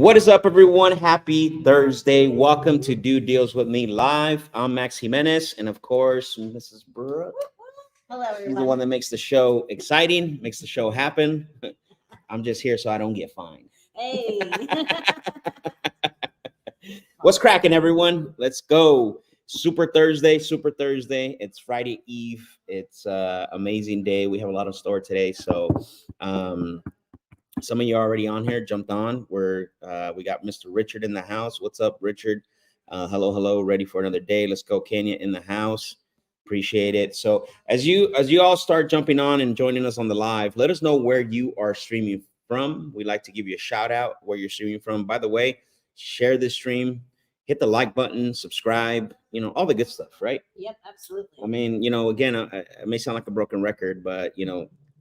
What is up, everyone? Happy Thursday. Welcome to Do Deals with Me Live. I'm Max Jimenez, and of course, Mrs. Brooke. Hello, She's the everyone. one that makes the show exciting, makes the show happen. I'm just here so I don't get fined. Hey. What's cracking, everyone? Let's go. Super Thursday. It's Friday Eve. It's amazing day. We have a lot of store today. So some of you are already on here, jumped on. We got Mr. Richard in the house. What's up, Richard? Hello. Ready for another day. Let's go, Kenya in the house. Appreciate it. So as you all start jumping on and joining us on the live, let us know where you are streaming from. We'd like to give you a shout out where you're streaming from. By the way, share this stream, hit the like button, subscribe, all the good stuff, right? Yep, absolutely. I mean, again, I may sound like a broken record, but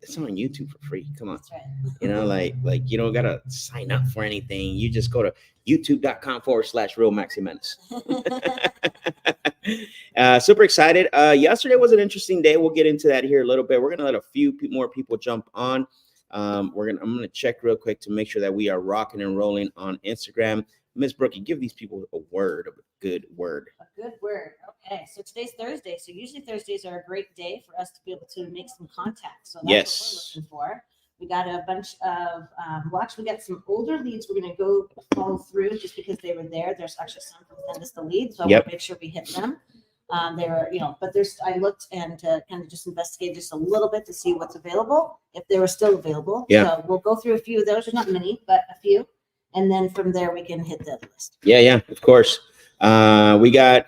it's on YouTube for free. Come on. That's right. Like you don't gotta sign up for anything. You just go to youtube.com/real Max Jimenez. Super excited. Yesterday was an interesting day. We'll get into that here a little bit. We're gonna let a few more people jump on. I'm gonna check real quick to make sure that we are rocking and rolling on Instagram. Miss Brookie, give these people a good word. A good word. Okay, so today's Thursday. So usually Thursdays are a great day for us to be able to make some contacts. So that's what we're looking for. We got a bunch of, we got some older leads we're going to go follow through just because they were there. There's actually some who sent us the leads, so I want to make sure we hit them. They were, but I looked and kind of just investigated just a little bit to see what's available, if they were still available. Yeah. So we'll go through a few of those. There's not many, but a few. And then from there, we can hit the list. Yeah, of course. We got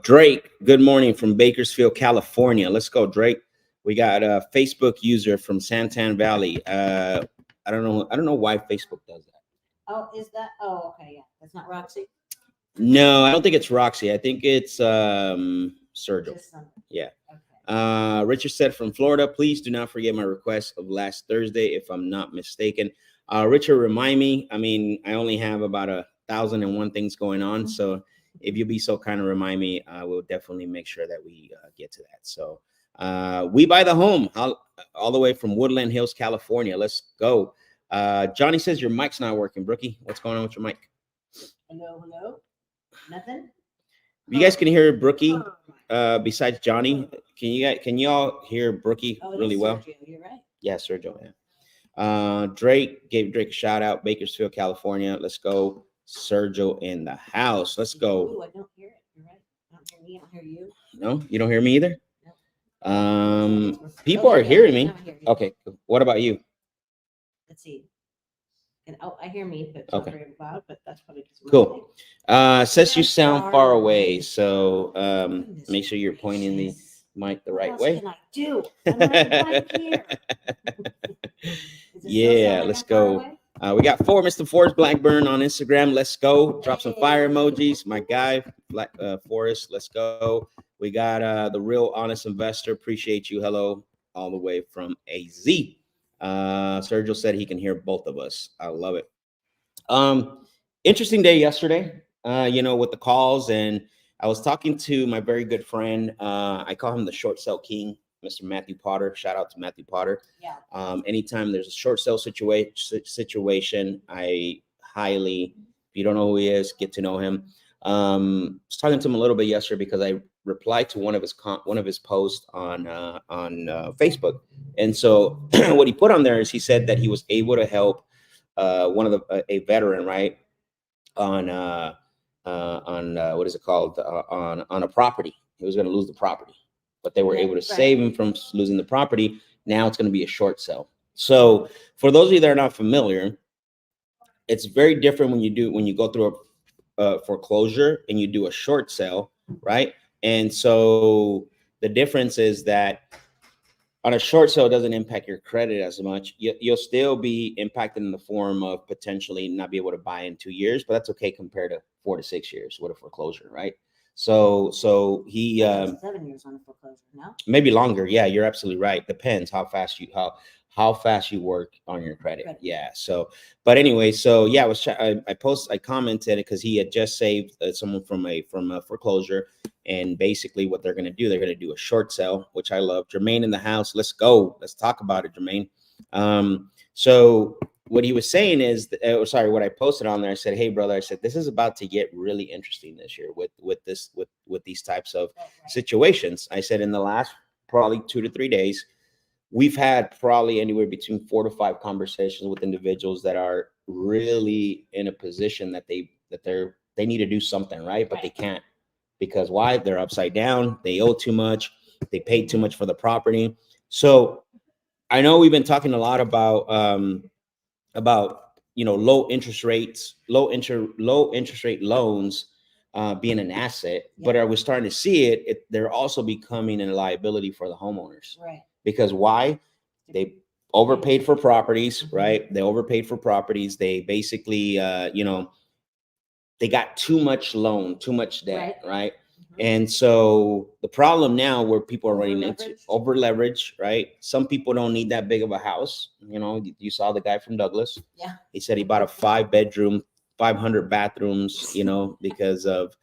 Drake. Good morning from Bakersfield, California. Let's go, Drake. We got a Facebook user from Santan Valley. I don't know why Facebook does that. Oh, is that? Oh, okay, yeah. That's not Roxy. No, I don't think it's Roxy. I think it's Sergio. Yeah. Okay. Richard said from Florida, please do not forget my request of last Thursday, if I'm not mistaken. Richard, remind me. I mean, I only have about 1,001 things going on. So if you'll be so kind of remind me, we'll definitely make sure that we get to that. So we buy the home all the way from Woodland Hills, California. Let's go. Johnny says your mic's not working. Brookie, what's going on with your mic? Hello. Nothing. You guys can hear Brookie besides Johnny. Can you all hear Brookie really well? Sergio, you're right. Yeah, Sergio. Yeah. Drake gave Drake a shout out, Bakersfield, California. Let's go. Sergio in the house. Let's go. Ooh, I don't hear it. You're right. I don't hear me. I don't hear you. No, you don't hear me either. No. People are hearing me. Okay. What about you? Let's see. And I hear me, but it's okay. Not very loud. But that's probably cool. Says you sound far away, so make sure you're pointing the mic the right way. What else can I do? I'm right here. Yeah, let's go. We got Mr. Forrest Blackburn on Instagram. Let's go. Drop some fire emojis. My guy, Forrest. Let's go. We got the Real Honest Investor. Appreciate you. Hello, all the way from AZ. Sergio said he can hear both of us. I love it. Interesting day yesterday. With the calls, and I was talking to my very good friend. I call him the short sale king, Mr. Matthew Potter. Shout out to Matthew Potter. Yeah. Anytime there's a short sale situation, I highly, if you don't know who he is, get to know him. I was talking to him a little bit yesterday because I replied to one of his posts on Facebook, and so what he put on there is he said that he was able to help a veteran, right, on what is it called, on a property. He was going to lose the property, but they were able to save him from losing the property. Now it's going to be a short sale. So for those of you that are not familiar, it's very different when you go through a foreclosure and you do a short sale, right? And so the difference is that on a short sale, it doesn't impact your credit as much. You'll still be impacted in the form of potentially not be able to buy in 2 years, but that's okay compared to 4 to 6 years with a foreclosure, right? So he 7 years on a foreclosure, no? Maybe longer. Yeah, you're absolutely right. Depends how fast you work on your credit. Yeah. So, but anyway, so yeah, I commented because he had just saved someone from a foreclosure, and basically what they're going to do a short sale, which I love. Jermaine in the house. Let's go. Let's talk about it, Jermaine. So what he was saying is, sorry, what I posted on there, I said, hey brother, I said, this is about to get really interesting this year with these types of situations. I said, in the last probably 2 to 3 days, we've had probably anywhere between 4 to 5 conversations with individuals that are really in a position that they need to do something, right? But they can't, because why? They're upside down. They owe too much. They paid too much for the property. So I know we've been talking a lot about low interest rate loans being an asset, but are we starting to see it? They're also becoming a liability for the homeowners, Right. because why? They overpaid for properties, right? They overpaid for properties. They basically they got too much loan, too much debt, right? And so the problem now, where people are running into over leverage, right? Some people don't need that big of a house. You saw the guy from Douglas. Yeah. He said he bought a 5-bedroom, 500 bathrooms, because of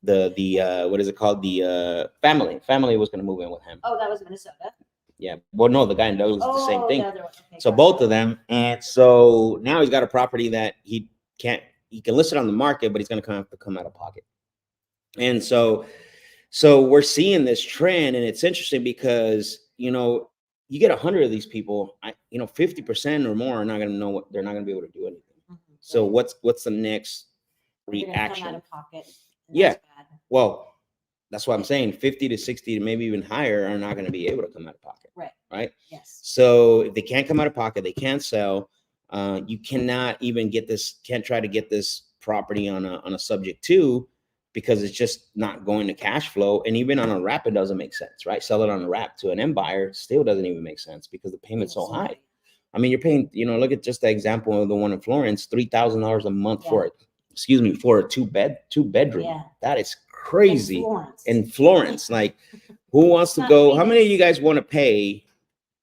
the what is it called? The family was going to move in with him. Oh, that was Minnesota. Yeah. Well, no, the guy in Douglas is the same thing. Okay, so both of them. And so now he's got a property that he can list it on the market, but he's going to have to come out of pocket. And so we're seeing this trend, and it's interesting because, you get 100 of these people, 50% or more are not going to know they're not going to be able to do anything. So what's the next reaction? Come out of pocket. Yeah. Well, that's what I'm saying. 50 to 60 to maybe even higher are not going to be able to come out of pocket. Right. Yes. So if they can't come out of pocket, they can't sell. You cannot even can't try to get this property on a subject to, because it's just not going to cash flow. And even on a wrap, it doesn't make sense, right? Sell it on a wrap to an end buyer still doesn't even make sense, because the payment's so high. I mean, you're paying, look at just the example of the one in Florence, $3,000 a month for a two bedroom. Yeah. That is crazy. In Florence. Like, who wants to go? How many of you guys want to pay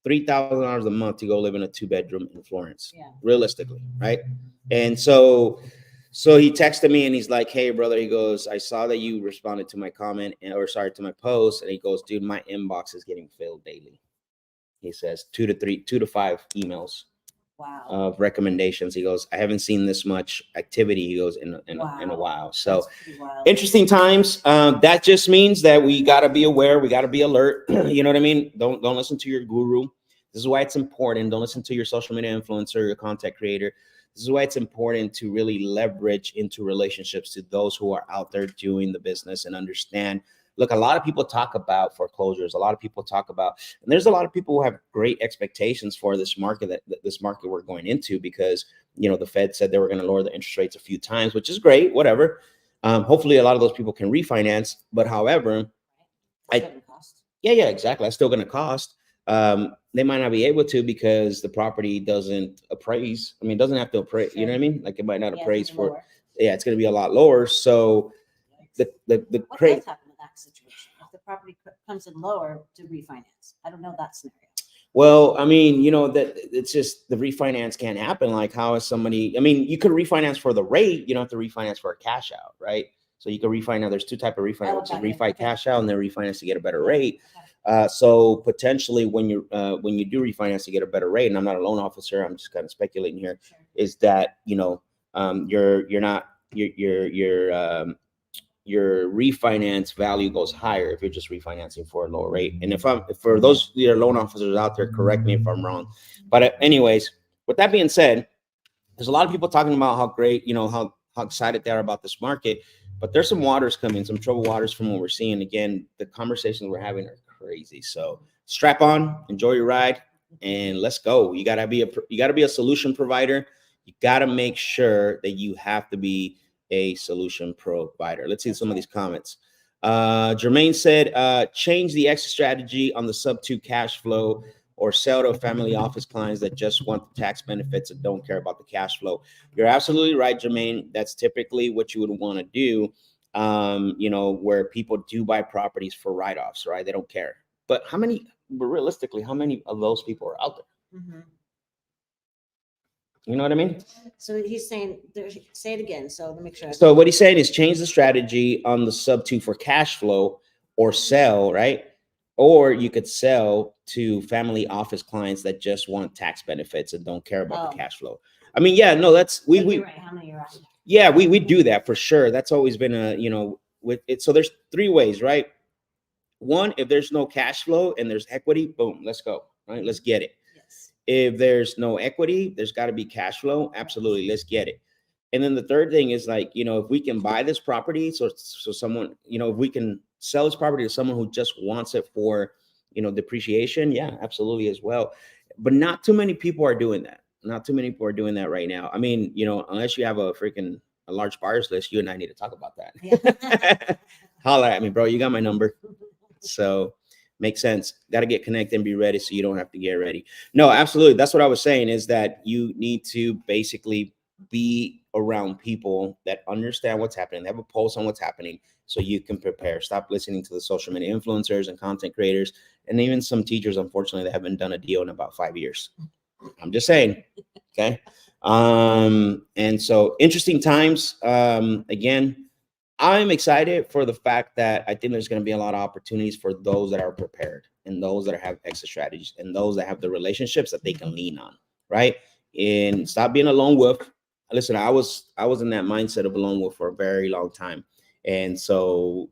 $3,000 a month to go live in a 2-bedroom in Florence? Yeah. Realistically, right? And so he texted me and he's like, hey brother, he goes, I saw that you responded to my comment, to my post. And he goes, dude, my inbox is getting filled daily. He says 2 to 5 emails. Wow. Of recommendations. He goes, I haven't seen this much activity, he goes, in a while. So interesting times. That just means that we got to be aware. We got to be alert. You know what I mean? Don't listen to your guru. This is why it's important. Don't listen to your social media influencer, your content creator. This is why it's important to really leverage into relationships to those who are out there doing the business and understand. Look, a lot of people talk about foreclosures. A lot of people talk about, and there's a lot of people who have great expectations for this market, this market we're going into, because, the Fed said they were going to lower the interest rates a few times, which is great, whatever. Hopefully a lot of those people can refinance, but however, exactly. That's still going to cost. They might not be able to, because the property doesn't appraise. I mean, it doesn't have to appraise, you know what I mean? Like, it might not appraise for, it's going to be a lot lower. So the what does happen in that situation if the property comes in lower to refinance? I don't know that scenario. Well, I mean, that it's just the refinance can't happen. Like, how is somebody? I mean, you could refinance for the rate. You don't have to refinance for a cash out, right? So you can refinance. There's 2 types of refinance: refi cash out, and then refinance to get a better rate. So potentially, when you do refinance to get a better rate, and I'm not a loan officer, I'm just kind of speculating here, is that your refinance value goes higher if you're just refinancing for a lower rate. And for those loan officers out there, correct me if I'm wrong. But anyways, with that being said, there's a lot of people talking about how great, how excited they are about this market, but there's some waters coming, some troubled waters from what we're seeing. Again, the conversations we're having are crazy. So strap on, enjoy your ride, and let's go. You gotta be a solution provider. You gotta make sure that you have to be a solution provider. Let's see some of these comments. Jermaine said, change the exit strategy on the sub 2 cash flow, or sell to family office clients that just want the tax benefits and don't care about the cash flow. You're absolutely right, Jermaine. That's typically what you would want to do, where people do buy properties for write-offs, right? They don't care. But realistically, how many of those people are out there? Mm-hmm. You know what I mean? So he's saying, say it again. So let me make sure. So what he's saying is change the strategy on the sub 2 for cash flow, or sell, right? Or you could sell to family office clients that just want tax benefits and don't care about the cash flow. I mean, yeah, no, that's But you're right. How many are out there? yeah, we do that for sure. That's always been a, you know, with it. So there's three ways, right? One, if there's no cash flow and there's equity, boom, let's go, right? Let's get it. Yes. If there's no equity, there's got to be cash flow. Absolutely, let's get it. And then the third thing is like, you know, if we can buy this property, so someone, you know, if we can sell this property to someone who just wants it for, you know, depreciation, yeah, absolutely as well. But not too many people are doing that. Not too many people are doing that right now. I mean, you know, unless you have a large buyers list, you and I need to talk about that. Yeah. Holla at me, bro. You got my number. So makes sense. Got to get connected and be ready so you don't have to get ready. No, absolutely. That's what I was saying, is that you need to basically be around people that understand what's happening. They have a pulse on what's happening so you can prepare. Stop listening to the social media influencers and content creators, and even some teachers, unfortunately, that haven't done a deal in about 5 years. I'm just saying. Okay. And so interesting times. Again, I'm excited for the fact that I think there's going to be a lot of opportunities for those that are prepared and those that have exit strategies and those that have the relationships that they can lean on, right? And stop being a lone wolf. Listen, I was in that mindset of a lone wolf for a very long time. And so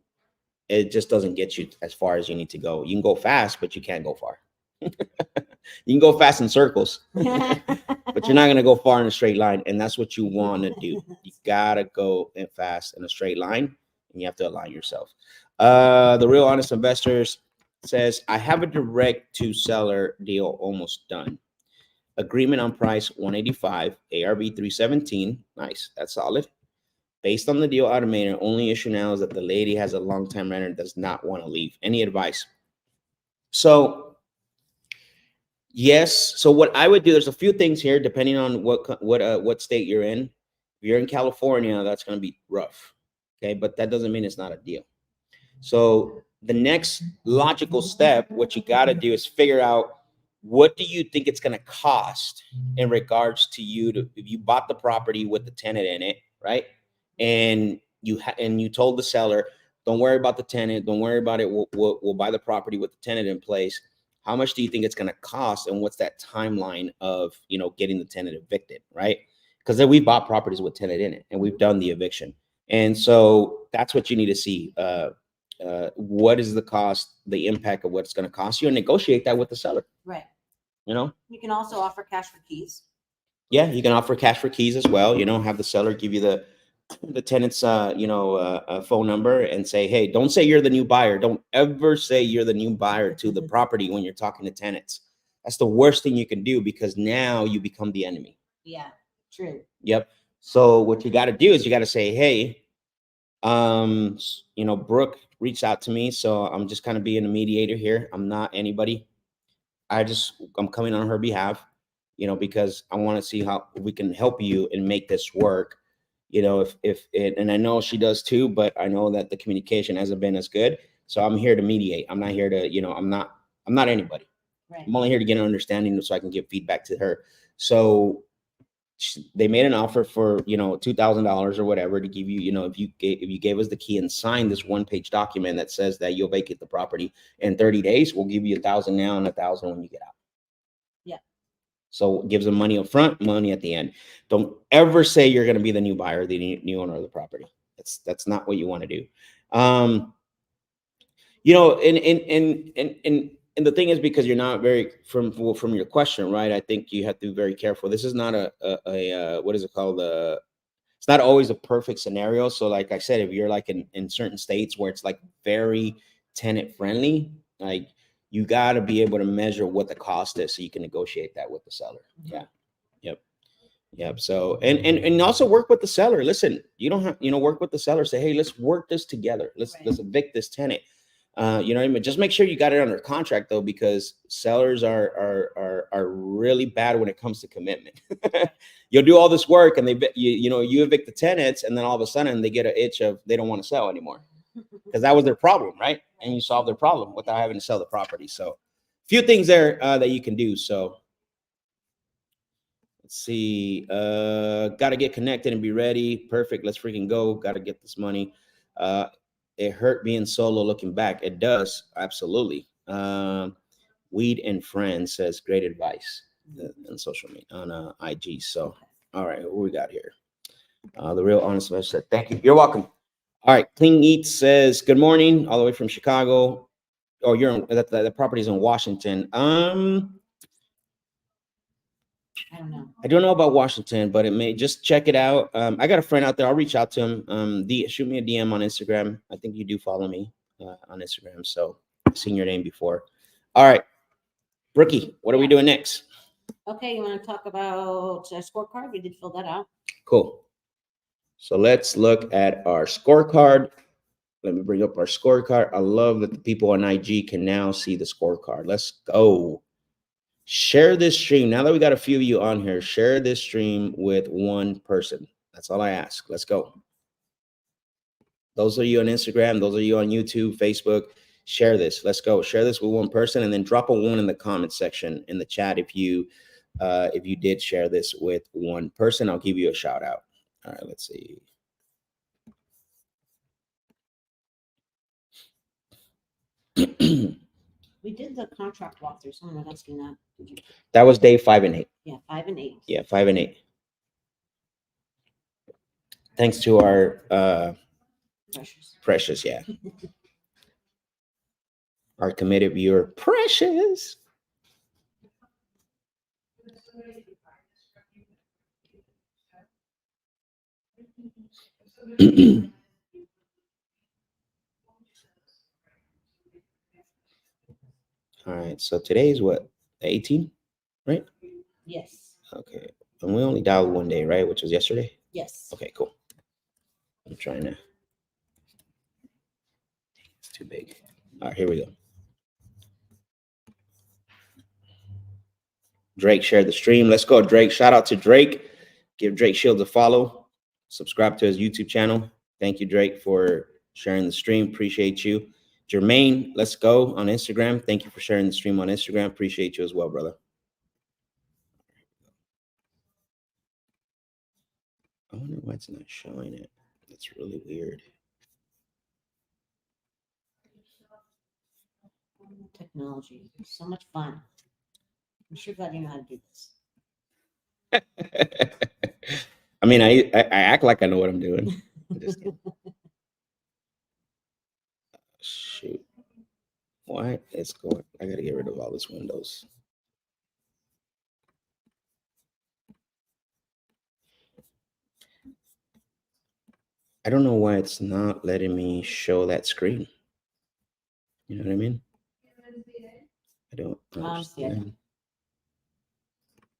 it just doesn't get you as far as you need to go. You can go fast, but you can't go far. You can go fast in circles, but you're not going to go far in a straight line. And that's what you want to do. You got to go in fast in a straight line, and you have to align yourself. The Real Honest Investors says, I have a direct to seller deal almost done. Agreement on price 185, ARV 317. Nice. That's solid. Based on the deal automated, only issue now is that the lady has a long-time renter and does not want to leave. Any advice? So yes. So what I would do, there's a few things here, depending on what state you're in. If you're in California, that's going to be rough. Okay. But that doesn't mean it's not a deal. So the next logical step, what you got to do is figure out, what do you think it's going to cost in regards to if you bought the property with the tenant in it, right? And you told the seller, don't worry about the tenant. Don't worry about it. We'll buy the property with the tenant in place. How much do you think it's going to cost, and what's that timeline of, you know, getting the tenant evicted, right? Because then we've bought properties with tenant in it and we've done the eviction. And so that's what you need to see. What is the cost, the impact of what it's going to cost you, and negotiate that with the seller. Right. You know, you can also offer cash for keys. Yeah, you can offer cash for keys as well. You know, have the seller give you the tenant's phone number and say, hey, don't say you're the new buyer. Don't ever say you're the new buyer to the property when you're talking to tenants. That's the worst thing you can do, because now you become the enemy. Yeah, true. Yep. So what you got to do is you got to say, hey, Brooke reached out to me, so I'm just kind of being a mediator here. I'm not anybody. I'm coming on her behalf, because I want to see how we can help you and make this work. And I know she does too, but I know that the communication hasn't been as good. So I'm here to mediate. I'm not here to, I'm not anybody. Right. I'm only here to get an understanding so I can give feedback to her. So they made an offer for, $2,000 or whatever to give you, if you gave us the key and signed this 1-page document that says that you'll vacate the property in 30 days, we'll give you $1,000 now and $1,000 when you get out. Yeah. So it gives them money up front, money at the end. Don't ever say you're going to be the new buyer, the new owner of the property. That's not what you want to do. And the thing is, because you're not very from your question, right? I think you have to be very careful. This is not a what is it called? It's not always a perfect scenario. So like I said, if you're like in certain states where it's like very tenant friendly, like you got to be able to measure what the cost is so you can negotiate that with the seller. Mm-hmm. Yeah. Yep. So, and also work with the seller. Listen, you don't have, work with the seller. Say, hey, let's work this together. Let's evict this tenant. You know what I mean? Just make sure you got it under contract though, because sellers are really bad when it comes to commitment. You'll do all this work and you evict the tenants, and then all of a sudden they get an itch of they don't want to sell anymore, because that was their problem, right? And you solve their problem without having to sell the property. So a few things there that you can do. So let's see. Got to get connected and be ready. Perfect. Let's freaking go. Got to get this money. It hurt being solo looking back. It does. Absolutely. Weed and Friends says great advice on social media, on IG. So All right, what we got here? The Real Honest Investor said, thank you. You're welcome. All right, Clean Eats says, good morning, all the way from Chicago. Oh, you're in, the property's in Washington. I don't know about Washington, but it may, just check it out. I got a friend out there. I'll reach out to him. Shoot me a DM on Instagram. I think you do follow me on Instagram, so I've seen your name before. All right, Brookie, what are we doing next? Okay, you want to talk about scorecard? We did fill that out. Cool. So let's look at our scorecard. Let me bring up our scorecard. I love that the people on IG can now see the scorecard. Let's go. Share this stream. Now that we got a few of you on here, share this stream with one person. That's all I ask. Let's go. Those of you on Instagram, those of you on YouTube, Facebook, share this. Let's go. Share this with one person, and then drop a 1 in the comment section in the chat if you did share this with one person. I'll give you a shout out. All right, let's see. We did the contract walkthrough. Someone was asking that. Did you? That was day 5 and 8. Yeah, 5 and 8. Yeah, 5 and 8. Thanks to our Precious, yeah. Our committed viewer, Precious. All right, so today's what, 18, right? Yes. Okay, and we only dialed one day, right? Which was yesterday? Yes. Okay, cool. I'm trying to. It's too big. All right, here we go. Drake shared the stream. Let's go, Drake. Shout out to Drake. Give Drake Shields a follow. Subscribe to his YouTube channel. Thank you, Drake, for sharing the stream. Appreciate you. Jermaine, let's go on Instagram. Thank you for sharing the stream on Instagram. Appreciate you as well, brother. I wonder why it's not showing it. That's really weird. Technology. So much fun. I'm sure glad you know how to do this. I mean, I act like I know what I'm doing. Shoot. Why? It's going. I got to get rid of all this Windows. I don't know why it's not letting me show that screen. You know what I mean? I don't understand.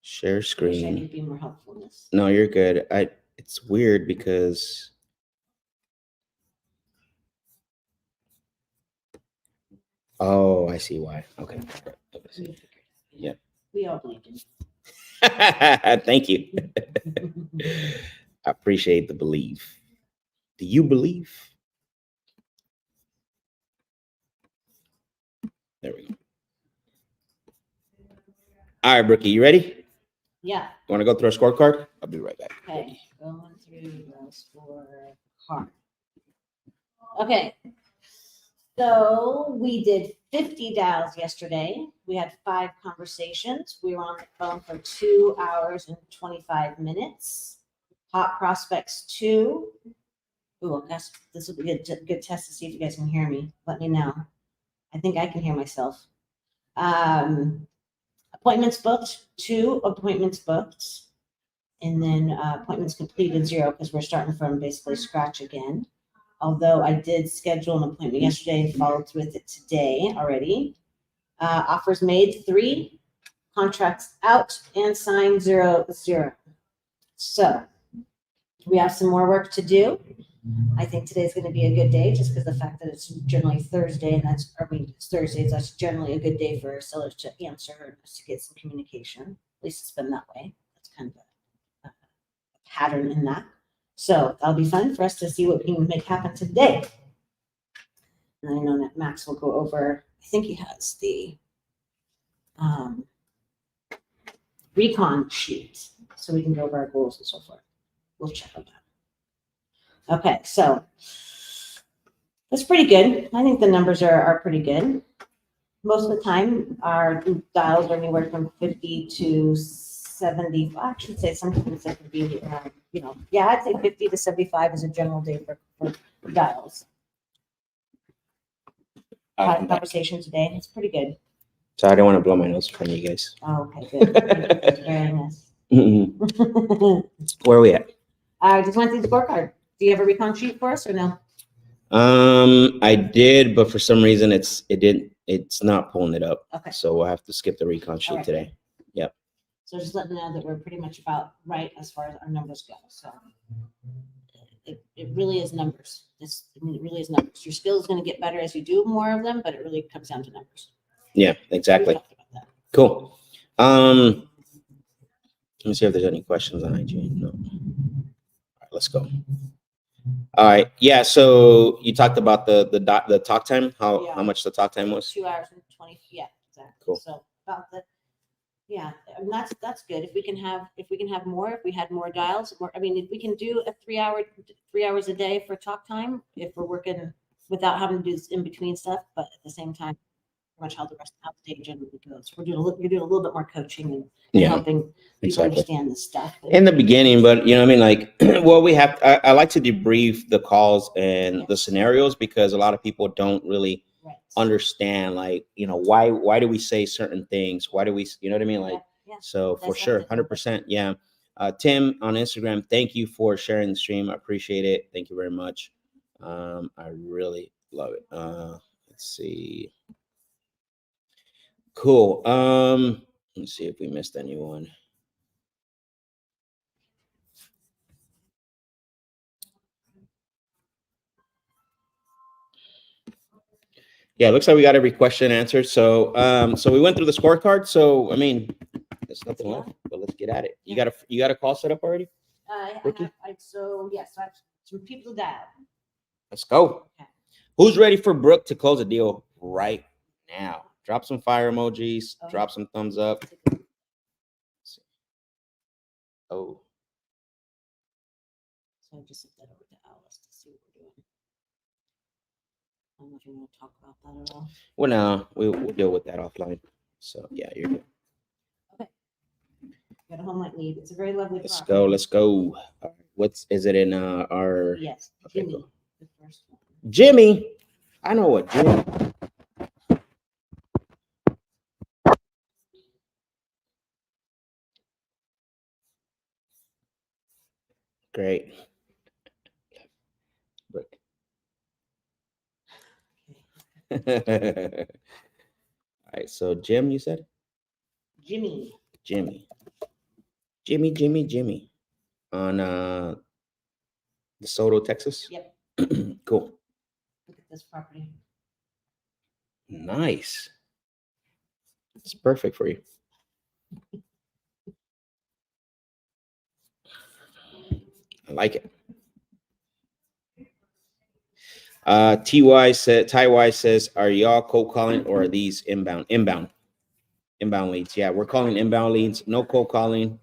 Share screen. I wish I could be more helpful in this. No, you're good. It's weird because oh, I see why. Okay. Yeah. We all believe in you. Thank you. I appreciate the belief. Do you believe? There we go. All right, Brookie, you ready? Yeah. Want to go through a scorecard? I'll be right back. Okay, going through the scorecard. Okay, so we did 50 dials yesterday. We had 5 conversations. We were on the phone for 2 hours and 25 minutes. Hot prospects 2. Ooh, I guess this will be a good test to see if you guys can hear me. Let me know. I think I can hear myself. Appointments booked, 2 appointments booked. And then appointments completed 0 because we're starting from basically scratch again. Although I did schedule an appointment yesterday and followed with it today already. Offers made 3, contracts out and signed 0. So we have some more work to do. I think today's going to be a good day just because the fact that it's generally Thursday and it's Thursdays, that's generally a good day for sellers to answer and to get some communication. At least it's been that way. That's kind of a pattern in that. So that'll be fun for us to see what we can make happen today. And I know that Max will go over, I think he has the recon sheet so we can go over our goals and so forth. We'll check on that. Okay, so that's pretty good. I think the numbers are pretty good. Most of the time, our dials are anywhere from 50 to 70, I should say sometimes it could be, yeah, I'd say 50 to 75 is a general day for dials. Conversation today, it's pretty good. So I don't want to blow my nose in front of you guys. Oh, okay, good. Thank you for sharing this. Where are we at? I just went through the scorecard. Do you have a recon sheet for us or no? I did, but for some reason it's not pulling it up. Okay. So we'll have to skip the recon sheet right. today. Yep. So just letting know that we're pretty much about right as far as our numbers go. So it really is numbers. It really is numbers. Your skill is going to get better as you do more of them, but it really comes down to numbers. Yeah, exactly. Cool. Let me see if there's any questions on IG. No. All right, let's go. All right. Yeah. So you talked about the talk time. How much the talk time was? 2 hours and 20. Yeah, exactly. Cool. So about the. Yeah, and that's good. If we can have more, if we had more dials, I mean, if we can do a 3 hours a day for talk time, if we're working without having to do this in between stuff, but at the same time, pretty much how the day generally goes. You're doing a little bit more coaching and helping people understand this stuff in the beginning. But you know, what I mean, like, well, we have. I like to debrief the calls and the scenarios because a lot of people don't really understand, like, you know, why do we say certain things? Why do we, you know what I mean? Like, so for sure, 100%. Yeah. Tim on Instagram, thank you for sharing the stream. I appreciate it. Thank you very much. I really love it. Let's see. Cool. Let's see if we missed anyone. Yeah, it looks like we got every question answered. So so we went through the scorecard. So I mean, there's nothing left, but let's get at it. You got a call set up already? I have some people to dial. Let's go. Okay. Who's ready for Brooke to close a deal right now? Drop some fire emojis. Drop some thumbs up. Oh. So I just sent that over to Alice to see what we're doing. I don't know if you want to talk about that at all. Well, no, we'll deal with that offline. So yeah, you're good. Okay. Got a home light lead. It's a very lovely property. Let's go. Is it in our? Yes, okay, Jimmy, cool. the first one. Jimmy, I know what Jimmy. Great. All right, so Jim, you said? Jimmy on DeSoto, Texas. Yep. Cool. Look at this property. Nice. It's perfect for you. I like it. Ty says, are y'all cold calling or are these inbound leads? Yeah, we're calling inbound leads. No cold calling.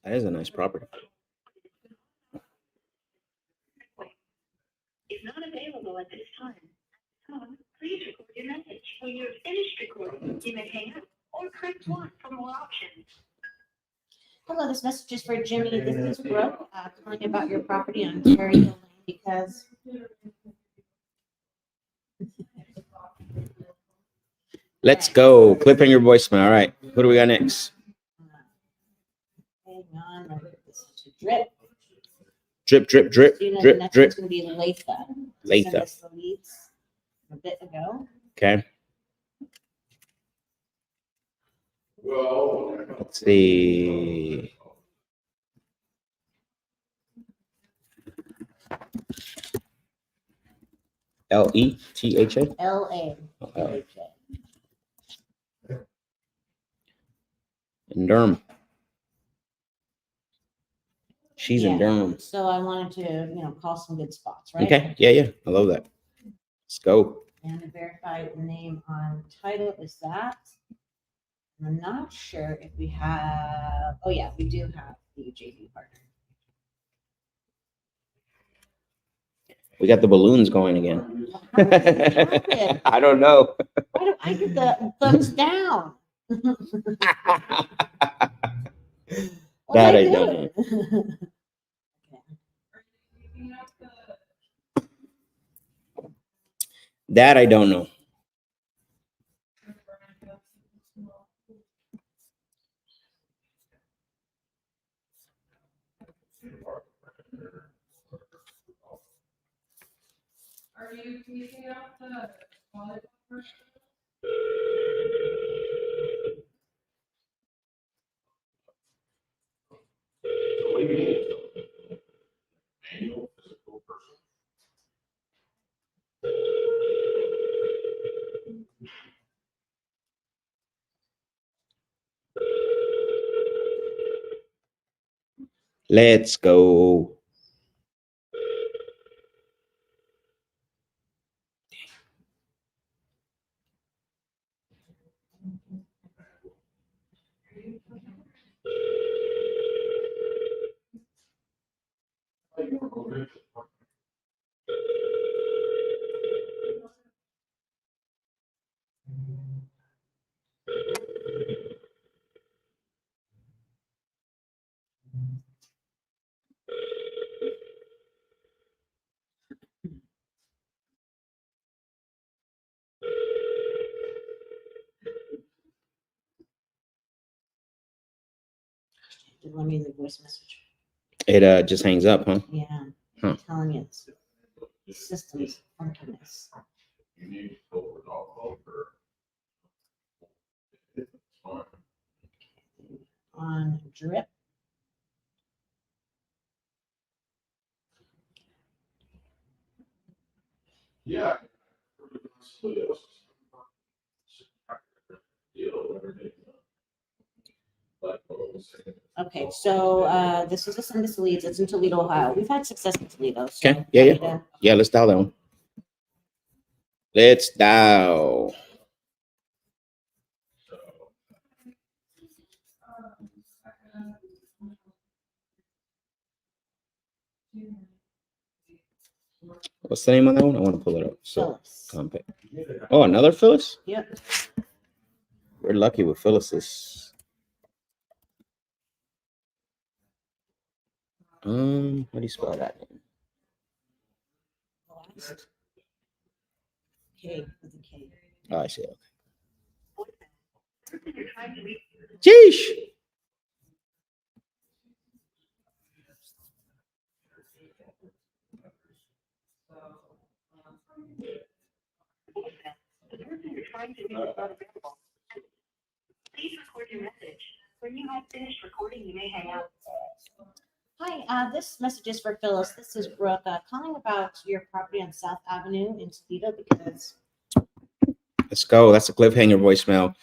That is a nice property. Is not available at this time. Please record your message. When you're finished recording, you may hang up or press 1 for more options. Hello, this message is for Jimmy. This is Brooke calling about your property on Cherry Hill Lane because let's go. Cliffhanger voicemail. All right. Who do we got next? Hang on. This is a drip. Drip. So you know the next one's going to be Latha. Latha. Sent us the leads a bit ago. Okay. Let's see. Letha. LA. In Durham. She's in Yeah. Durham. So I wanted to, call some good spots, right? Okay. Yeah. I love that. Let's go. And the verified name on title is that. And I'm not sure if we have, oh yeah, we do have the JV partner. We got the balloons going again. How did that happen? I don't know. Why do I get the thumbs down? What That am I don't doing? That I don't know. Are you tweeting out the volleyball first? Let's go. Did let me the voice message. It just hangs up, huh? Yeah. Huh. I'm telling you, it's the system's funkiness. On drip. Yeah. Okay, so this is a send us leads. It's in Toledo, Ohio. We've had success in Toledo. So Okay. Yeah. ready to- Yeah. Let's dial that one. Let's dial. What's the name on that one? I want to pull it up. So, Phyllis. compact. Oh, another Phyllis? Yep. We're lucky with Phyllis's. How do you spell that name? Last. K with a K. Oh, I see. Okay. Person you're trying to reach. Jeesh. The person you're trying to reach is not available. Please record your message. When you have finished recording, you may hang up. Hi, this message is for Phyllis. This is Brooke calling about your property on South Avenue in Toledo because Let's go. That's a cliffhanger voicemail.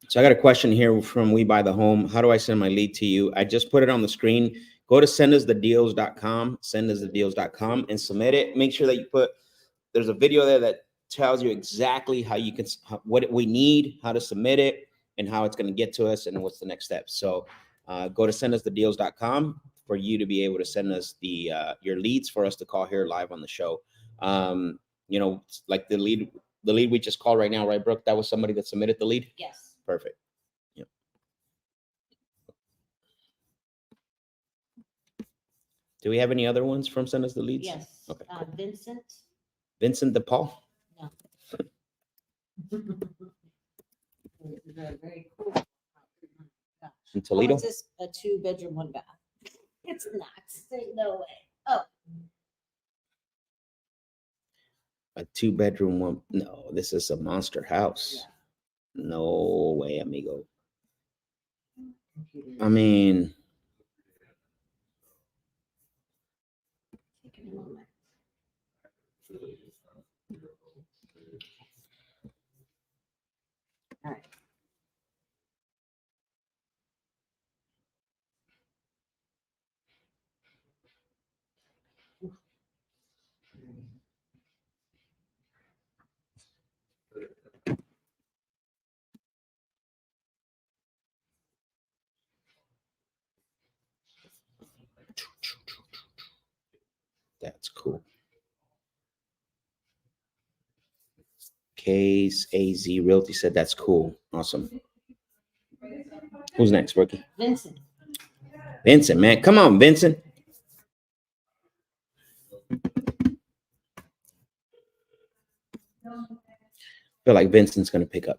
So I got a question here from We Buy the Home. How do I send my lead to you? I just put it on the screen. Go to sendusthedeals.com, sendusthedeals.com, and submit it. Make sure that you put, there's a video there that tells you exactly how you can, what we need, how to submit it, and how it's going to get to us, and what's the next step. So go to sendusthedeals.com for you to be able to send us the your leads for us to call here live on the show. Like the lead we just called right now, right, Brooke? That was somebody that submitted the lead? yes. Perfect. Yep. Do we have any other ones from Send Us the Leads? Yes. Okay, cool. Vincent. DePaul? No. Very cool. In Oh, Toledo? is this a 2-bedroom, 1 bath? It's not. Say no way. Oh, A 2-bedroom one? No, this is a monster house. No way, amigo. I mean, Take a moment. That's cool. Case AZ Realty said that's cool. Awesome. Who's next, Brookie? Vincent. Vincent, man. Come on, Vincent. I feel like Vincent's going to pick up.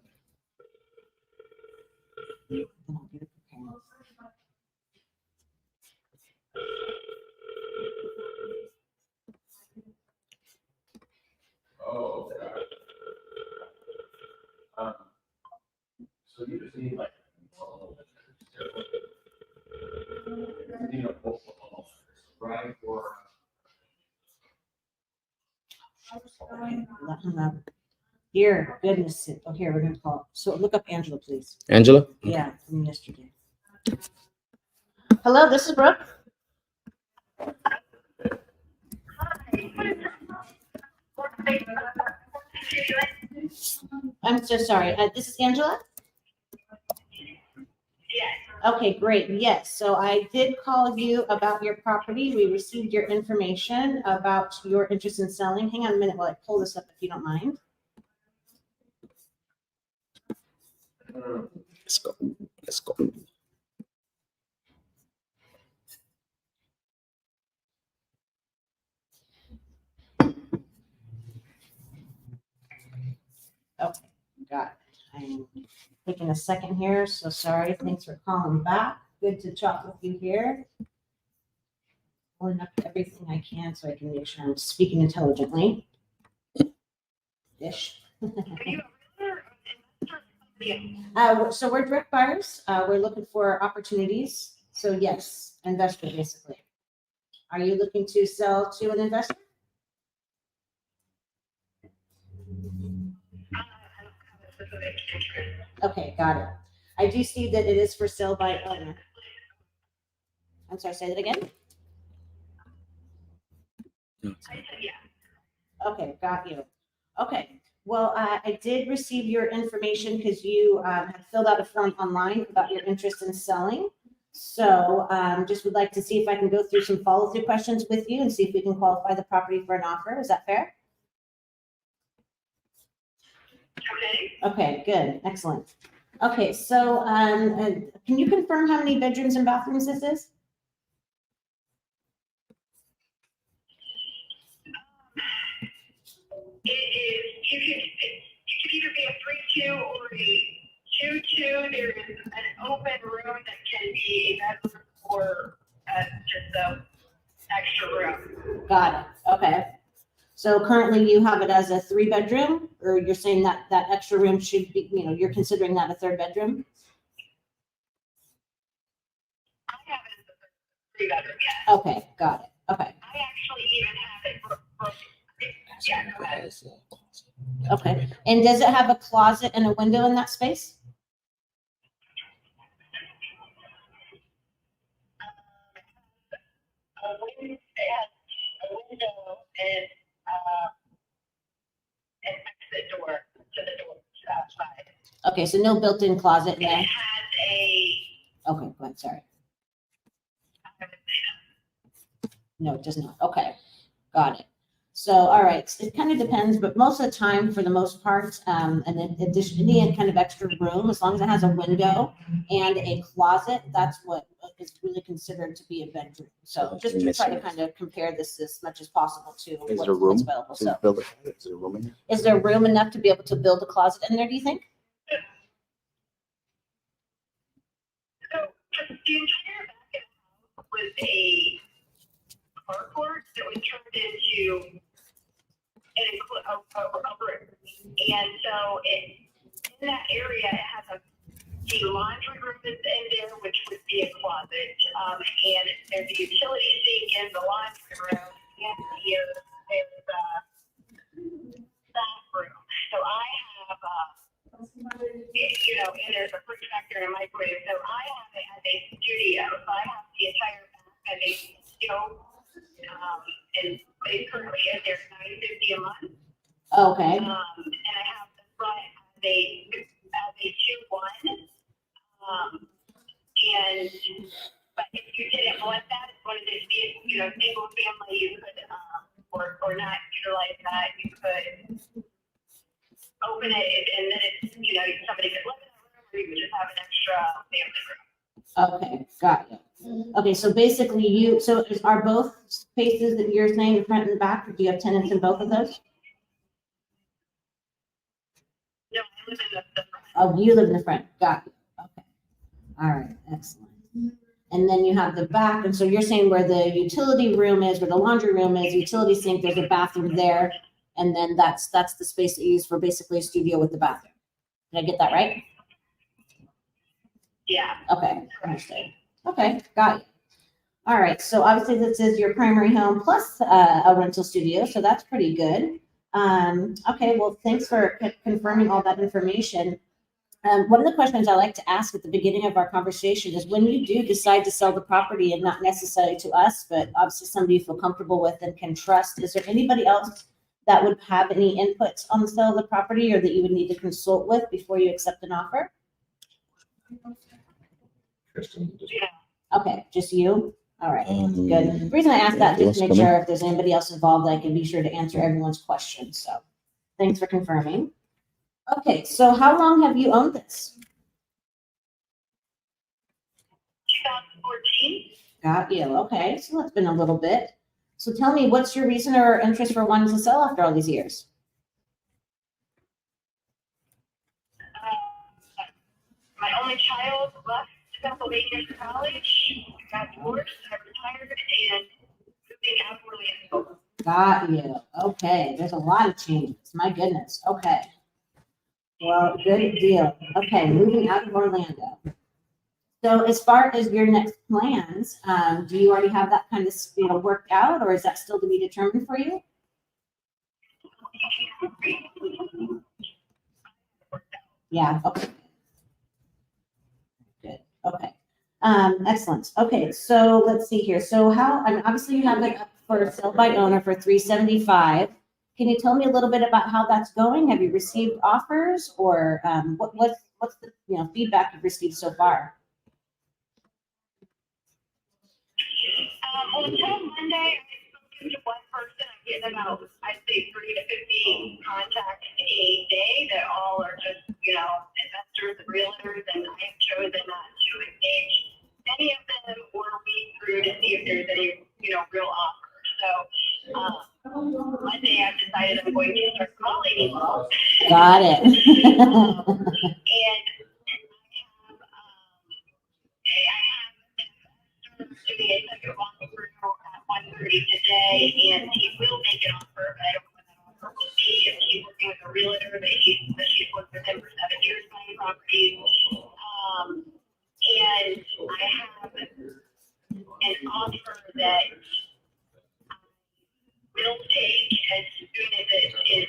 So you just need like, right? Or Dear goodness. Oh, here, we're gonna call. So look up Angela, please. Angela? Yeah, from yesterday. Hello, this is Brooke. I'm so sorry. This is Angela? Okay, great. Yes, so I did call you about your property. We received your information about your interest in selling. Hang on a minute while I pull this up if you don't mind. Let's go. Let's go. Okay, got it. I'm taking a second here, so sorry. Thanks for calling back. Good to talk with you here. Pulling up everything I can so I can make sure I'm speaking intelligently. Ish. So we're direct buyers. We're looking for opportunities. So yes, investor basically. Are you looking to sell to an investor? Okay, got it. I do see that it is for sale by owner. I'm sorry, say that again? Okay, got you. Okay, well, I did receive your information because you had filled out a form online about your interest in selling. So just would like to see if I can go through some follow-through questions with you and see if we can qualify the property for an offer. Is that fair? Okay, good, excellent. Okay, so can you confirm how many bedrooms and bathrooms this is? It is, you can either be a 3-2 or a 2-2. There is an open room that can be a bedroom or just a extra room. Got it, okay. So currently you have it as a 3-bedroom, or you're saying that that extra room should be, you're considering that a 3rd bedroom? I have it as a 3-bedroom, yes. Okay, got it, okay. I actually even have it broken. Yeah, go ahead. Okay, and does it have a closet and a window in that space? It has a window and an exit door to the door side. Okay, so no built-in closet in It there? has a, Okay, go ahead, sorry. No, it does not, okay, got it. So, all right, it kind of depends, but most of the time, for the most part, and then additionally, any kind of extra room, as long as it has a window and a closet, that's what is really considered to be a bedroom. So just to try to kind of compare this as much as possible to Is what's there room available. to So build it? Is there room in here? is there room enough to be able to build a closet in there, do you think? so just the entire back of the house was a carport that was turned into a room. And so in that area, it has the laundry room is in there, which would be a closet. And there's a utility sink in the laundry room. And here, there's a bathroom. So I have, and there's a fridge factor and a microwave. So I have it as a studio. So I have the entire back as a studio. And it currently is there $950 a month. Okay, And I have the front as a 2-1. But if you didn't want that, it's one of those, single family, you could or not utilize that, you could open it and then it's, you know, somebody could live in the room or you could just have an extra family room. Okay, got you. Okay, so basically are both spaces that you're saying, the front and the back, or do you have tenants in both of those? No, I live in the front. Oh, you live in the front, got you, okay. All right, excellent. And then you have the back, and so you're saying where the utility room is, where the laundry room is, utility sink, there's a bathroom there, and then that's the space that you use for basically a studio with the bathroom. Did I get that right? Yeah. Okay, understood. Okay, got you. All right, so obviously this is your primary home plus a rental studio, so that's pretty good. Okay, well, thanks for confirming all that information. One of the questions I like to ask at the beginning of our conversation is when you do decide to sell the property, and not necessarily to us, but obviously somebody you feel comfortable with and can trust, is there anybody else that would have any inputs on the sale of the property or that you would need to consult with before you accept an offer? Okay, just you? All right, good. The reason I asked that, just to make sure if there's anybody else involved, I can be sure to answer everyone's questions. So thanks for confirming. Okay, so how long have you owned this? 2014. Got you. Okay, so that's been a little bit. So tell me, what's your reason or interest for wanting to sell after all these years? My only child left Pennsylvania to college, got divorced, I retired, and moving out to Orlando. Got you. Okay, there's a lot of changes. My goodness. Okay. Well, good deal. Okay, moving out of Orlando. So as far as your next plans, do you already have that kind of, worked out, or is that still to be determined for you? Yeah, okay. Good, okay. Excellent. Okay, so let's see here. So obviously you have it up for sale by owner for $375. Can you tell me a little bit about how that's going? Have you received offers, or what's the feedback you've received so far? Well, until Monday, I've spoken to one person. I'm getting about, I'd say, 30 to 50 contacts a day that all are just, investors and realtors, and I have chosen not to engage any of them or read through to see if there's any, real offers. So, Monday, I've decided I'm going to start calling people. Got it. And I have doing a second walkthrough at 1:30 today, and he will make an offer, but I don't know what that offer will be. If he's working with a realtor that she's worked with him for 7 years buying properties. And I have an offer that will take as soon as it is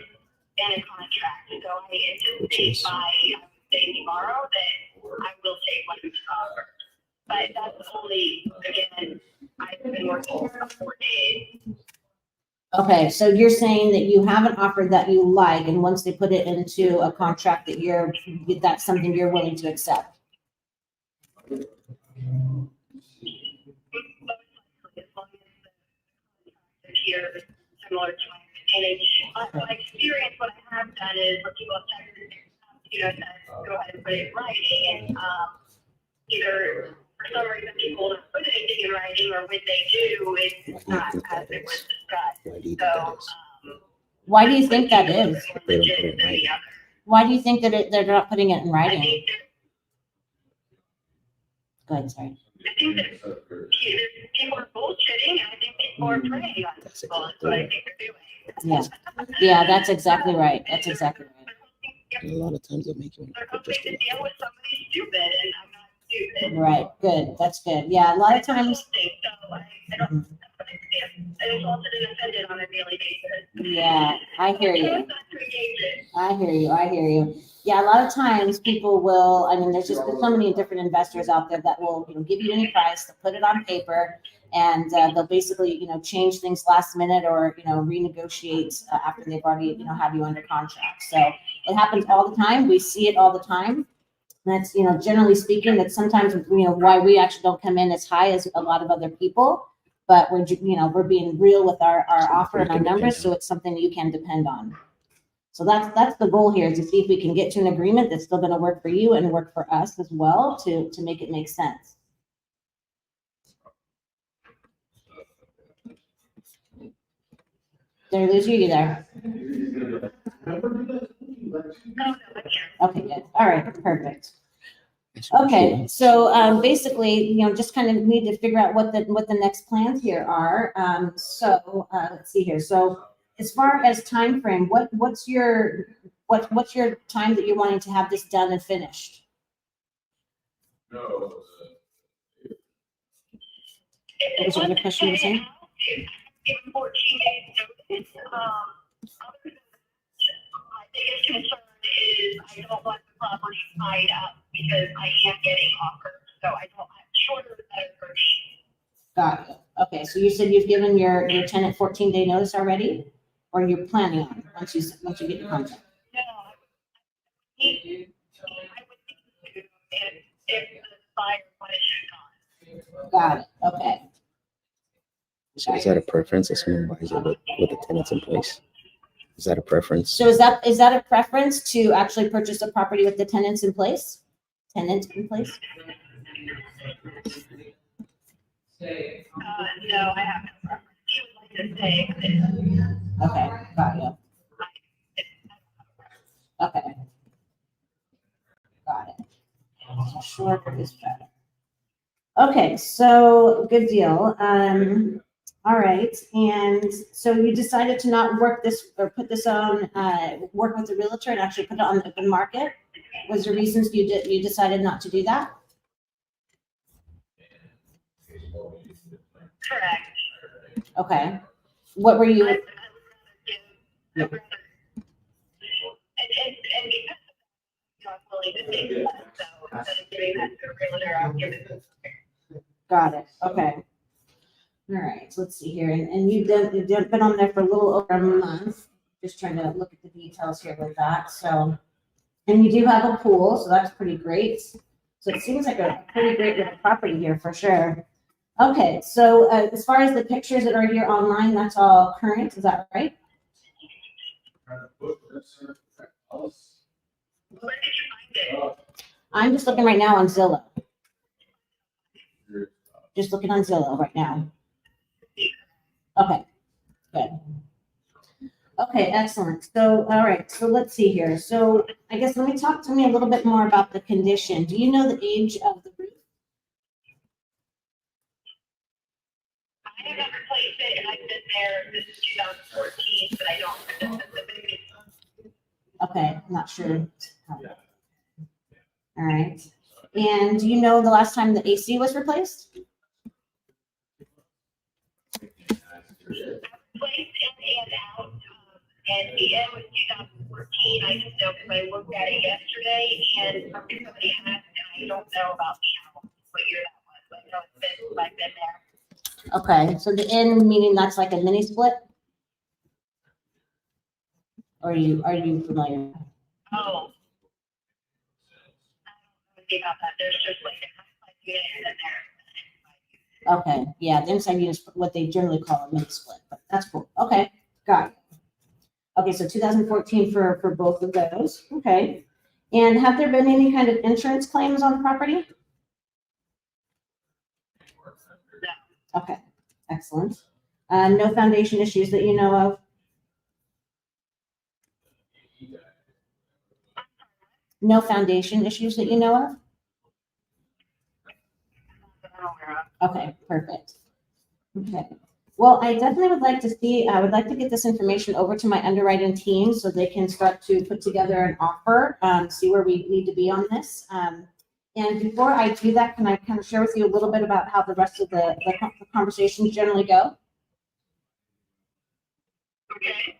in a contract. So I anticipate by, I would say, tomorrow that I will take one of his offers. But that's only, again, I've been working for 4 days. Okay, so you're saying that you have an offer that you like, and once they put it into a contract that's something you're willing to accept. As long as the contract here is similar to my understanding. My experience, what I have done is when people have texted, said, go ahead and put it in writing, and either for some reason people don't put anything in writing, or when they do, it's not as it was discussed. So, Why do you think that is? They don't put it in writing. Why do you think that they're not putting it in I writing? think Go ahead, sorry. that people are bullshitting, and I think people are preying on That's people. That's exactly what I right. think they're doing. Yeah, that's exactly right. That's exactly right. And a lot of times they'll make you They're an offer hoping just to to deal with somebody stupid, and I'm not stupid. Right, good. That's good. Yeah, a lot of times. So I don't get insulted and offended on a daily basis. Yeah, I hear I you. chose not to engage it. I hear you. Yeah, a lot of times people will, there's just so many different investors out there that will, give you any price, they'll put it on paper, and they'll basically, change things last minute, or, renegotiate after they've already, have you under contract. So it happens all the time. We see it all the time. That's, generally speaking, that's sometimes, why we actually don't come in as high as a lot of other people. but we're being real with our offer and our numbers, so it's something you can depend on. So that's the goal here, is to see if we can get to an agreement that's still gonna work for you and work for us as well, to make it make sense. Did I lose you? You there? Okay, good. All right, perfect. Okay, so basically, just kind of need to figure out what the next plans here are. Let's see here. So as far as time frame, what's your time that you're wanting to have this done and finished? No. What was your other question you were saying? Give 14 days notice. Other than that, my biggest concern is I don't want the property tied up because I am getting offers. So I don't, shorter the better for me. Got it. Okay, so you said you've given your tenant 14-day notice already, or you're planning on it once you get your contract? No, I would need to if the buyer wanted to gone. Got it. Okay. So is that a preference if someone buys it with the tenants in place? Is that a preference? So is that a preference to actually purchase a property with the tenants in place? Tenant in place? No, I haven't. He would like to stay. Okay, got you. Okay. Got it. So shorter is better. Okay, so good deal. All right, and so you decided to not work this or put this on, work with the realtor and actually put it on the open market. Was there reasons you decided not to do that? Correct. Okay. What were you? And because I'm willing to take that, so instead of giving that to a realtor, I'll give it to. Got it. Okay. All right. So let's see here. And you've been on there for a little over a month. Just trying to look at the details here with that. So, and you do have a pool, so that's pretty great. So it seems like a pretty great little property here for sure. Okay. So as far as the pictures that are here online, that's all current. Is that right? Where did you find it? I'm just looking right now on Zillow. Just looking on Zillow right now. Okay, good. Okay, excellent. So, all right, so let's see here. So I guess let me talk to me a little bit more about the condition. Do you know the age of the roof? I haven't replaced it, and I've been there since 2014, but I don't know the specific. Okay, not sure. All right. And do you know the last time the AC was replaced? Placed in and out, and the end was 2014. I just know because I looked at it yesterday, and somebody asked, and I don't know about what year that was, but I know it's been since I've been there. Okay, so the in meaning that's like a mini split? Or are you familiar? Oh. I don't know anything about that. There's just like a unit in there. Okay, yeah, the inside unit is what they generally call a mini split, but that's cool. Okay, got it. Okay, so 2014 for both of those. Okay. And have there been any kind of insurance claims on the property? Okay, excellent. No foundation issues that you know of? No foundation issues that you know of? Okay, perfect. Okay. Well, I definitely would like to see, I would like to get this information over to my underwriting team so they can start to put together an offer, see where we need to be on this. And before I do that, can I kind of share with you a little bit about how the rest of the conversations generally go?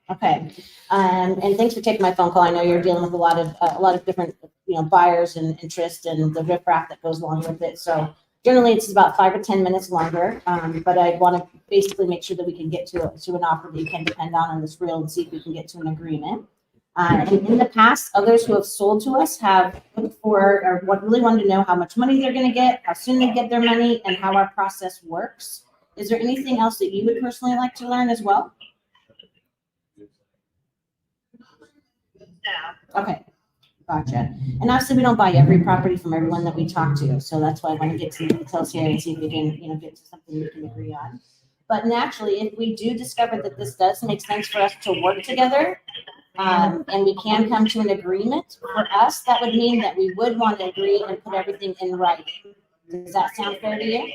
Okay. And thanks for taking my phone call. I know you're dealing with a lot of different, buyers and interest and the riffraff that goes along with it. So generally it's about 5 or 10 minutes longer. But I want to basically make sure that we can get to an offer that you can depend on this real and see if we can get to an agreement. And in the past, others who have sold to us have looked for or really wanted to know how much money they're going to get, how soon they get their money, and how our process works. Is there anything else that you would personally like to learn as well? No. Okay, gotcha. And obviously, we don't buy every property from everyone that we talk to, so that's why I want to get some details here and see if we can, get to something we can agree on. But naturally, if we do discover that this does make sense for us to work together, and we can come to an agreement, for us, that would mean that we would want to agree and put everything in writing. Does that sound fair to you?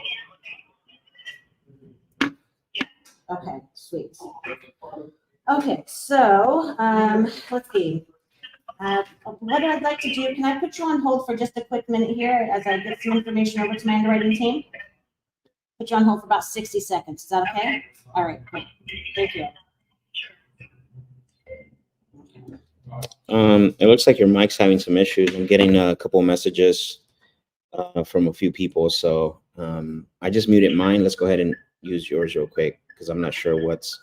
Okay, sweet. Okay, so, let's see. What I'd like to do, can I put you on hold for just a quick minute here as I get some information over to my underwriting team? Put you on hold for about 60 seconds. Is that okay? All right, great. Thank you. It looks like your mic's having some issues. I'm getting a couple of messages from a few people. So I just muted mine. Let's go ahead and use yours real quick because I'm not sure what's.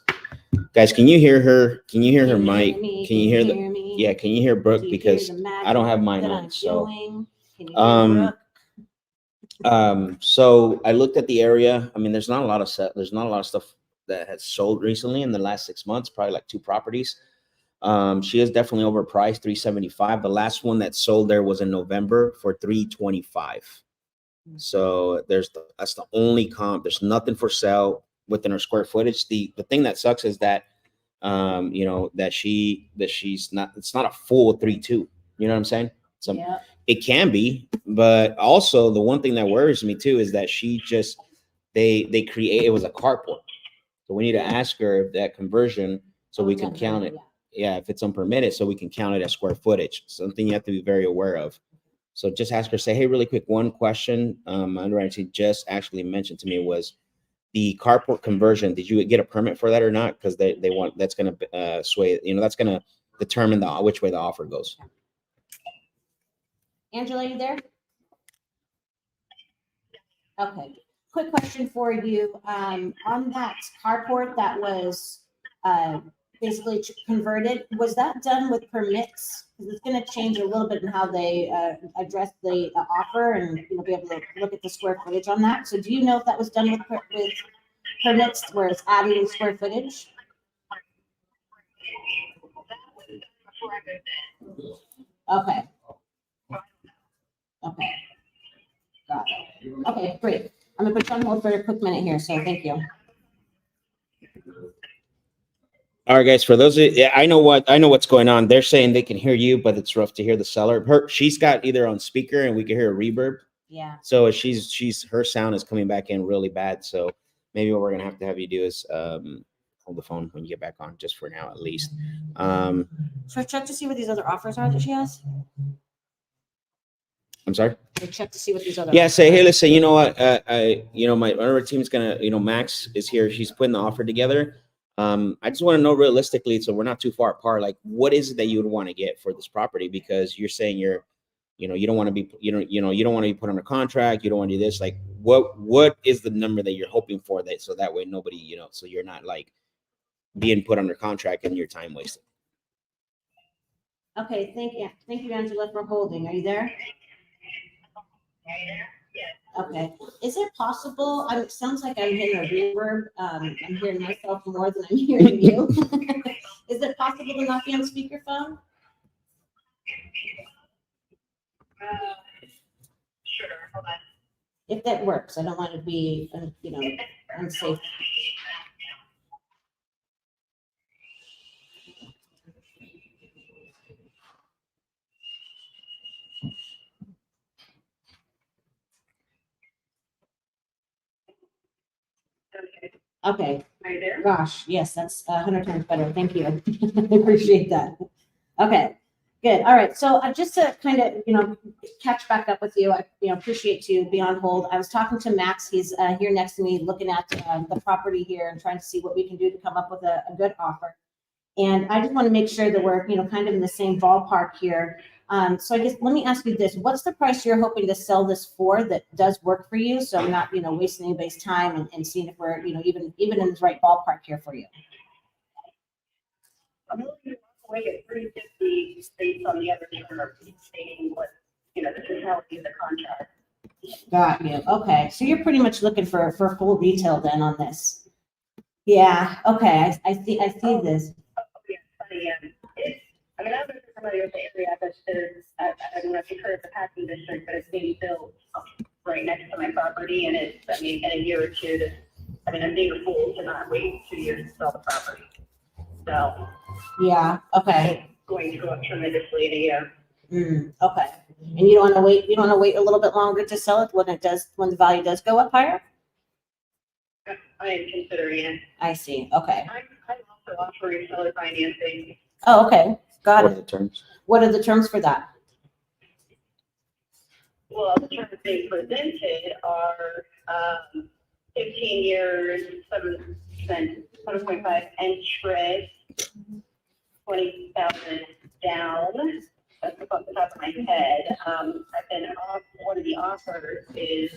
Guys, can you hear her? Can you hear her mic? Can you hear the? Yeah, can you hear Brooke? Because I don't have mine on. So so I looked at the area. I mean, there's not a lot of stuff that has sold recently in the last 6 months. Probably like 2 properties. She is definitely overpriced, $375. The last one that sold there was in November for $325. So that's the only comp. There's nothing for sale within her square footage. The thing that sucks is that that she's not. It's not a full 3.2. You know what I'm saying? So yeah. It can be, but also the one thing that worries me too is that she just they create it was a carport. So we need to ask her if that conversion so we can count it. Yeah, if it's unpermitted, so we can count it as square footage. Something you have to be very aware of. So just ask her, say, hey, really quick, one question. Underwriting just actually mentioned to me was the carport conversion. Did you get a permit for that or not? Because they want that's going to sway. That's going to determine which way the offer goes. Angela, you there? Okay. Quick question for you. On that carport that was basically converted, was that done with permits? Because it's going to change a little bit in how they address the offer and be able to look at the square footage on that. So do you know if that was done with permits where it's adding square footage? Okay. Okay. Got it. Okay, great. I'm gonna put you on hold for a quick minute here, so thank you. All right, guys. For those, I know what's going on. They're saying they can hear you, but it's rough to hear the seller. She's got either on speaker and we can hear a reverb. Yeah. So her sound is coming back in really bad. So maybe what we're gonna have you do is hold the phone when you get back on, just for now at least. So check to see what these other offers are that she has. I'm sorry. Check to see what these other. Yeah, say, hey, listen, you know what? My other team's gonna, Max is here. She's putting the offer together. I just want to know realistically, so we're not too far apart. Like, what is it that you would want to get for this property? Because you're saying you don't want to be, you don't want to be put under contract. You don't want to do this. Like, what is the number that you're hoping for that so that way nobody, so you're not like being put under contract and your time wasted. Okay, thank you, Angela, for holding. Are you there? Okay. Is it possible? It sounds like I'm hearing a reverb. I'm hearing myself more than I'm hearing you. Is it possible to not be on speakerphone? Sure. Hold on. If that works, I don't want to be, unsafe. Okay. Are you there? Gosh, yes, that's 100 times better. Thank you. I appreciate that. Okay, good. All right. So just to kind of, catch back up with you, I appreciate you being on hold. I was talking to Max. He's here next to me looking at the property here and trying to see what we can do to come up with a good offer. And I just want to make sure that we're, kind of in the same ballpark here. So I guess, let me ask you this. What's the price you're hoping to sell this for that does work for you? So I'm not, wasting anybody's time and seeing if we're, even in the right ballpark here for you. I'm willing to walk away at 350 based on the other terms stating what, this is how we do the contract. Got you. Okay, so you're pretty much looking for full retail then on this. Yeah. Okay. I see this. Yes, I mean, I'm familiar with the area, but I don't know if you've heard of the Packing District, but it's being built right next to my property, and it's, I mean, in a year or two, I'm being a fool to not wait 2 years to sell the property. So Yeah. Okay. it's going to go up tremendously in a year. Okay. And you don't want to wait. You don't want to wait a little bit longer to sell it when the value does go up higher. I am considering it. I see. Okay. I'm also offering seller financing. Oh, okay. Got What are it. the terms? What are the terms for that? Well, the terms being presented are 15 years, 7.5 interest, 20,000 down. That's off the top of my head. And one of the offers is,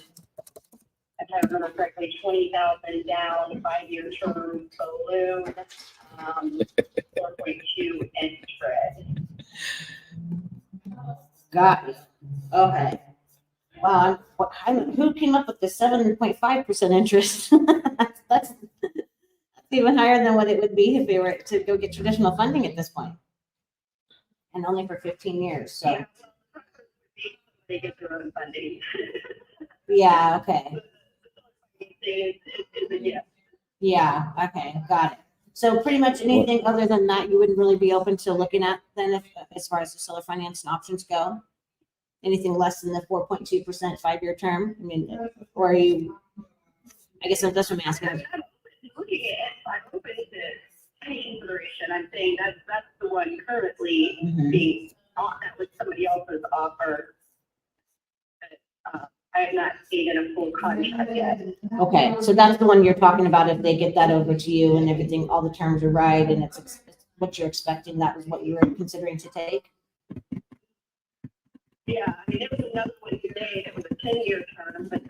if I remember correctly, 20,000 down, 5-year term balloon, 4.2 interest. Got it. Okay. Wow. Who came up with the 7.5% interest? That's even higher than what it would be if they were to go get traditional funding at this point. And only for 15 years. So Yeah. They get their own funding. yeah. Okay. Yeah. Yeah. Okay. Got it. So pretty much anything other than that, you wouldn't really be open to looking at then, if, as far as the seller financing options go. Anything less than the 4.2% 5-year term? I mean, or are you? I guess that's what I'm asking. I'm looking at it. I'm open to any consideration. I'm saying that's the one currently being that was somebody else's offer. I have not seen in a full contract yet. Okay, so that's the one you're talking about. If they get that over to you and everything, all the terms are right, and it's what you're expecting, that was what you were considering to take. Yeah, I mean, there was another one today that was a 10-year term, but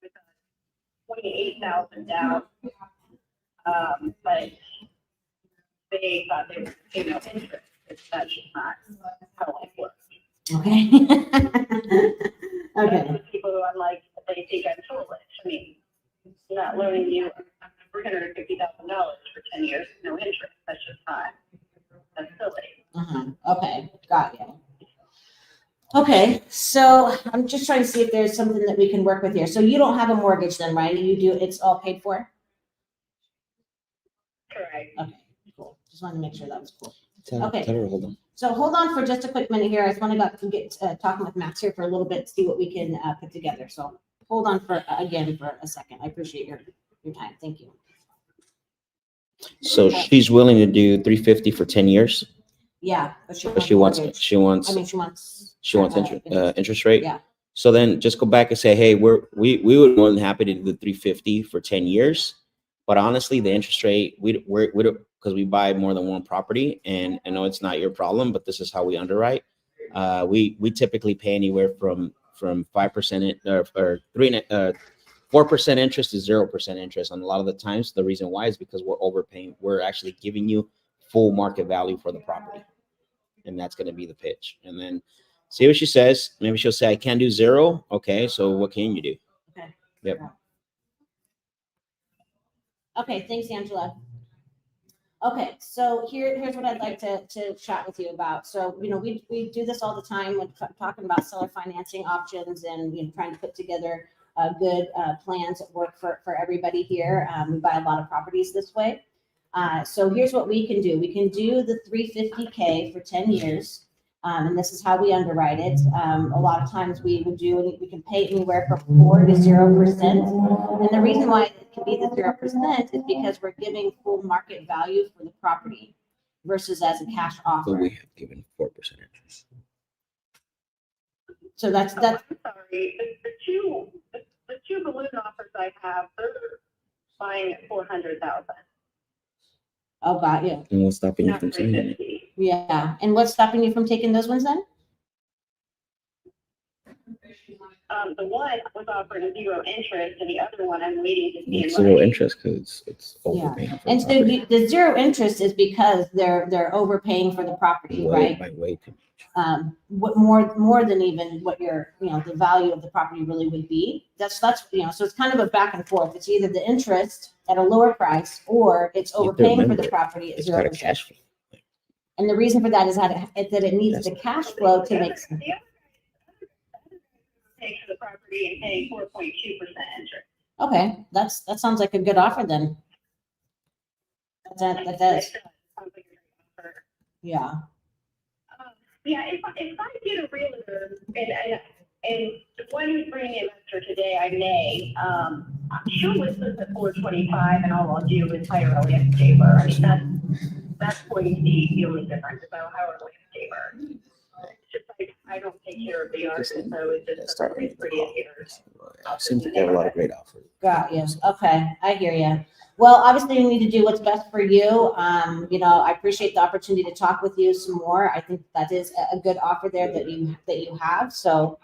with 28,000 down. But they thought they were, interest. That's just not how life works. Okay. Okay. There's people who I'm like, they think I'm foolish. I mean, I'm not loaning you $350,000 for 10 years, no interest. That's just not. That's silly. Okay, got you. Okay, so I'm just trying to see if there's something that we can work with here. So you don't have a mortgage then, right? You do, it's all paid for? Correct. Okay, cool. Just wanted to make sure that was cool. Tell Okay. her, hold on. So hold on for just a quick minute here. I just want to get talking with Max here for a little bit, to see what we can put together. So hold on for a second. I appreciate your time. Thank you. So she's willing to do 350 for 10 years. Yeah, but But she wants mortgage. she wants I mean, she wants interest rate. Yeah. So then just go back and say, hey, we would be more than happy to do the 350 for 10 years. But honestly, the interest rate, we're because we buy more than one property, and I know it's not your problem, but this is how we underwrite. We typically pay anywhere from 5% or 4% interest to 0% interest. And a lot of the times, the reason why is because we're overpaying. We're actually giving you full market value for the property, and that's going to be the pitch. And then see what she says. Maybe she'll say, I can't do 0. Okay, so what can you do? Okay. Yep. Okay, thanks, Angela. Okay, so here's what I'd like to chat with you about. So, we do this all the time when talking about seller financing options and, trying to put together good plans that work for everybody here. We buy a lot of properties this way. So here's what we can do. We can do the 350K for 10 years. And this is how we underwrite it. A lot of times we can pay anywhere from 4 to 0%. And the reason why it can be the 0% is because we're giving full market value for the property versus as a cash offer. But we have given 4% interest. So that's I'm sorry. The two balloon offers I have, they're buying at 400,000. oh, got you. And what's stopping you Not from saying that? 350. Yeah. And what's stopping you from taking those ones then? The one was offered a 0 interest, and the other one I'm waiting to see. It's in 0 writing. interest because it's overpaying. For And the so property. the 0 interest is because they're overpaying for the property, right? By way too much. what more than even what your, the value of the property really would be. That's, so it's kind of a back and forth. It's either the interest at a lower price or it's You have to overpaying for remember, the property at It's got a 0%. cash flow. And the reason for that is that it needs the cash flow to make sense. The other paying for the property and paying 4.2% interest. Okay, that sounds like a good offer then. That does, Sounds like a great offer. yeah. Yeah, if I get a realtor and the one who's bringing an investor today, I may, she'll list this at 425 and all I'll do is hire a landscaper. I mean, that's going to be the only difference if I don't hire a landscaper. It's just like, I don't take care of the yard, so it's just something pretty in here. Seems like they have a lot of great offers. Got you. Okay, I hear you. Well, obviously you need to do what's best for you. I appreciate the opportunity to talk with you some more. I think that is a good offer there that you have. So,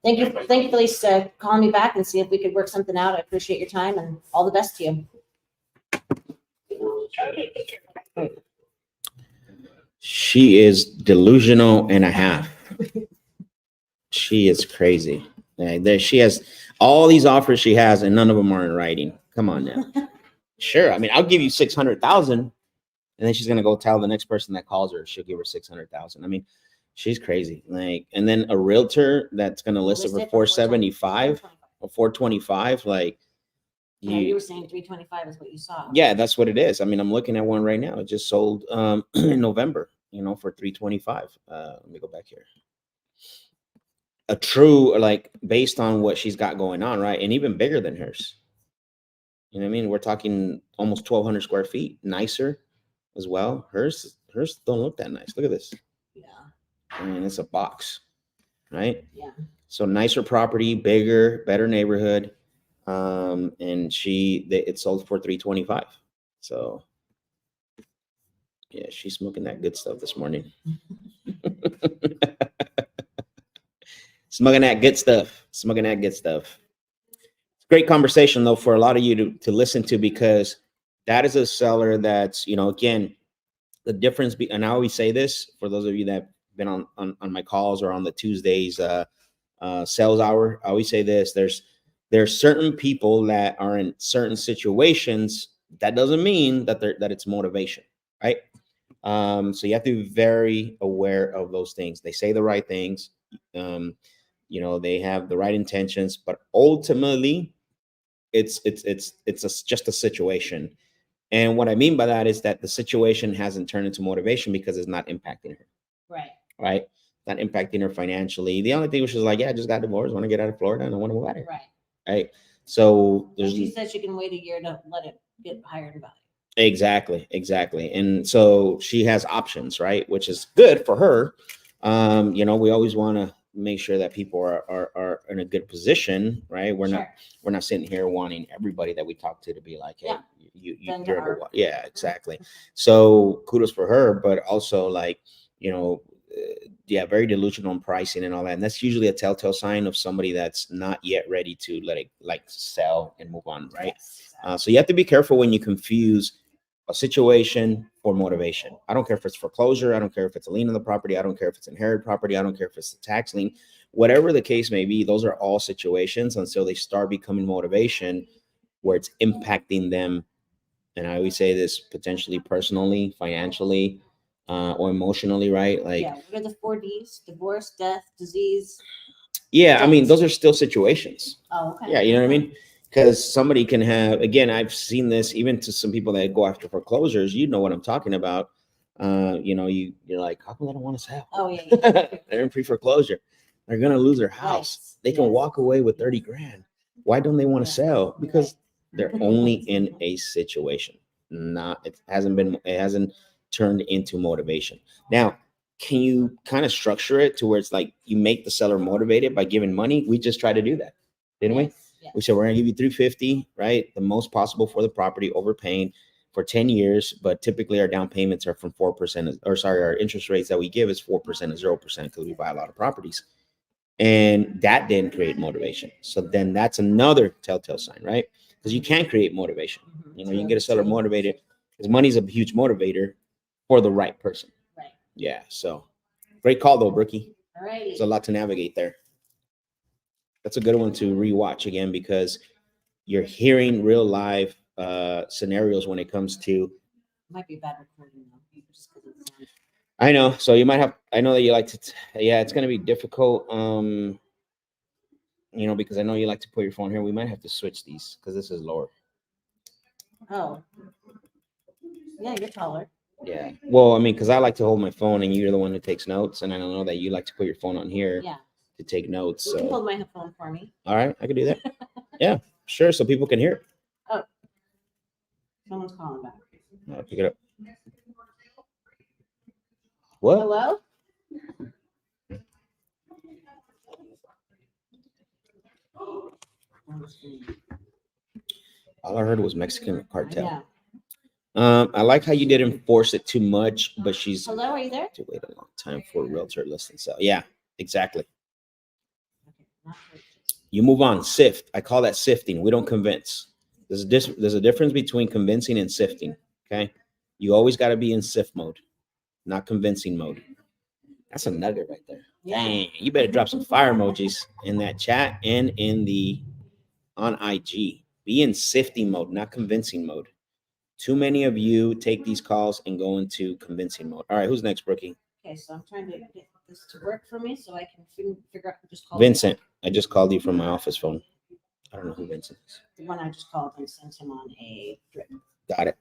thank you, Felice, calling me back and see if we could work something out. I appreciate your time and all the best to you. Okay, take care. She is delusional and a half. She is crazy. She has all these offers she has, and none of them are in writing. Come on now. Sure. I mean, I'll give you 600,000, and then she's gonna go tell the next person that calls her she'll give her 600,000. I mean, she's crazy. And then a realtor that's gonna list it for 475 or 425. Yeah, you were saying 325 is what you saw. Yeah, that's what it is. I mean, I'm looking at one right now. It just sold in November, for 325. Let me go back here. A true, based on what she's got going on, right? And even bigger than hers. You know what I mean? We're talking almost 1,200 square feet, nicer as well. Hers don't look that nice. Look at this. Yeah. I mean, it's a box, right? Yeah. So nicer property, bigger, better neighborhood. And it sold for 325. So yeah, she's smoking that good stuff this morning. Smoking that good stuff. Great conversation though for a lot of you to listen to, because that is a seller that's, again, the difference and I always say this for those of you that have been on my calls or on the Tuesdays sales hour. I always say this: there's certain people that are in certain situations. That doesn't mean that it's motivation, right? So you have to be very aware of those things. They say the right things. They have the right intentions, but ultimately it's just a situation. And what I mean by that is that the situation hasn't turned into motivation because it's not impacting her. Right. Not impacting her financially. The only thing was, she's like, yeah, I just got divorced, want to get out of Florida and I want to move out here. Right. So she said she can wait a year to let it get higher in value. Exactly. And so she has options, right? Which is good for her. We always want to make sure that people are in a good position, right? We're not sitting here wanting everybody that we talk to be like, hey, you're under what? Yeah, exactly. So kudos for her, but also very delusional in pricing and all that. And that's usually a telltale sign of somebody that's not yet ready to let it sell and move on, right? Yes, exactly. So you have to be careful when you confuse a situation for motivation. I don't care if it's foreclosure. I don't care if it's a lien on the property. I don't care if it's inherited property. I don't care if it's a tax lien. Whatever the case may be, those are all situations until they start becoming motivation where it's impacting them. And I always say this, potentially personally, financially, or emotionally, right? What are the 4 Ds? Divorce, death, disease. Yeah, I mean, those are still situations. Oh, okay. Yeah, you know what I mean? Because somebody can have, again, I've seen this even to some people that go after foreclosures. You know what I'm talking about. You're like, how come they don't want to sell? Oh, yeah. They're in pre-foreclosure. They're gonna lose their house. They can walk away with 30 grand. Why don't they want to sell? Because they're only in a situation. It hasn't turned into motivation. Now, can you kind of structure it to where it's like you make the seller motivated by giving money? We just try to do that, didn't we? Yes. We said we're gonna give you $350, right? The most possible for the property, overpaying for 10 years, but typically our down payments are from 4%, our interest rates that we give is 4% and 0% because we buy a lot of properties. And that didn't create motivation. So then that's another telltale sign, right? Because you can create motivation. You can get a seller motivated because money is a huge motivator for the right person. Right. Yeah. So Great call though, Brookie. All righty. There's a lot to navigate there. That's a good one to rewatch again because you're hearing real live scenarios when it comes to. Might be a bad recording though. Just 'cause it sounds- I know, so you might have. I know that you like to. Yeah, it's gonna be difficult. Because I know you like to put your phone here. We might have to switch these because this is lower. Oh. Yeah, you're taller. Yeah. Well, I mean, because I like to hold my phone, and you're the one who takes notes, and I don't know that you like to put your phone on here Yeah. to take notes. You can So, hold my phone for me. all right, I can do that. Yeah, sure. So people can hear it. Someone's calling back. I'll pick it up. What? Hello? All I heard was Mexican I cartel. know. I like how you didn't force it too much, but she's Hello, are you there? to wait a long time for a realtor listing sale. Yeah, exactly. Okay, not good. You move on. Sift. I call that sifting. We don't convince. There's a difference between convincing and sifting. Okay. You always got to be in sift mode, not convincing mode. That's a nugget right there. Yeah. Dang, you better drop some fire emojis in that chat and on IG. Be in sifting mode, not convincing mode. Too many of you take these calls and go into convincing mode. All right, who's next, Brookie? Okay, so I'm trying to get this to work for me so I can figure out who just called. Vincent. I just called you from my office phone. I don't know who Vincent is. The one I just called and sent him on a drip. Got it.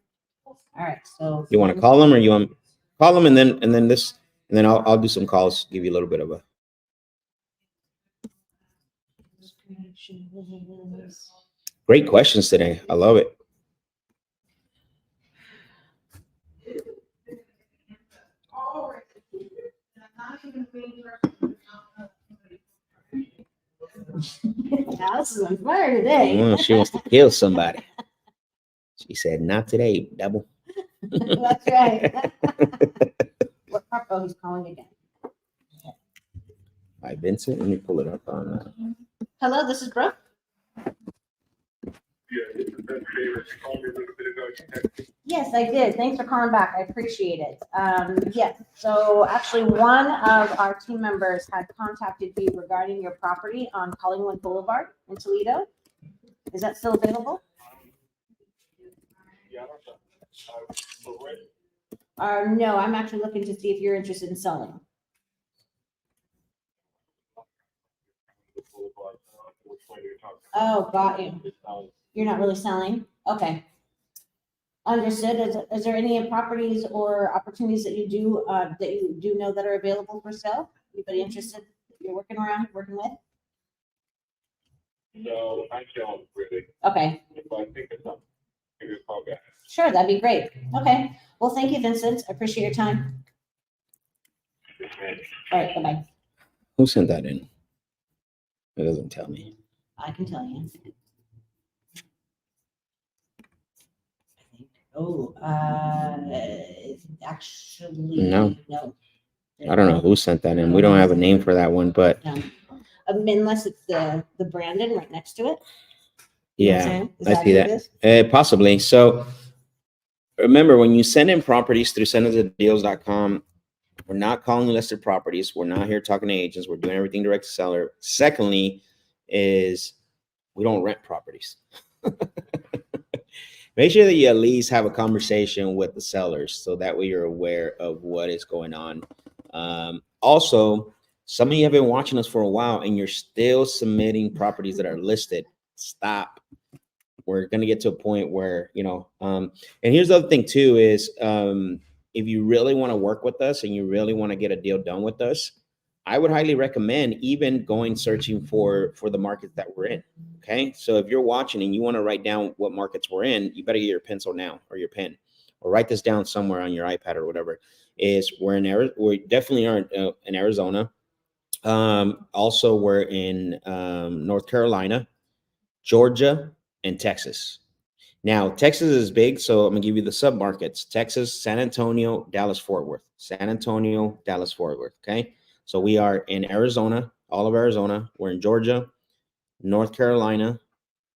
All right, so You want to call him or you want call him and then I'll do some calls, give you a little bit of a great questions today. I love it. Alice is on fire today. Oh, she wants to kill somebody. She said, "Not today, double." That's right. What Harpo he's calling again? Hi, Vincent. Let me pull it up on. Hello, this is Brooke. Yes, I did. Thanks for calling back. I appreciate it. Yes. So actually, one of our team members had contacted you regarding your property on Collingwood Boulevard in Toledo. Is that still available? No, I'm actually looking to see if you're interested in selling. Oh, got you. You're not really selling? Okay. Understood. Is there any properties or opportunities that you do know that are available for sale? Anybody interested that you're working with? No, I don't really. Okay, If I think of something, give you a call back. sure, that'd be great. Okay, well, thank you, Vincent. I appreciate your time. All right, bye-bye. Who sent that in? It doesn't tell me. I can tell you. Oh, actually. No. No. I don't know who sent that in. We don't have a name for that one, but No. Unless it's the Brandon right next to it. You know what I'm yeah, saying? Is I see who that. it is? Possibly. So remember, when you send in properties through senditosdeals.com, we're not calling listed properties. We're not here talking to agents. We're doing everything direct to seller. Secondly, is we don't rent properties. Make sure that you at least have a conversation with the sellers so that way you're aware of what is going on. Also, some of you have been watching us for a while and you're still submitting properties that are listed. Stop. We're going to get to a point where, and here's the other thing too is if you really want to work with us and you really want to get a deal done with us, I would highly recommend even going searching for the markets that we're in. Okay. So if you're watching and you want to write down what markets we're in, you better get your pencil now or your pen or write this down somewhere on your iPad or whatever. We definitely are in Arizona. Also we're in North Carolina, Georgia, and Texas. Now, Texas is big, so I'm gonna give you the submarkets: Texas, San Antonio, Dallas, Fort Worth. San Antonio, Dallas, Fort Worth. Okay, so we are in Arizona, all of Arizona. We're in Georgia, North Carolina,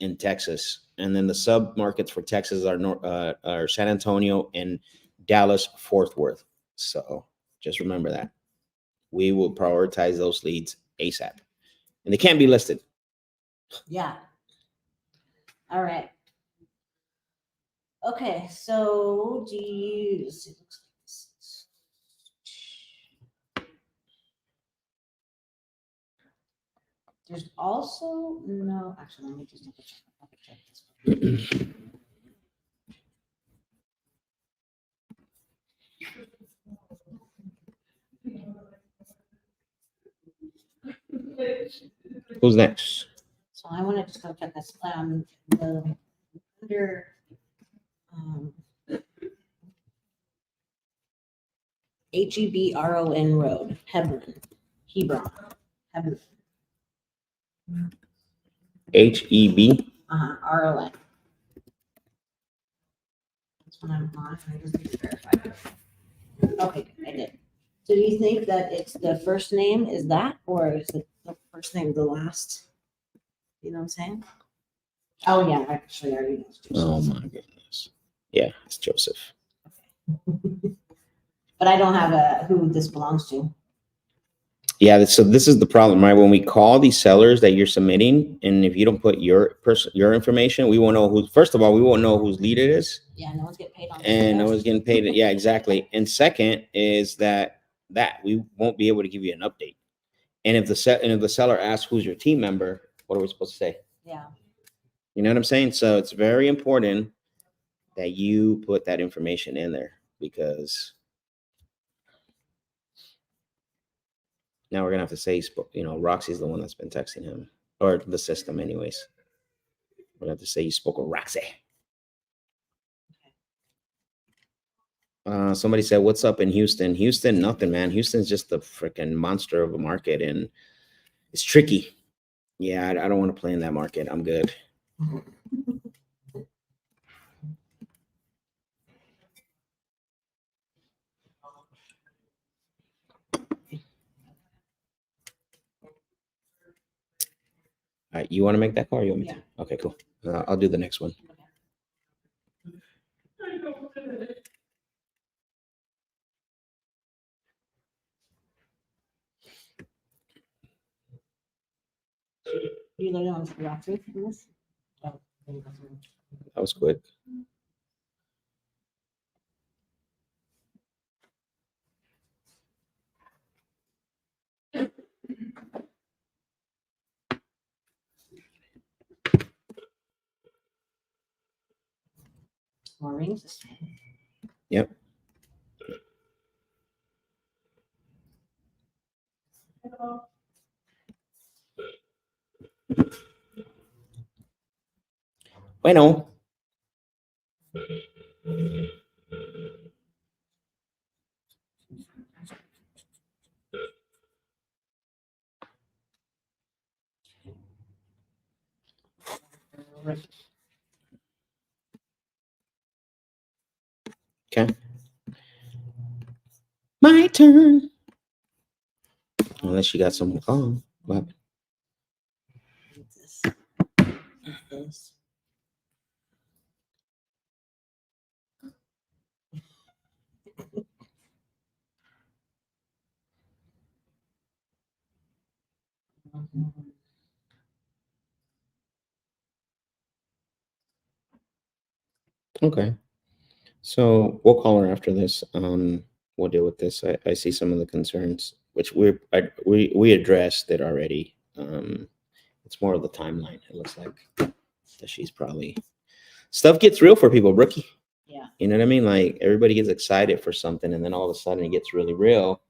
and Texas. And then the submarkets for Texas are San Antonio and Dallas, Fort Worth. So just remember that. we will prioritize those leads ASAP. And they can't be listed. Yeah. All right. Okay, so do you, let's see, it looks like this. There's also, no, actually, let me just double check this one. Who's next? So I want to just go check this, the, under, Hebron Road, Hebron, Hebron, HEB. RON. That's what I'm on, I just need to verify. Okay, good, I did. So do you think that it's the first name is that, or is it the first name, the last? You know what I'm saying? Oh, yeah, actually, I already know. It's Joseph. Oh my goodness. Yeah, it's Joseph. But I don't have who this belongs to. Yeah, so this is the problem, right? When we call these sellers that you're submitting, and if you don't put your information, we won't know who. First of all, we won't know whose lead it is, Yeah, no one's getting paid on this. and no one's getting paid. Yeah, exactly. And second is that we won't be able to give you an update. And if the seller asks who's your team member, what are we supposed to say? Yeah. You know what I'm saying? So it's very important that you put that information in there, because now we're gonna have to say, Roxy's the one that's been texting him, or the system, anyways. We're gonna have to say you spoke with Roxy. Somebody said, "What's up in Houston?" Houston, nothing, man. Houston's just a freaking monster of a market, and it's tricky. Yeah, I don't want to play in that market. I'm good. All right, you want to make that call? Or you want me to? Okay, cool. I'll do the next one. You literally want to Roxy in this? Oh, That was good. more rings. Yep. Bueno. Okay. My turn. Unless you got someone calling. What? What's this? Okay. So we'll call her after this. We'll deal with this. I see some of the concerns, which we addressed it already. It's more of the timeline. It looks like that she's probably, stuff gets real for people, rookie. Yeah. You know what I mean? Like, everybody gets excited for something, and then all of a sudden it gets really real,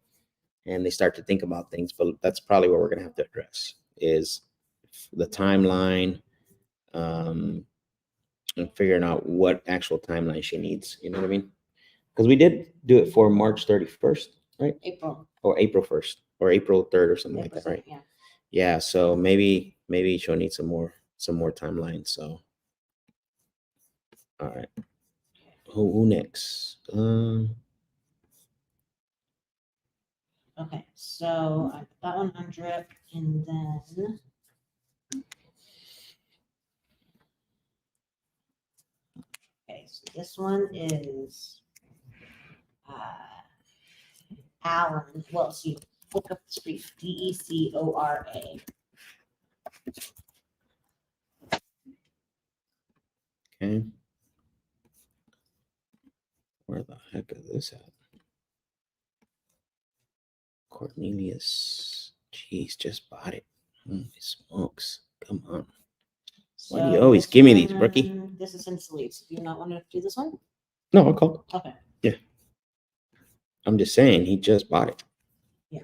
and they start to think about things. But that's probably what we're gonna have to address, is the timeline, and figuring out what actual timeline she needs. You know what I mean? Because we did do it for March 31st, right? April. Or April 1st, or April 3rd, or something like that, right? Yeah. Yeah. So maybe she'll need some more timeline. So, all right. Who next? Okay, so I put that one on drip, and then okay, so this one is Alan. Well, see, look up the street, Decora. Okay. Where the heck is this at? Cornelius. Jeez, just bought it. Holy smokes. Come on. Why do you always give me these, rookie? This is in Sleeves. Do you not want to do this one? No, I'll call. Okay. I'm just saying, he just bought it. Yeah.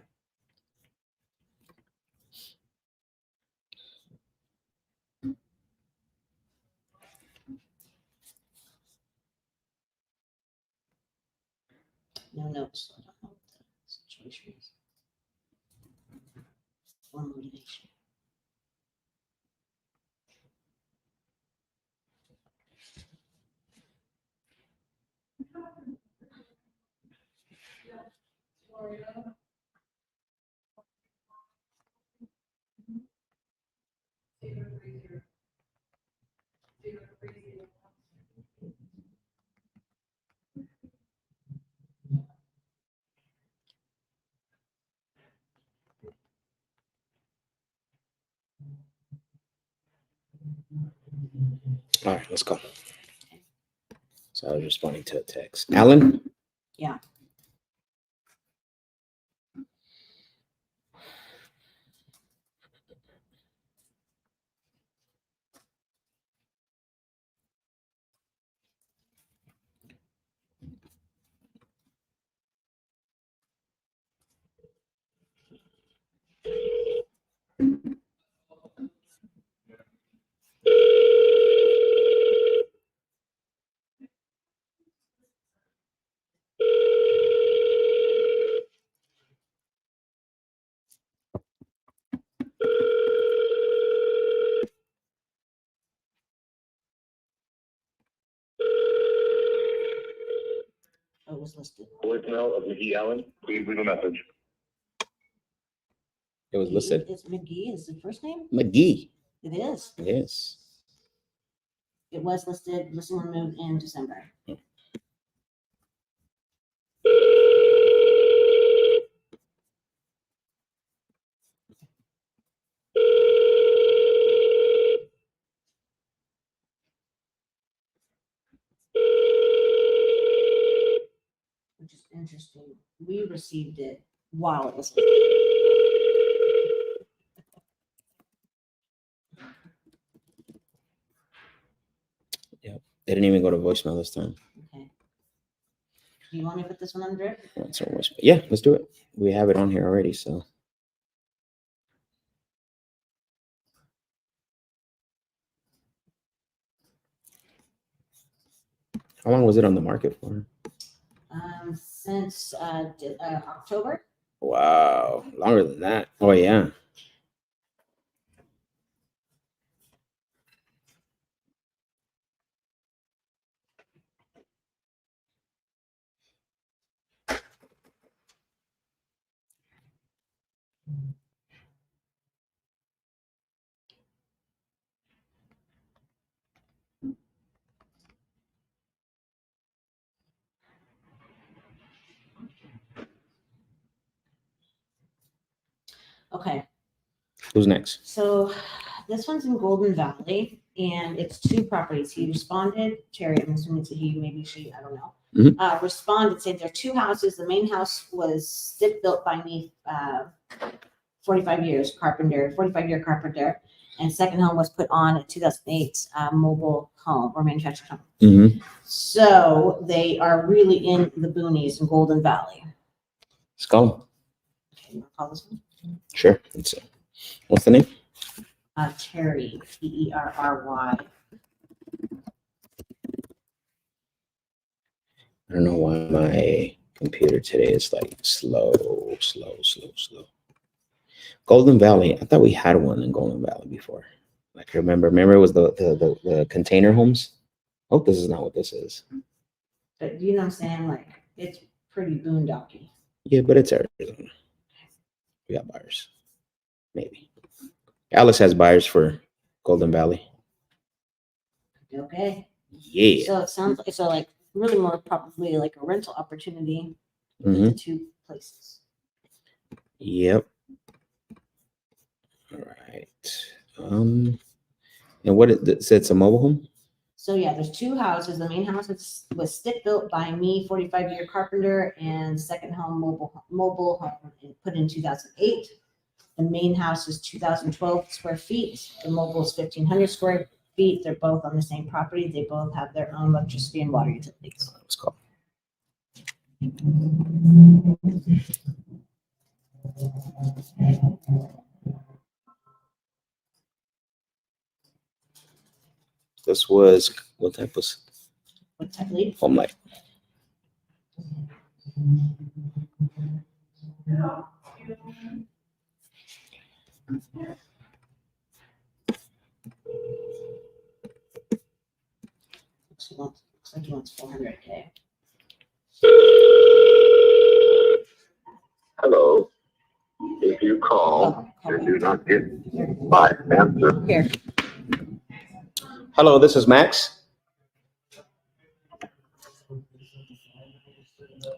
No notes. I don't know what the situation is. Or motivation. All right, let's go. So I was responding to a text. Alan? Yeah. Oh, it was listed. Voicemail of McGee Allen, please leave a message. It was listed? It's McGee is the first name? McGee. It is. Yes. It was listed, listing removed in December. Which is interesting. We received it while it was. They didn't even go to voicemail this time. Okay. Do you want me to put this one under it? That's our voicemail. Yeah, let's do it. We have it on here already, so. How long was it on the market for? Since October. Wow, longer than that. Oh, yeah. Okay. Who's next? So this one's in Golden Valley and it's two properties. He responded, Terry, I'm assuming it's a he, maybe she, I don't know. Mhm. Responded saying there are two houses. The main house was stick built by me, 45 year carpenter. And second home was put on a 2008 mobile home or manufactured home. Mm-hmm. So they are really in the boonies in Golden Valley. Let's call Okay, you want to call this one? him. Sure. Let's see. What's the name? Terry, Terry. I don't know why my computer today is like slow. Golden Valley. I thought we had one in Golden Valley before. Like remember it was the container homes. Oh, this is not what this is. But you know what I'm saying? Like, it's pretty boondocky. Yeah, but it's Arizona. We got buyers. Maybe. Alice has buyers for Golden Valley. Okay. Yeah. So it sounds like, so like really more probably like a rental opportunity Mhm. with the two places. Yep. All right. And what it said, it's a mobile home? So yeah, there's two houses. The main house was stick built by me, 45-year carpenter, and second home mobile home put in 2008. The main house is 2,012 square feet. The mobile is 1,500 square feet. They're both on the same property. They both have their own electricity and water utilities. Let's call. This was, what type was What type lead? home light? Looks like he wants 400K. Hello. If you call and do not get my answer, Here. Hello, this is Max.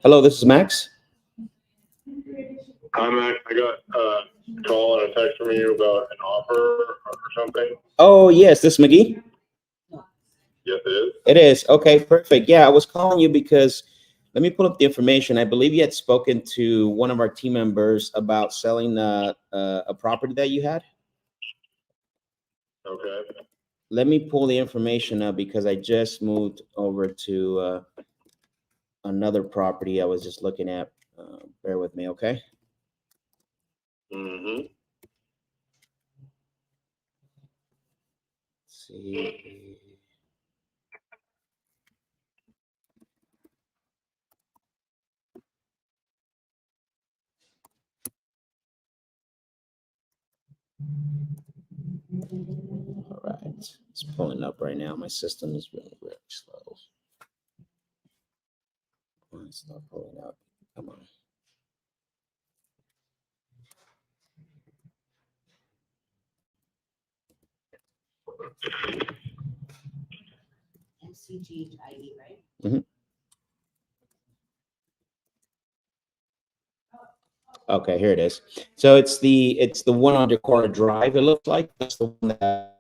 Hello, this is Max. hi Max, I got a call and a text from you about an offer or something. Oh, yes, this is McGee. Yes, it is. It is. Okay, perfect. Yeah, I was calling you because let me pull up the information. I believe you had spoken to one of our team members about selling a property that you had. Okay. Let me pull the information up because I just moved over to another property I was just looking at. Bear with me, okay? Mm-hmm. Let's see. All right, it's pulling up right now. My system is really, really slow. Why is it not pulling up? Come on. MCGIE, right? Okay, here it is. So it's the one on Decorah Drive. It looks like that's the one that.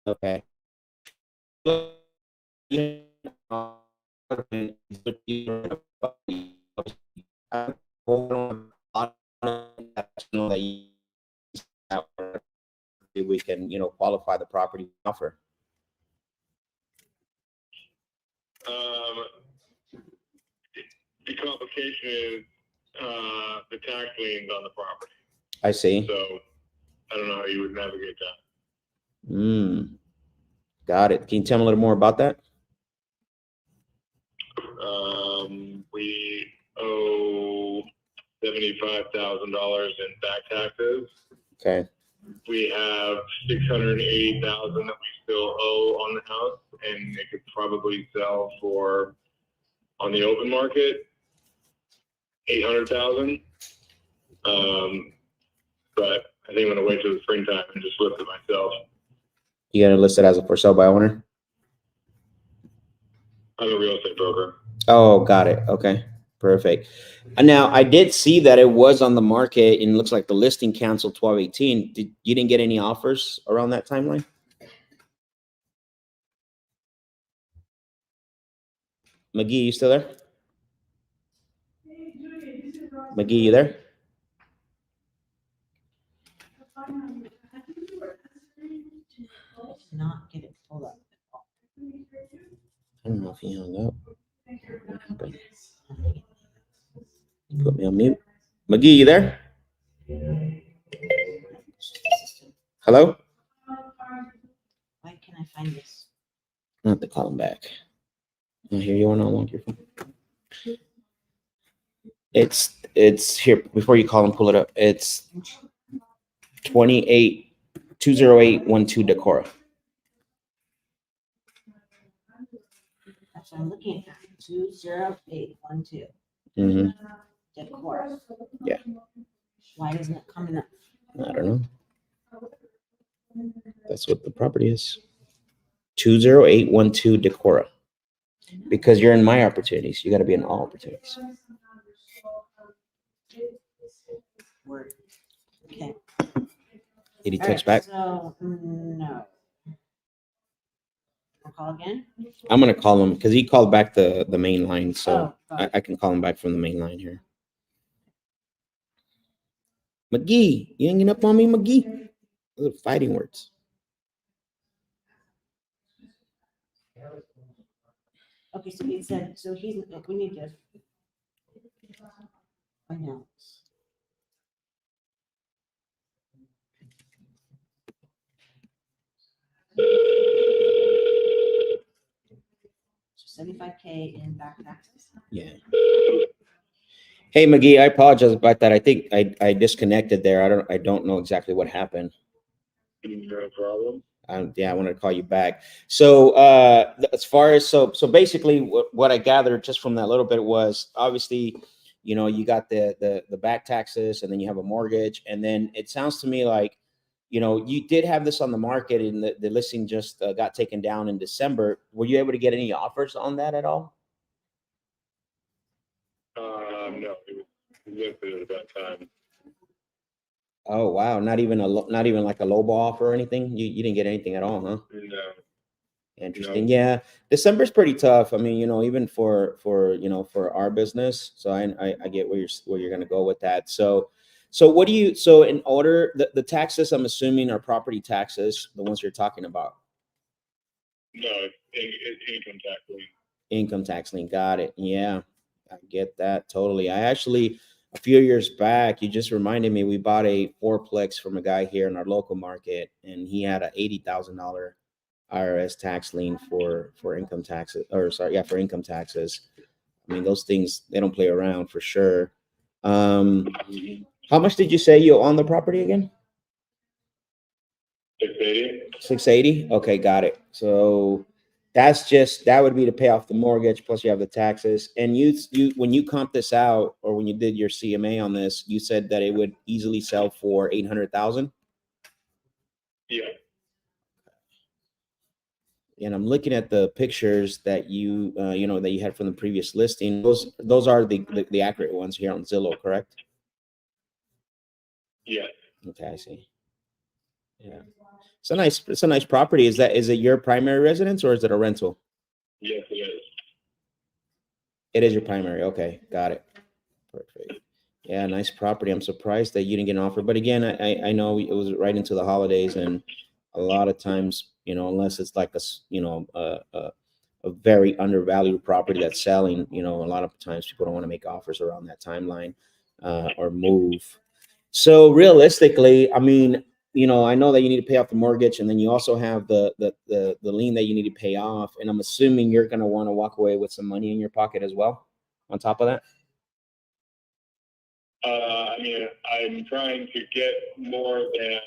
Okay. We can, qualify the property offer. The complication is the tax liens on the property. I see. So I don't know how you would navigate that. Got it. Can you tell me a little more about that? We owe $75,000 in back taxes. Okay. We have $680,000 that we still owe on the house, and it could probably sell for, on the open market, $800,000. But I think I'm gonna wait till the springtime and just list it myself. You gonna list it as a for sale by owner? I'm a real estate broker. Oh, got it. Okay, perfect. Now I did see that it was on the market, and it looks like the listing canceled 12/18. You didn't get any offers around that timeline? McGee, you still there? McGee, you there? Not get it pulled up. I don't know if he hung up. What happened? Put me on mute. McGee, you there? Hello? Why can't I find this? I have to call him back. I hear you on your phone. It's here. Before you call him, pull it up. It's 20812 Decorah. That's what I'm looking at. 20812. Mm-hmm. Decorah. Yeah. Why isn't it coming up? I don't know. That's what the property is. 20812 Decorah. because you're in my opportunities. You got to be in all opportunities. Word. Okay. Did he All text right, back? so no. I'll call again. I'm gonna call him because he called back the main line, so Oh, got I can call him back from the main line here. McGee, you hanging up on me, McGee? Those are fighting words. Okay, so he said, so he's, we need to. I know. So 75K in back taxes. Yeah. Hey McGee, I apologize about that. I think I disconnected there. I don't know exactly what happened. No problem. Yeah, I wanted to call you back. So as far as so basically what I gathered just from that little bit was obviously, you know, you got the back taxes and then you have a mortgage, and then it sounds to me like, you know, you did have this on the market and the listing just got taken down in December. Were you able to get any offers on that at all? No, it was listed at that time. Oh wow, not even like a lowball offer or anything. You didn't get anything at all, huh? No. Interesting. No. Yeah, December's pretty tough. I mean, you know, even for you know, for our business. So I get where you're gonna go with that. So what do you, so in order the taxes, I'm assuming, are property taxes, the ones you're talking about. No, it's income tax lien. Income tax lien. Got it. Yeah, I get that totally. I actually, a few years back, you just reminded me, we bought a fourplex from a guy here in our local market, and he had a $80,000 IRS tax lien for income taxes, or sorry, yeah, for income taxes. I mean, those things, they don't play around for sure. How much did you say you own the property again? 680. 680. Okay, got it. So that would be to pay off the mortgage, plus you have the taxes. And you when you comp this out, or when you did your CMA on this, you said that it would easily sell for 800,000. Yeah. And I'm looking at the pictures that you you know, that you had from the previous listing. Those are the accurate ones here on Zillow, correct? Yeah. Okay, I see. Yeah, it's a nice property. Is it your primary residence or is it a rental? Yes, it is. It is your primary. Okay, got it. Perfect. Yeah, nice property. I'm surprised that you didn't get an offer, but again, I know it was right into the holidays, and a lot of times, you know, unless it's like a very undervalued property that's selling, you know, a lot of times people don't want to make offers around that timeline or move. So realistically, I mean, you know, I know that you need to pay off the mortgage, and then you also have the lien that you need to pay off, and I'm assuming you're going to want to walk away with some money in your pocket as well on top of that. I mean, I'm trying to get more than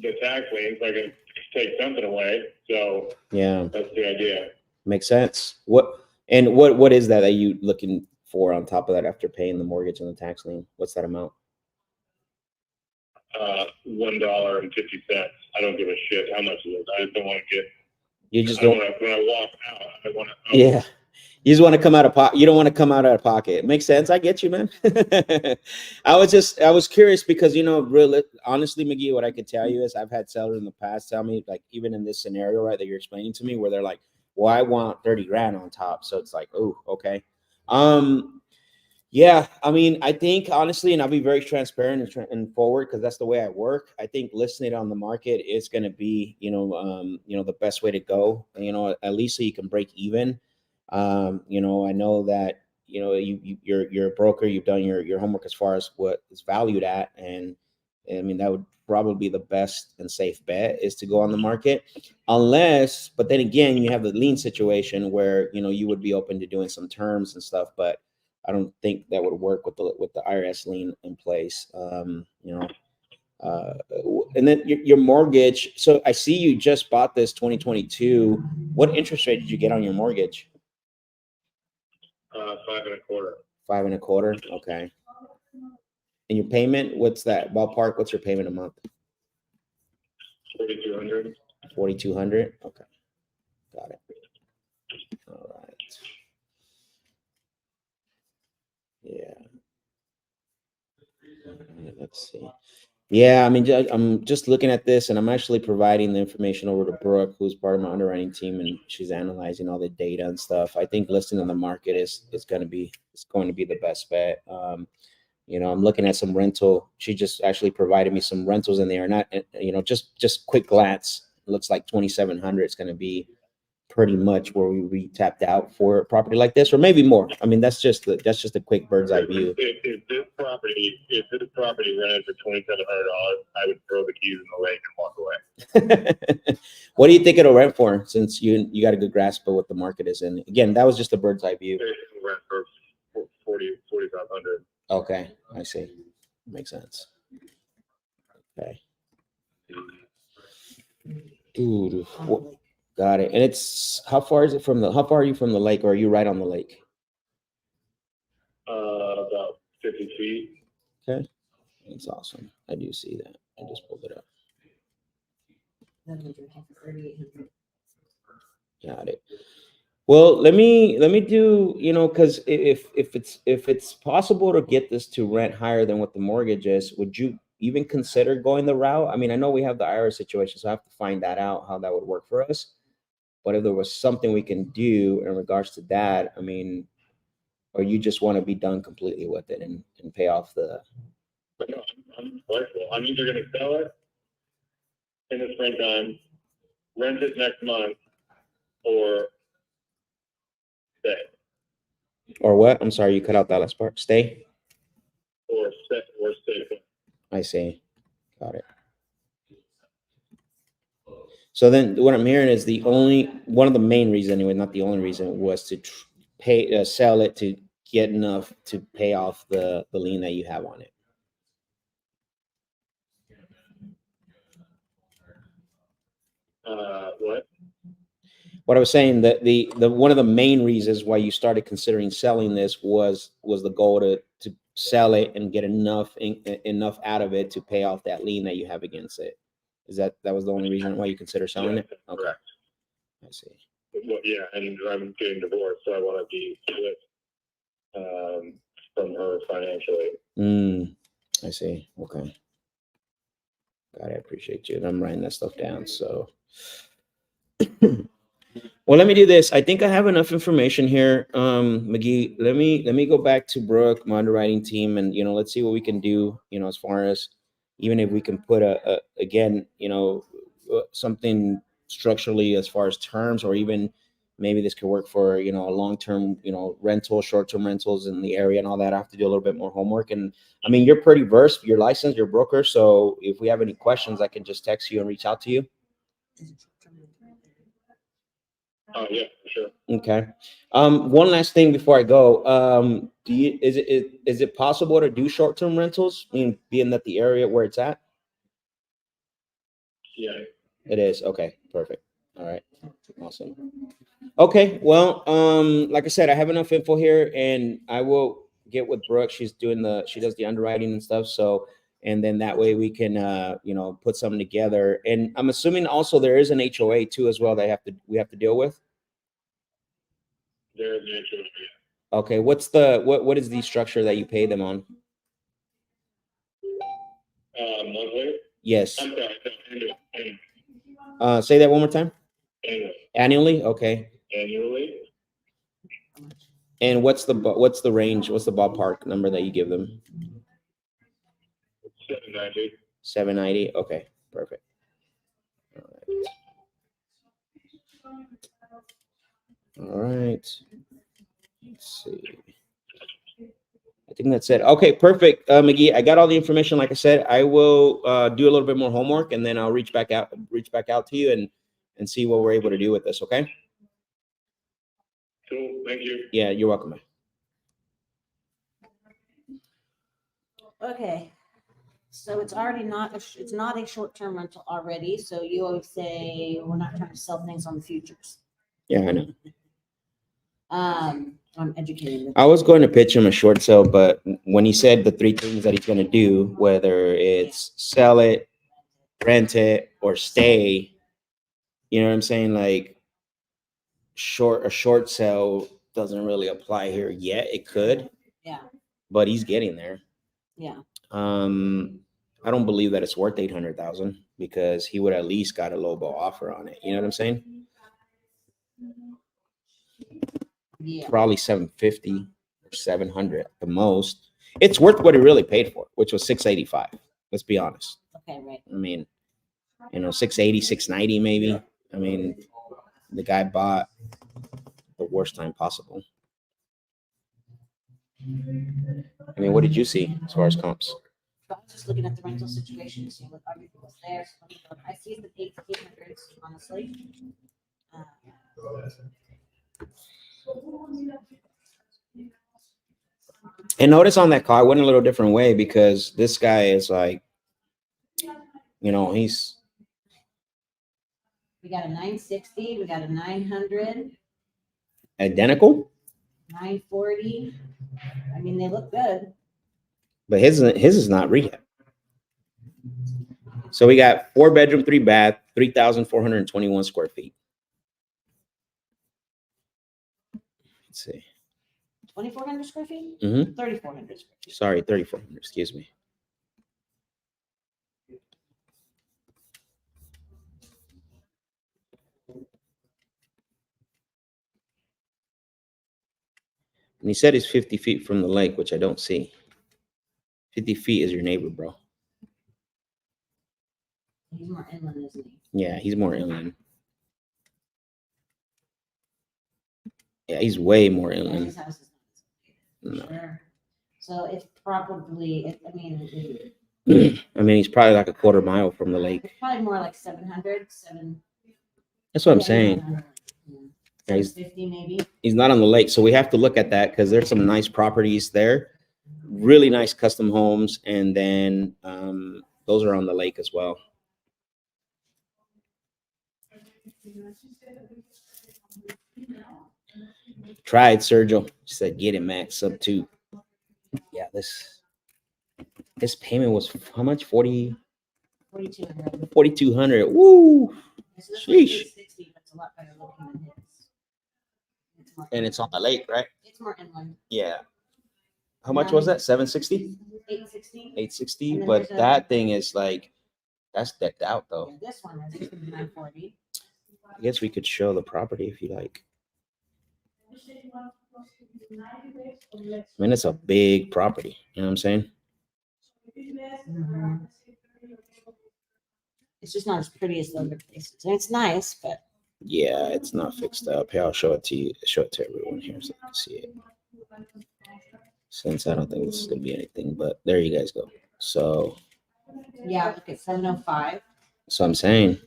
the tax liens. I can take something away. So Yeah, that's the idea. makes sense. What is that you looking for on top of that after paying the mortgage and the tax lien? What's that amount? $1.50. I don't give a shit how much it is. I just don't want to get. You just I don't. When I walk out, I want to. Yeah. You just want to come out of pocket. You don't want to come out of pocket. It makes sense. I get you, man. I was curious because, you know, really, honestly, McGee, what I could tell you is I've had sellers in the past tell me, like, even in this scenario, right, that you're explaining to me, where they're like, well, I want 30 grand on top. So it's like, oh, okay. Yeah, I mean, I think honestly, and I'll be very transparent and forward, because that's the way I work. I think listing it on the market is going to be, you know, the best way to go. You know, at least so you can break even. You know, I know that, you know, you're a broker. You've done your homework as far as what is valued at, and I mean that would probably be the best and safe bet is to go on the market, unless. But then again, you have the lien situation where, you know, you would be open to doing some terms and stuff, but I don't think that would work with the IRS lien in place. You know, and then your mortgage. So I see you just bought this 2022. What interest rate did you get on your mortgage? 5.25. 5.25. Okay. And your payment, what's that ballpark? What's your payment a month? 4,200. 4,200. Okay, got it. All right. Yeah. Let's see. Yeah, I mean, I'm just looking at this, and I'm actually providing the information over to Brooke, who's part of my underwriting team, and she's analyzing all the data and stuff. I think listing on the market is going to be the best bet. I'm looking at some rental. She just actually provided me some rentals in there. Not, just quick glance. It looks like 2,700 is going to be pretty much where we tapped out for a property like this, or maybe more. I mean, that's just a quick bird's eye view. If this property rented for $2,700, I would throw the keys in the lake and walk away. What do you think it'll rent for? Since you got a good grasp of what the market is in. Again, that was just a bird's eye view. It'll rent for 4,500. Okay, I see. Makes sense. Okay. Dude, got it. And how far are you from the lake, or are you right on the lake? About 50 feet. Okay. That's awesome. I do see that. I just pulled it up. Got it. Well, let me do, because if it's possible to get this to rent higher than what the mortgage is, would you even consider going the route? I mean, I know we have the IRS situation, so I have to find that out, how that would work for us. But if there was something we can do in regards to that, I mean, or you just want to be done completely with it and pay off the. But no, I'm flexible. I'm either going to sell it in the springtime, rent it next month, or stay. Or what? I'm sorry, you cut out that last part. Stay? Or stay. I see. Got it. So then what I'm hearing is one of the main reasons, anyway, not the only reason, was to sell it to get enough to pay off the lien that you have on it. What? What I was saying, that the one of the main reasons why you started considering selling this was the goal to sell it and get enough out of it to pay off that lien that you have against it. Is that was the only reason why you consider selling it? Okay. Correct. I see. Well, yeah, and I'm getting divorced, so I want to be split from her financially. I see. Okay. God, I appreciate you. And I'm writing that stuff down. So, well, let me do this. I think I have enough information here, McGee. Let me go back to Brooke, my underwriting team, and let's see what we can do. As far as even if we can put again, something structurally as far as terms, or even maybe this could work for a long-term rental, short-term rentals in the area and all that. I have to do a little bit more homework. And I mean, you're pretty versed, you're licensed, you're a broker, so if we have any questions, I can just text you and reach out to you. Oh yeah, sure. Okay. One last thing before I go. Is it possible to do short-term rentals? I mean, being that the area where it's at? Yeah. It is. Okay, perfect. All right. Awesome. Okay, well, like I said, I have enough info here, and I will get with Brooke. She does the underwriting and stuff. So, and then that way we can, put something together. And I'm assuming also there is an HOA too as well that we have to deal with. There is an HOA. Okay, what is the structure that you pay them on? Monthly? Yes. I'm sorry, annually. Say that one more time. Annually. Annually? Okay. Annually. And what's the range? What's the ballpark number that you give them? $790. $790. Okay, perfect. All right. Let's see. I think that's it. Okay, perfect. McGee, I got all the information. Like I said, I will do a little bit more homework, and then I'll reach back out to you and see what we're able to do with this. Okay. Cool. Thank you. Yeah, you're welcome, man. Okay. So it's already not a short-term rental already. So you always say we're not trying to sell things on the futures. Yeah, I know. I'm educating them. I was going to pitch him a short sale, but when he said the three things that he's going to do, whether it's sell it, rent it, or stay, you know what I'm saying? Like, a short sale doesn't really apply here yet. It could, Yeah, but he's getting there. yeah. I don't believe that it's worth 800,000 because he would at least got a low ball offer on it. You know what I'm saying? Yeah. Probably 750 or 700 at the most. It's worth what he really paid for, which was 685. Let's be honest. Okay, right. I mean, 680, 690 maybe. I mean, the guy bought the worst time possible. I mean, what did you see as far as comps? So I was just looking at the rental situation, seeing what everything was there. So I see the 800s, honestly. And notice on that car, I went a little different way because this guy is like, he's We got a 960, we got a 900, identical, 940. I mean, they look good. but his is not rehab. So we got 4-bedroom, 3-bath, 3,421 square feet. Let's see. 2,400 square feet? Mm-hmm. 3,400 square feet. Sorry, 3,400. Excuse me. And he said he's 50 feet from the lake, which I don't see. 50 feet is your neighbor, bro. He's more inland, isn't he? Yeah, he's more inland. Yeah, he's way more Yeah, inland. his house is not No. sure. So it's probably, I mean, he's probably like a quarter mile from the lake. it's probably more like 700, That's what I'm yeah, saying. yeah, Yeah, he's- 750 maybe. He's not on the lake, so we have to look at that because there's some nice properties there, really nice custom homes, and then those are on the lake as well. Tried Sergio. She said, "Get him, Max, sub 2." Yeah, this payment was how much? 4,200. 4,200. Woo! This is Sheesh. 860, but it's a lot better looking than his. And it's on the lake, right? It's more inland. Yeah. How much was that? 760? 860. 860. And then But there's a- that thing is like, that's decked out though. Yeah, this one is 940. I guess we could show the property if you like. I mean, it's a big property. You know what I'm saying? Mhm. It's just not as pretty as the other places. And it's nice, but Yeah, it's not fixed up. Here, I'll show it to you. Show it to everyone here so you can see it. Since I don't think this is gonna be anything, but there you guys go. So yeah, look at 705. So I'm saying.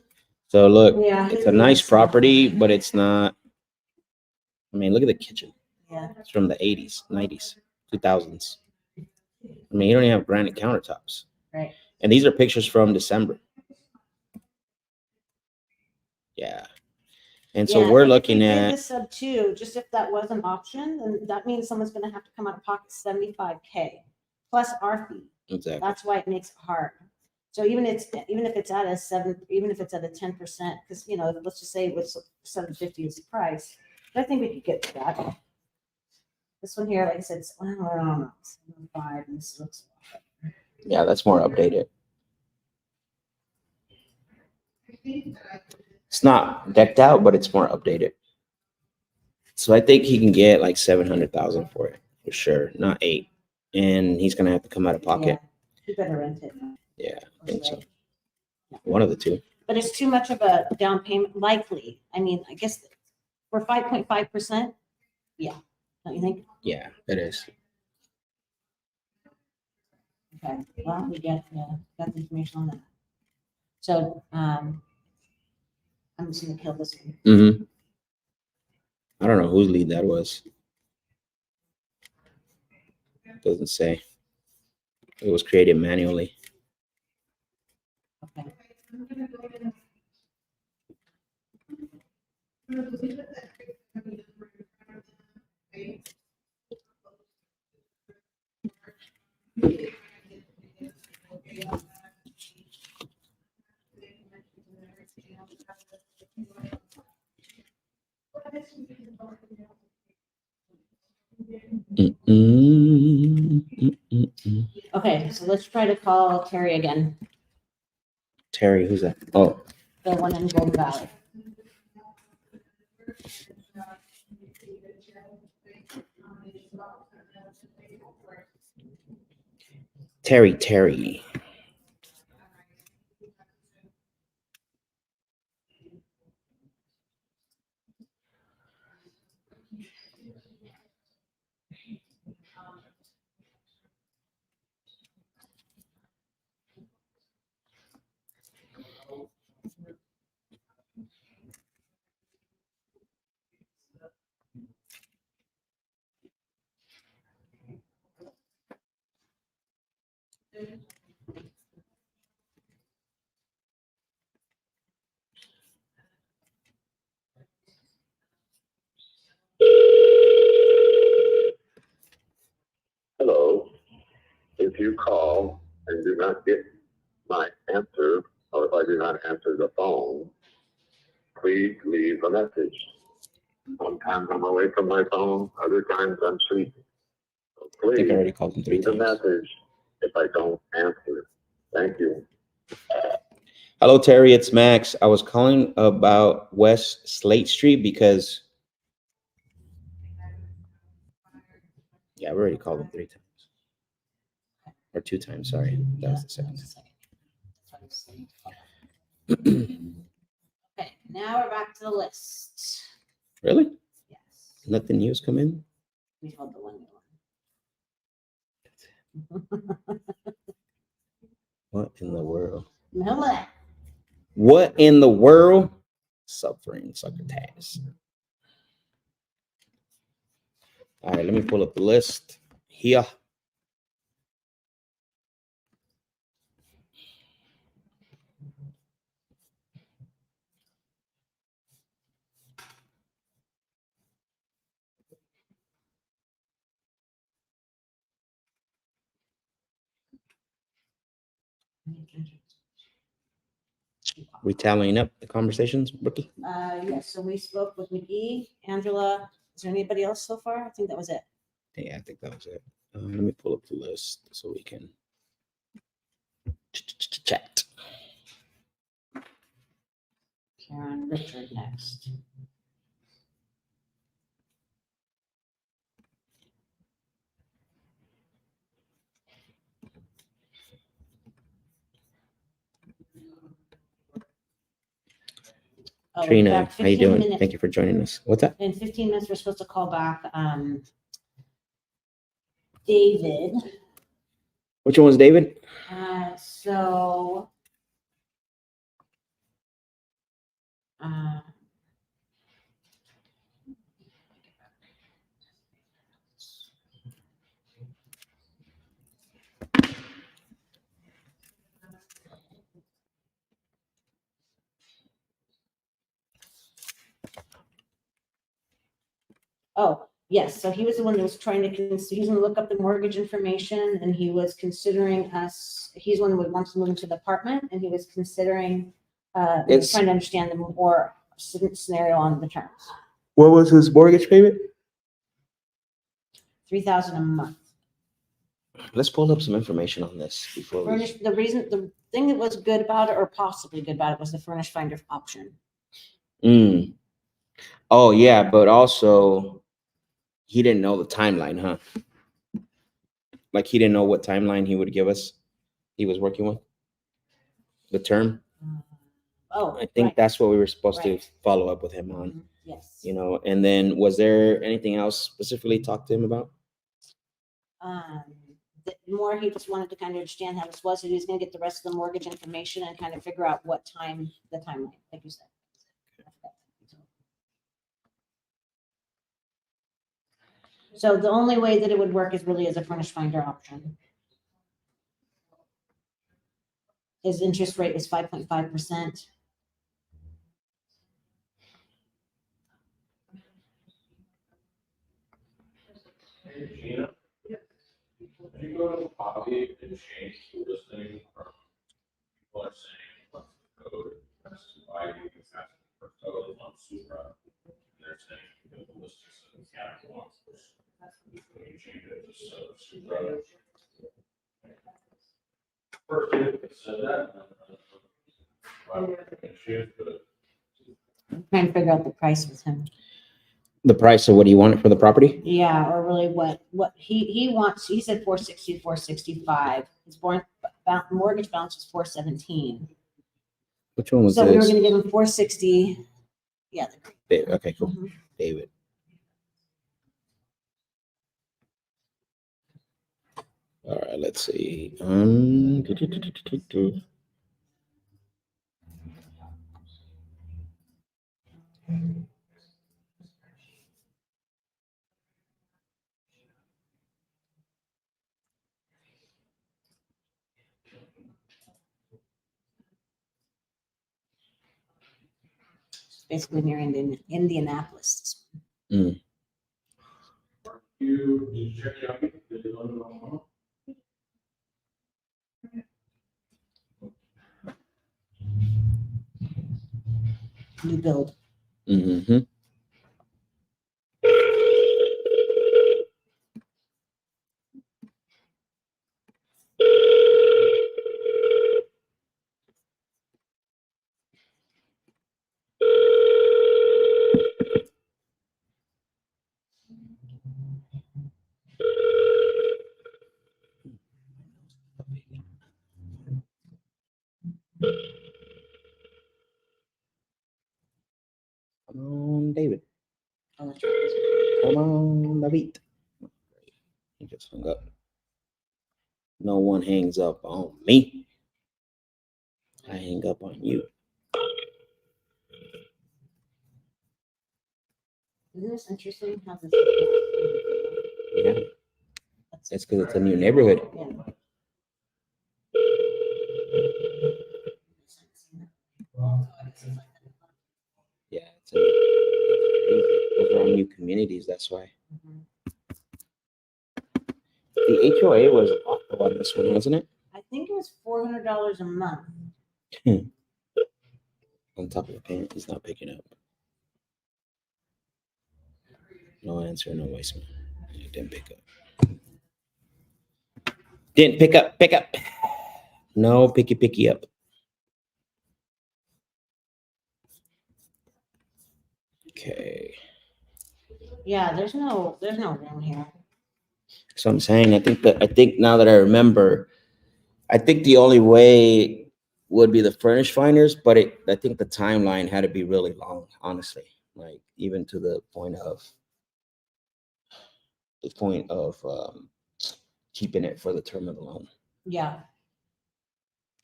So look, Yeah, it's a nice property, but it's not. I mean, look at the kitchen. Yeah. It's from the 80s, 90s, 2000s. I mean, you don't even have granite countertops. Right. And these are pictures from December. Yeah. And so Yeah, we're and if looking we did at, the sub 2, just if that was an option, then that means someone's going to have to come out of pocket 75K plus our fee. exactly. That's why it makes it hard. So even if it's at a 7, even if it's at a 10%, because let's just say with 750 is the price, but I think we could get to that. This one here, like I said, it's, I don't know, 705, and this looks. Yeah, that's more updated. It's not decked out, but it's more updated. So I think he can get like 700,000 for it for sure, not 8. And he's gonna have to come out of pocket. Yeah, you better rent it. Yeah, I think so. Yeah. One of the two. But it's too much of a down payment, likely. I mean, I guess for 5.5%, yeah, don't you think? Yeah, it is. Okay, well, we got the information on that. So, I'm just gonna kill this one. Mm-hmm. I don't know whose lead that was. Doesn't say. It was created manually. Okay. Okay, so let's try to call Terry again, Terry, who's that? Oh, the one in Golden Valley. Terry. Hello. If you call and do not get my answer, or if I do not answer the phone, please leave a message. Sometimes I'm away from my phone, other times I'm sleeping. So I think I please already called him 3 leave a times. message if I don't answer. Thank you. Hello, Terry. It's Max. I was calling about West Slate Street because, yeah, we already called him 3 times. Or 2 times, sorry. That was the second. Okay, now we're back to the list. Really? Yes. Nothing new's come in? We told the one. What in the world? Remember that. What in the world? Suffering succotash. All right, let me pull up the list here. We tallying up the conversations, Brookie? Yes, so we spoke with McGee, Angela. Is there anybody else so far? I think that was it. Yeah, I think that was it. Let me pull up the list so we can chat. Karen, Richard next. Oh, in Trina, fact, how you 15 doing? minutes- Thank you for joining us. What's that? In 15 minutes, we're supposed to call back David. Which one was David? So oh, yes, so he was the one that was trying to, he was gonna look up the mortgage information, and he was considering us, he's one that wants to move into the apartment, and he was considering, he was It's- trying to understand the more scenario on the terms. What was his mortgage payment? $3,000 a month. Let's pull up some information on this before we. Furnished, the thing that was good about it, or possibly good about it, was the furnished finder option. Oh yeah, but also he didn't know the timeline, huh? Like he didn't know what timeline he would give us. He was working with the term. Oh, I think right. that's what we were supposed to Right. follow up with him on. Mhm. Yes. You know, and then was there anything else specifically talked to him about? The more he just wanted to kind of understand how this was, he was gonna get the rest of the mortgage information and kind of figure out what time, the timeline, like you said. So the only way that it would work is really as a furnished finder option. His interest rate was 5.5%. Gina, if you go to the copy and change the listing from people are saying what's the code, that's why you can ask for code on Supra. And they're saying because the listing says catalog. When you change it, just so it's super. First, it said that. Well, issues, but I'm trying to figure out the price with him. The price of what do you want it for the property? Yeah, or really what he wants. He said 460, 465. His mortgage balance was 417. Which one was So we were this? going to give him 460. Yeah. David. Okay, cool. Mhm. David. All right, let's see. Basically near Indianapolis. did you check it out? Did you know the wrong New build. Mm-hmm. Come on, David. Oh, that's right. Come on, David. He just hung up. No one hangs up on me. I hang up on you. Isn't this interesting? How this Yeah, it's because it's a new neighborhood. yeah. Yeah, those are all new communities. That's why Mhm. the HOA was off on this one, wasn't it? I think it was $400 a month. On top of the payment, he's not picking up. No answer, no voicemail. He didn't pick up. Didn't pick up. Pick up. No picky up. Okay. Yeah, there's no room here. So I'm saying, I think now that I remember, I think the only way would be the furnished finders, but I think the timeline had to be really long, honestly. Like even to the point of keeping it for the term of the loan. Yeah.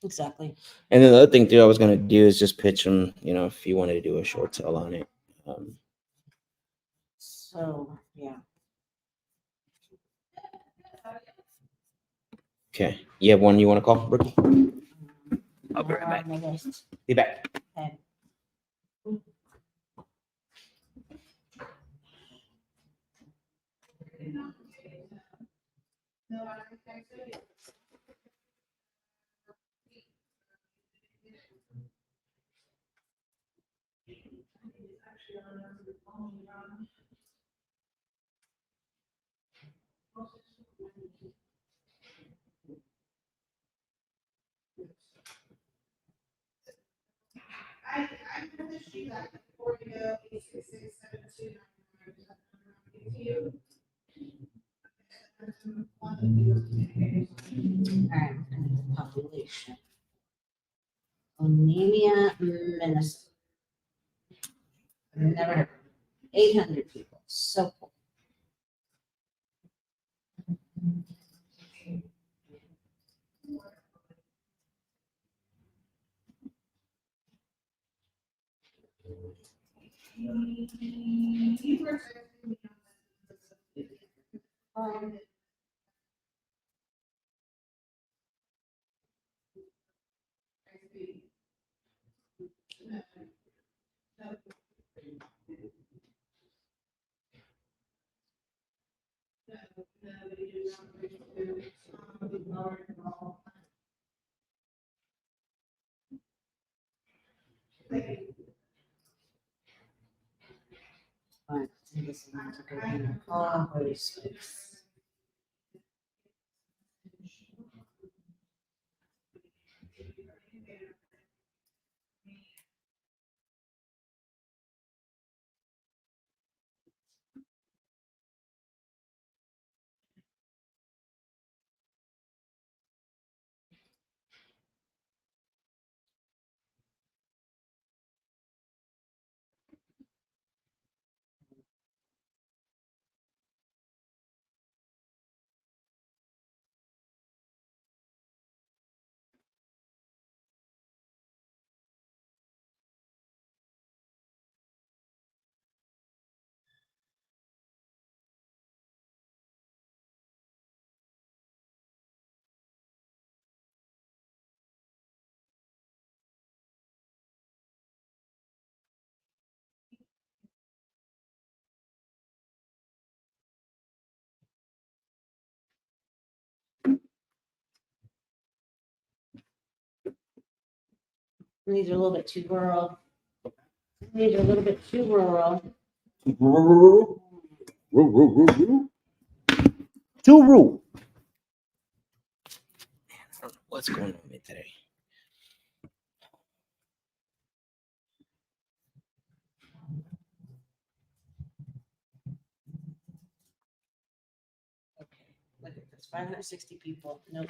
Exactly. And then the other thing too, I was gonna do is just pitch him, if he wanted to do a short sale on it. So yeah. Okay, you have one you want to call, Ricky? I'll be right back. On the list. Be back. Okay. All right, and the population. Anemia, Minnesota. Never heard. 800 people. So cool. All right, This is going to go in all respects. These are a little bit too rural. These are a little bit too rural. Two rule. I don't know what's going on with me today. Okay, look at this, 560 people. Nope.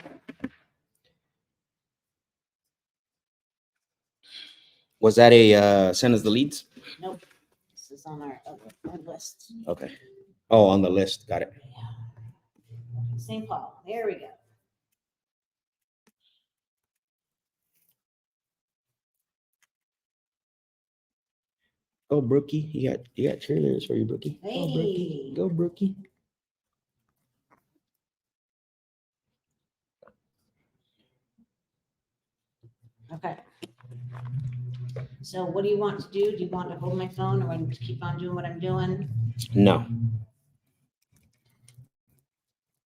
Was that a send us the leads? Nope. This is on our list. Okay. Oh, on the list. Got it. St. Paul. There we go. Go Brookie. You got cheerleaders for you, Brookie. Go Brookie. Hey. Go Brookie. Okay. So what do you want to do? Do you want to hold my phone or want to keep on doing what I'm doing? No,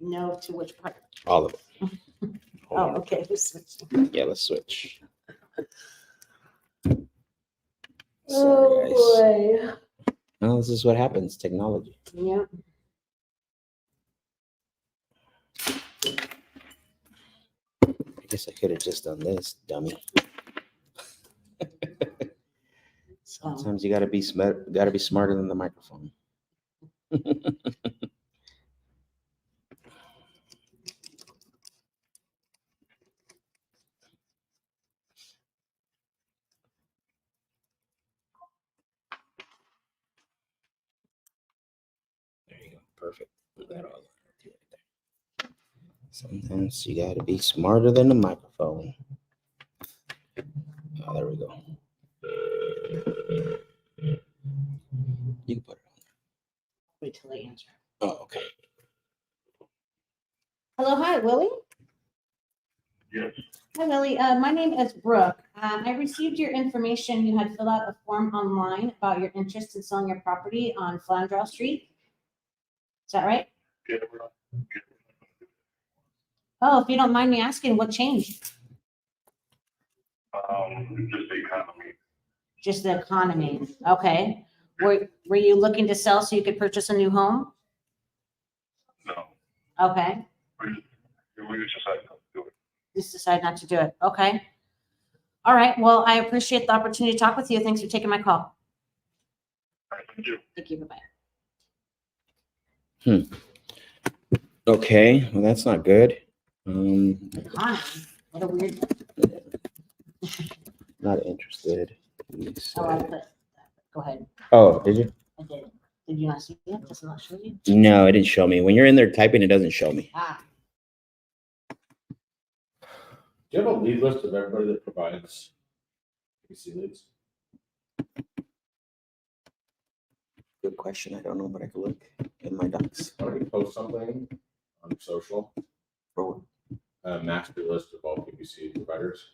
No to which part? all of it. Hold Oh, on. okay. We're switching. Yeah, let's switch. Sorry, guys. Oh, Well, this is what happens. Technology. boy. Yep. I guess I could have just done this, dummy. Sometimes you gotta be smart. Gotta be smarter than the microphone. There you go. Perfect. Put that all right there. Sometimes you gotta be smarter than the microphone. Oh, there we go. You can put it on. Wait till they answer. Oh, okay. Hello, hi, Willie. Yes. Hi, Willie. My name is Brooke. I received your information. You had filled out a form online about your interest in selling your property on Flandreau Street. Is that right? Oh, if you don't mind me asking, what changed? Just the economy. Just the economy. Okay. Were you looking to sell so you could purchase a new home? No, Okay. we just decided not to do it. Just decide not to do it. Okay. All right. Well, I appreciate the opportunity to talk with you. Thanks for taking my call. All right, thank you. Thank you. Bye-bye. Okay. Well, that's not good. Economy. What a weird. Not interested. Oh, I put that. Go ahead. Oh, did you? I did. Did you not see it? Does it not show you? No, it didn't show me. When you're in there typing, it doesn't show me. Ah, Do you have a lead list of everybody that provides PC leads? Good question. I don't know, but I could look in my docs. Why don't you post something on social, For a master list of all PPC providers?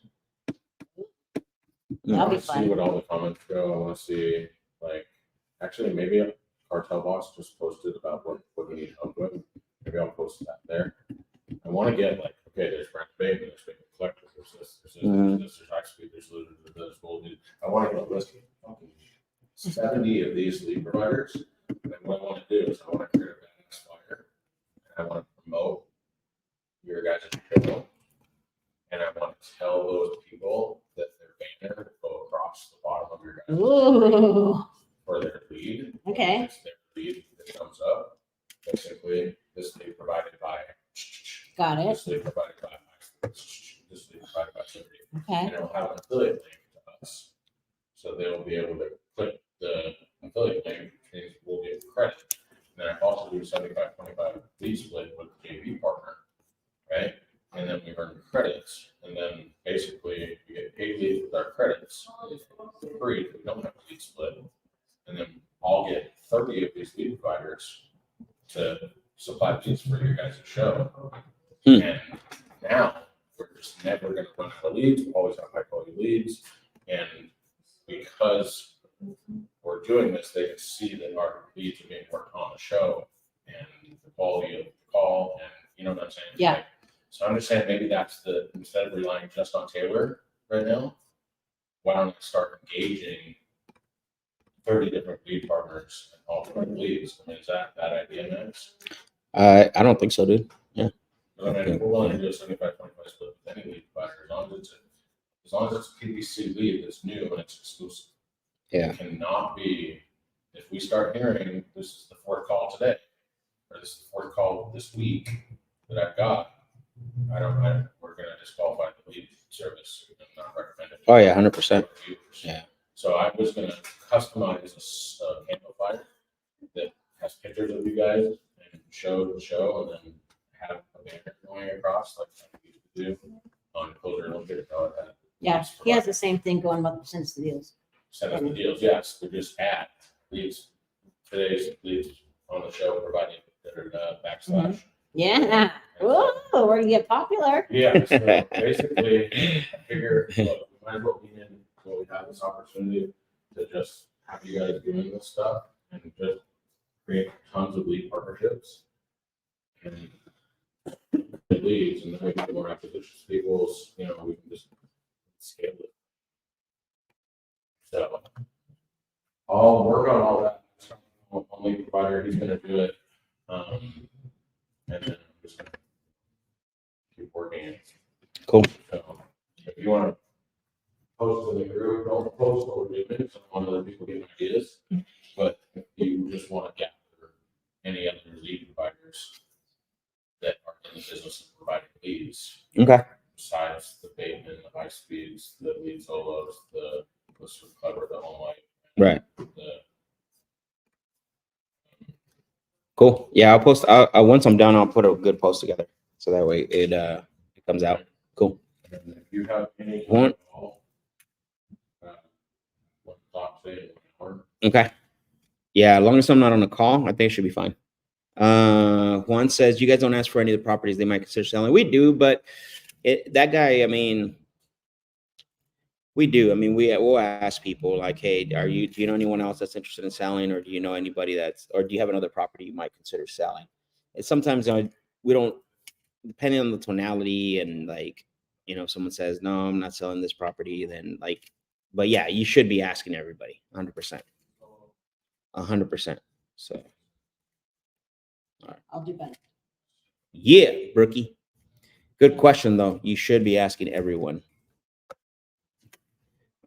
that'll I be want to see fun. what all the comments go. I want to see, like, actually, maybe a Cartel Boss just posted about what we need help with. Maybe I'll post that there. I want to get like, okay, there's rent abatement, there's vacant collector, there's this, there's actually, there's gold. I want to get a list of 70 of these lead providers. And then what Ooh, for their lead. okay. It's their lead that comes up. Basically, this lead provided by. Got it. This lead provided by. This lead provided by somebody. Okay. And it'll have an affiliate link to us. So they'll be able to click the affiliate link, and we'll get credit. And then I also do 75-25 lead split with the JV partner, right? And then we earn credits, and then basically we get paid leads with our credits for free if we don't have a lead split. And then I'll get 30 of these lead providers to supply leads for your guys' show. And now we're just never going to run out of leads. We always have high quality leads. And because we're doing this, they can see that our leads are being worked on the show and the quality of the call. And you know what I'm saying? Yeah. Like, so I'm just saying maybe that's instead of relying just on Taylor right now, why don't I start engaging 30 different lead partners and all the right leads? I mean, is that bad idea, Max? I don't think so, dude. But I mean, we're willing to do a 75-25 split with any lead provider as long as it's a PPC lead that's new and it's exclusive. Yeah. It cannot be, if we start hearing this is the fourth call today, or this is the fourth call this week that I've got, we're gonna disqualify the lead service and not recommend it. Oh yeah, 100%. Yeah. So I was gonna customize a candle flyer that has pictures of you guys and show the show, and then have a banner going across like we used to do on Closer Unlimited. Yeah, he has the same thing going with since the deals. Send us the deals, yes, we just add leads, today's leads on the show providing backslash. Yeah. Oh, we're gonna get popular. Yeah, so basically, I figure, look, we might as well lean in while we have this opportunity to just have you guys doing this stuff and just create tons of lead partnerships. And leads, and then we get more acquisitions people's, we can just scale it. So I'll work on all that. One lead provider, he's gonna do it. And then I'm just gonna keep working it. Cool. So if you want to post in the group, don't post what we're doing, so one other people get ideas. But if you just want to gather any other lead providers that are in the business of providing leads, Okay. besides the Bateman, the high speeds, the lead solos, the Swift Clever, the home light, Right. the Cool. Yeah, I'll post. Once I'm done, I'll put a good post together, so that way it comes out. Cool. and if you have any One- what thoughts say or Okay. Yeah, as long as I'm not on a call, I think it should be fine. Juan says you guys don't ask for any of the properties they might consider selling. We do, but that guy, I mean, we do. I mean, we'll ask people like, hey, do you know anyone else that's interested in selling, or do you know anybody or do you have another property you might consider selling? And sometimes we don't, depending on the tonality and like, if someone says, no, I'm not selling this property, then like, but yeah, you should be asking everybody 100%. 100%. So. I'll do better. Yeah, Brookie. Good question, though. You should be asking everyone. All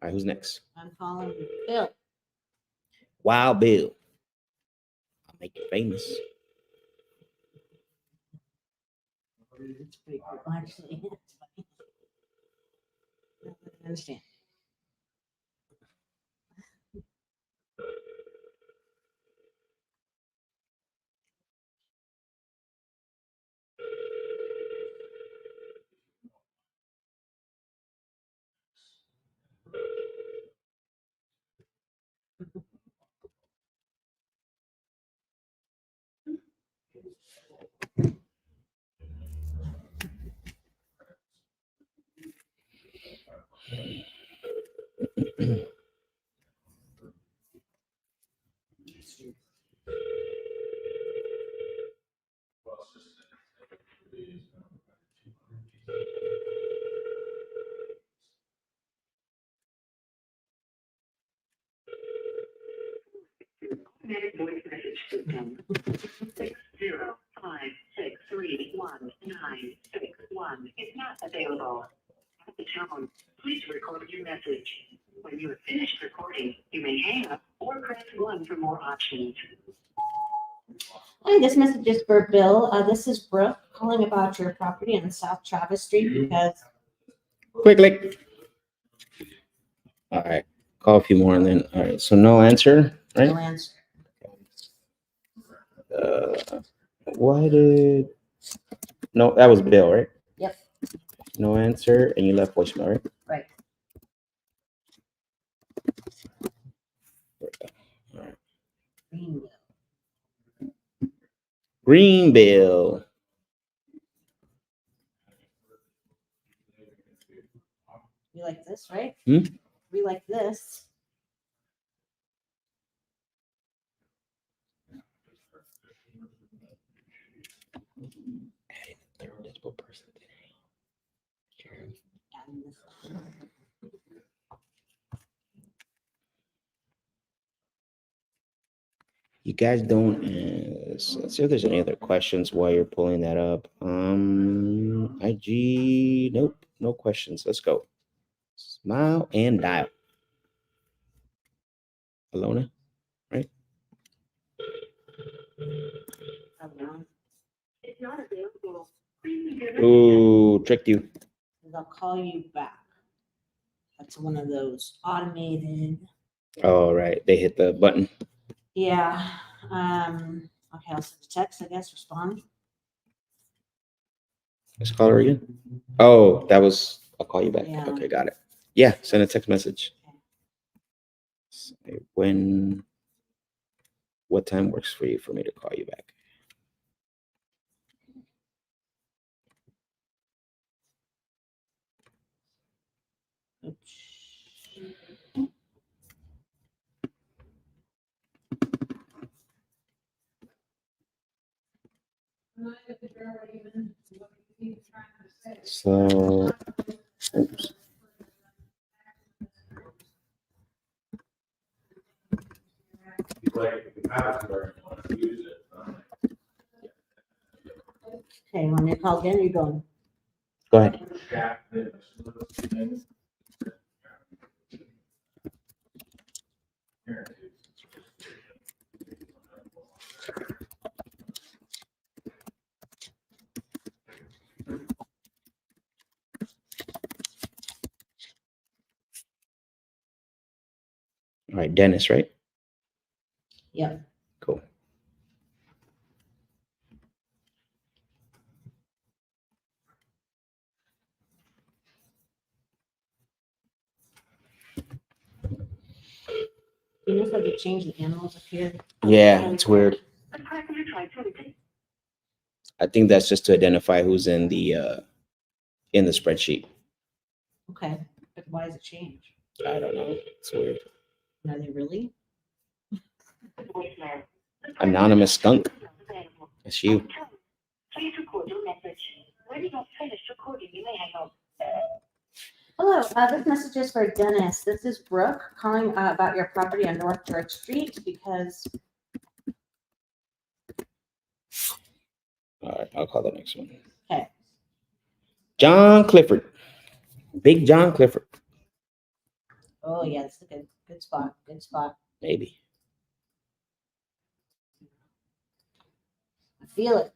right, who's next? I'm calling Bill. Wow, Bill. I'll make you famous. It's pretty cool, actually. It's funny. I understand. Automatic voice message system. 605-631-961 is not available. At the tone, please record your message. When When you have finished recording, you may hang up or press 1 for more options. Hi, this message is for Bill. This is Brooke calling about your property on South Travis Street because Quick click. All right. Call a few more and then, all right. So no answer, right? no answer. Why did, no, that was Bill, right? Yep. No answer, and you left voicemail, right? Right. All right. Bingo. Green Bill. You like this, right? Hmm? We like this. Third decimal person. Adding this. You guys don't. Let's see if there's any other questions while you're pulling that up. IG. Nope. No questions. Let's go. Smile and dial. Alona. I don't know. It's not available. Please leave your Ooh, tricked you. They'll call you back. That's one of those automated. All right. They hit the button. Yeah. Okay, I'll send a text, I guess, respond. Let's call her again. Oh, that was. I'll call you back. Yeah. Okay, got it. Yeah, send a text message. Say when. What time works for you for me to call you back? Oops. So. Oops. Like, if you have it, where you want to use it. Okay, when you call again, you're going. Go ahead. Chat this thing. All right, Dennis, right? Yep. Cool. You notice how they change the animals up here? Yeah, it's weird. The person you tried to reach. I think that's just to identify who's in the spreadsheet. Okay, but why does it change? I don't know. It's weird. Are they really? Voicemail. Anonymous skunk. That's you. Please record your message. When you have finished recording, you may hang up. Hello, this message is for Dennis. This is Brooke calling about your property on North Church Street because All right, I'll call the next one. Okay. John Clifford. Big John Clifford. Oh yeah, it's a good spot. Good spot. Maybe. I feel it.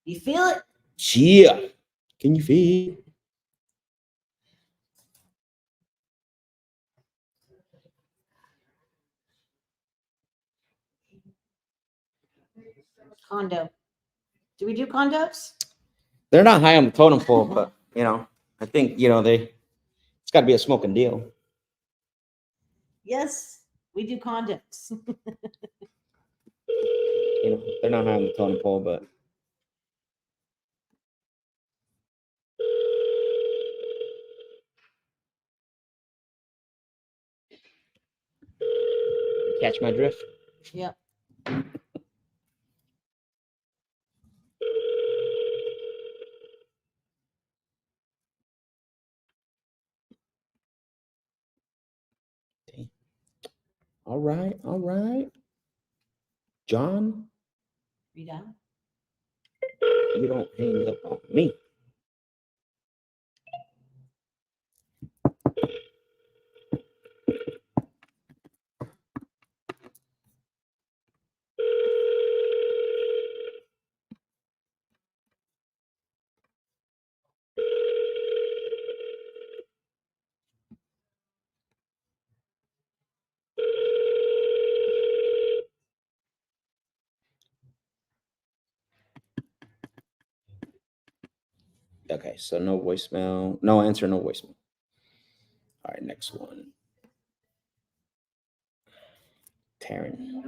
You feel it? Yeah. Can you feel? Condo. Do we do condos? They're not high on the totem pole, but I think it's got to be a smoking deal. Yes, we do condos. They're not high on the totem pole, but catch my drift. Yep. All right. John, Rita. you don't hang up on me. Okay, so no voicemail, no answer, no voicemail. All right, next one. Taryn.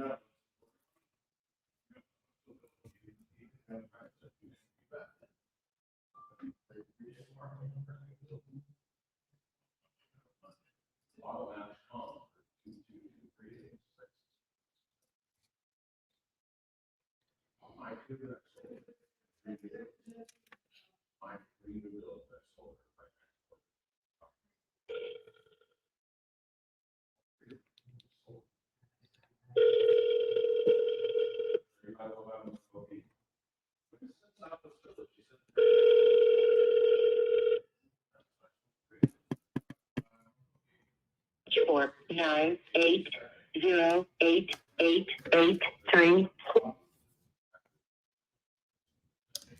Four nine 8088883.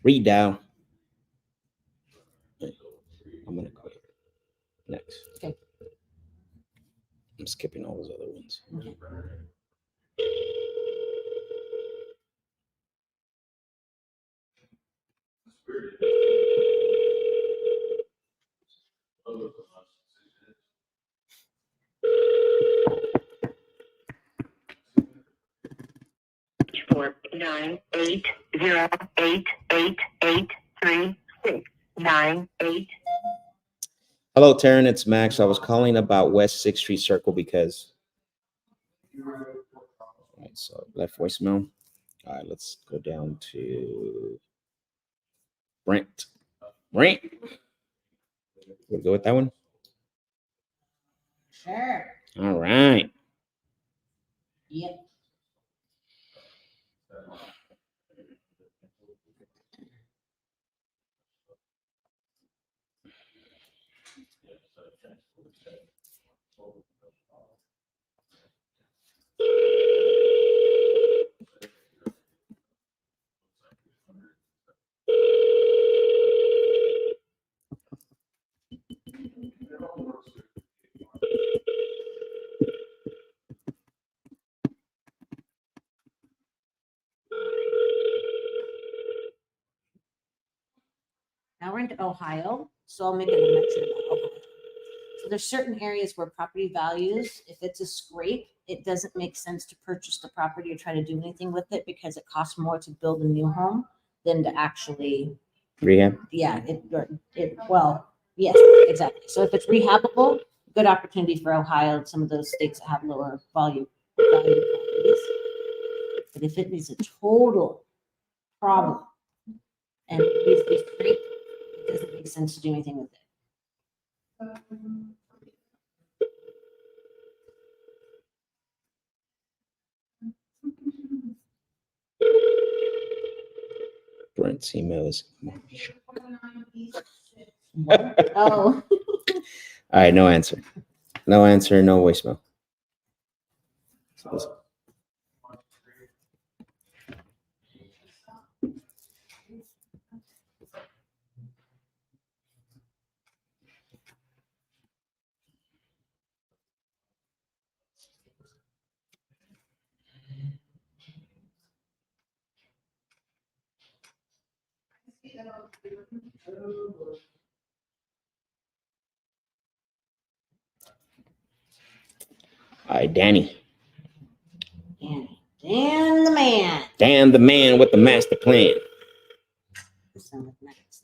Read down. I'm gonna go next. Okay. I'm skipping all those other ones. Okay. Four nine 8088883 Hello, Taryn. It's Max. I was calling about West 6th Street Circle because. All right, so left voicemail. All right, let's go down to Brent. Brent. We'll go with that one. Sure. All right. Yep. Now we're into Ohio, so I'll make a mention about Ohio. So there's certain areas where property values, if it's a scrape, it doesn't make sense to purchase the property or try to do anything with it because it costs more to build a new home than to actually, Rehab. yeah, well, yes, exactly. So if it's rehabable, good opportunity for Ohio and some of those states that have lower value properties. But if it is a total problem and it needs to be scraped, it doesn't make sense to do anything with it. Brent's email is. Oh, All right, no answer. No answer, no voicemail. All right, Danny. Dan the man. Dan the man with the master plan. Sound like Max.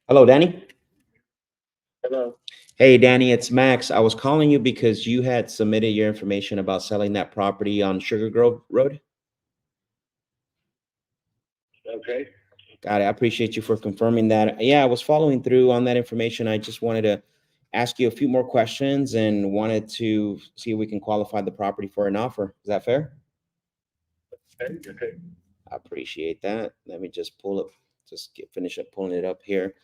Hello, Danny. Hello. Hey, Danny, it's Max. I was calling you because you had submitted your information about selling that property on Sugar Grove Road. Okay. Got it. I appreciate you for confirming that. Yeah, I was following through on that information. I just wanted to ask you a few more questions and wanted to see if we can qualify the property for an offer. Is that fair? Okay. I appreciate that. Let me just pull up, finish up pulling it up here.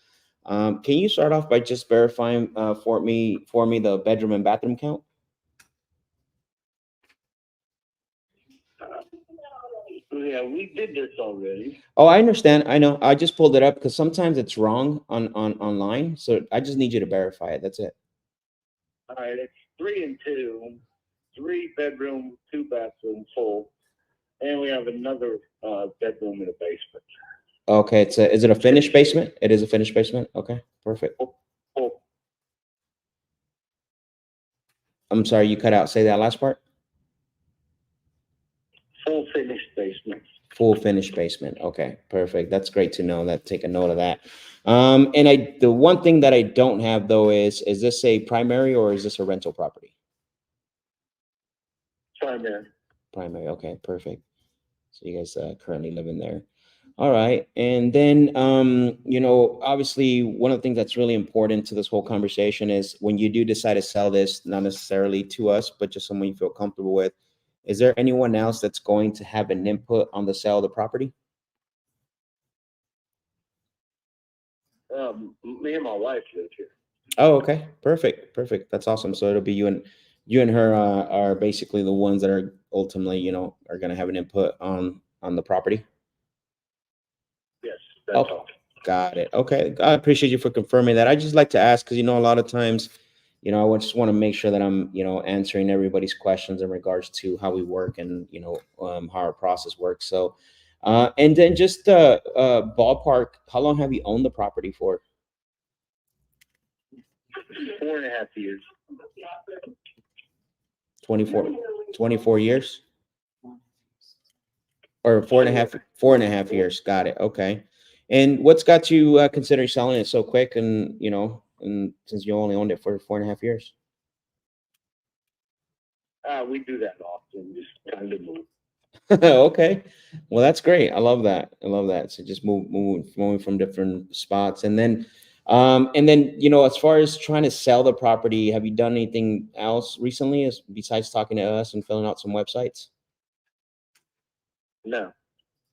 Can you start off by just verifying for me the bedroom and bathroom count? Yeah, we did this already. Oh, I understand. I know. I just pulled it up because sometimes it's wrong on online. So I just need you to verify it. That's it. All right, it's 3 and 2, 3 bedroom, 2 bathroom full, and we have another bedroom in the basement. Okay, is it a finished basement? It is a finished basement. Okay, perfect. Full, I'm sorry, you cut out. Say that last part. full finished basement. Full finished basement. Okay, perfect. That's great to know. Take a note of that. And the one thing that I don't have though is this a primary or is this a rental property? Primary. Primary. Okay, perfect. So you guys currently live in there. All right. And then, obviously one of the things that's really important to this whole conversation is when you do decide to sell this, not necessarily to us, but just someone you feel comfortable with, is there anyone else that's going to have an input on the sale of the property? Me and my wife live here. Oh, okay. Perfect. Perfect. That's awesome. So it'll be you and her are basically the ones that are ultimately, are going to have an input on the property. Yes, that's Oh, all. got it. Okay. I appreciate you for confirming that. I just like to ask because, a lot of times, I just want to make sure that I'm, answering everybody's questions in regards to how we work and, how our process works. So, and then just ballpark, how long have you owned the property for? 4.5 years. 24 years? Or 4.5 years. Got it. Okay. And what's got you considering selling it so quick and, and since you only owned it for 4.5 years? We do that often, just kind of move. Okay. Well, that's great. I love that. So just moving from different spots. And then, as far as trying to sell the property, have you done anything else recently besides talking to us and filling out some websites? No.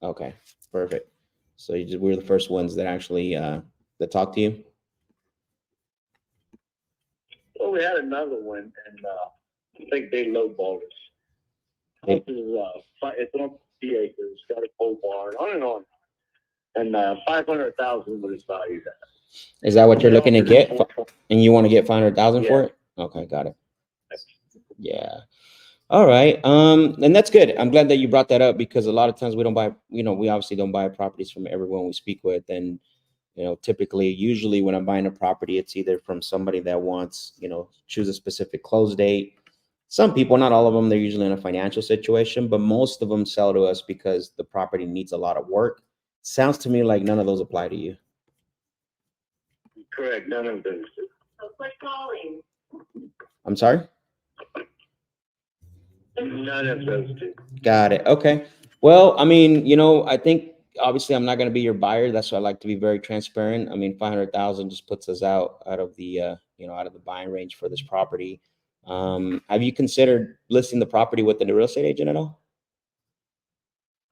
Okay. Perfect. So we're the first ones that actually, that talk to you. Well, we had another one, and I think they lowballed us. This is it's on 50 acres, got a pole barn, on and on, and 500,000 was valued at. Is that what you're looking to get? And you want to get 500,000 for it? Okay, got it. Yeah. All right. And that's good. I'm glad that you brought that up because a lot of times we don't buy, we obviously don't buy properties from everyone we speak with. And, usually when I'm buying a property, it's either from somebody that wants, choose a specific close date. Some people, not all of them, they're usually in a financial situation, but most of them sell to us because the property needs a lot of work. Sounds to me like none of those apply to you. Correct, none of those. So quit calling. I'm sorry? None of those two. Got it. Okay. Well, I think obviously I'm not going to be your buyer. That's why I like to be very transparent. 500,000 just puts us out of the, out of the buying range for this property. Have you considered listing the property with the real estate agent at all?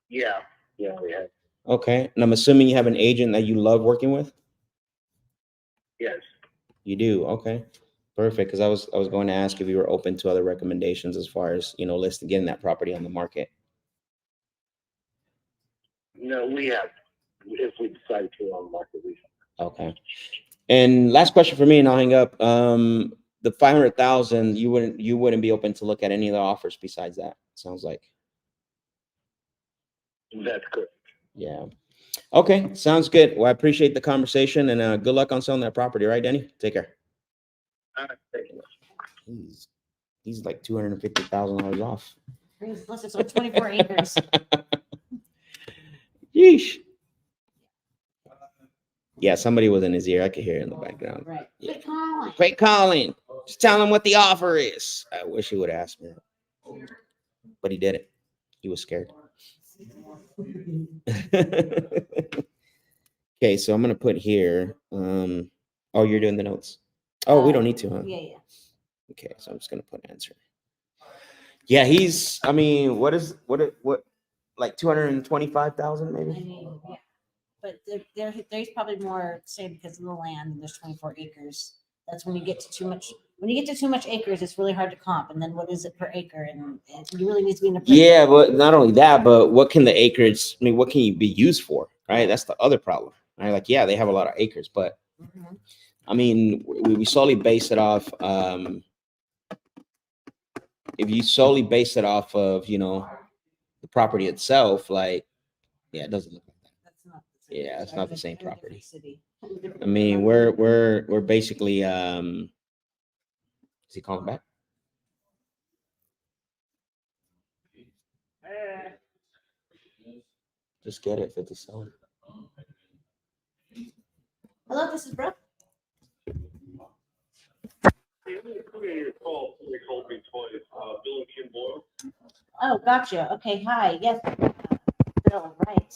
Yeah, we have. Okay. And I'm assuming you have an agent that you love working with? Yes. You do. Okay. Perfect. Because I was going to ask if you were open to other recommendations as far as, listing, getting that property on the market. No, we have. If we decide to on market, we have. Okay. And last question for me, and I'll hang up. The 500,000, you wouldn't be open to look at any other offers besides that. Sounds like. That's good. Yeah. Okay. Sounds good. Well, I appreciate the conversation and good luck on selling that property. All right, Danny? Take care. All right, thank you. He's like $250,000 off. Plus it's on 24 acres. Yeesh. Yeah, somebody was in his ear. I could hear it in the background. Right. Yeah. Quit calling. Great calling. Just tell him what the offer is. I wish he would have asked me, but he didn't. He was scared. Okay, so I'm gonna put here. Oh, you're doing the notes. Oh, we don't need to, huh? Yeah. Okay, so I'm just gonna put answer. Yeah, he's. What? Like 225,000, maybe. Yeah. But there's probably more, say, because of the land, and there's 24 acres. That's when you get to too much. When you get to too much acres, it's really hard to comp. And then what is it per acre? And you really need to be in a. Yeah, but not only that, but what can the acreage? What can you be used for? Right, that's the other problem. Right, like they have a lot of acres, but we solely base it off if you solely base it off of, you know, the property itself, like, yeah, it doesn't look like that. That's not the same. Yeah, it's I'm not in the a- same I'm in a different property. city. I mean, we're basically, is he calling back? Just get it, 57. Hello, this is Brooke. Your call, they called me twice, Bill and Kim Boyle. Oh, gotcha. Okay, hi. Yes, Bill, right.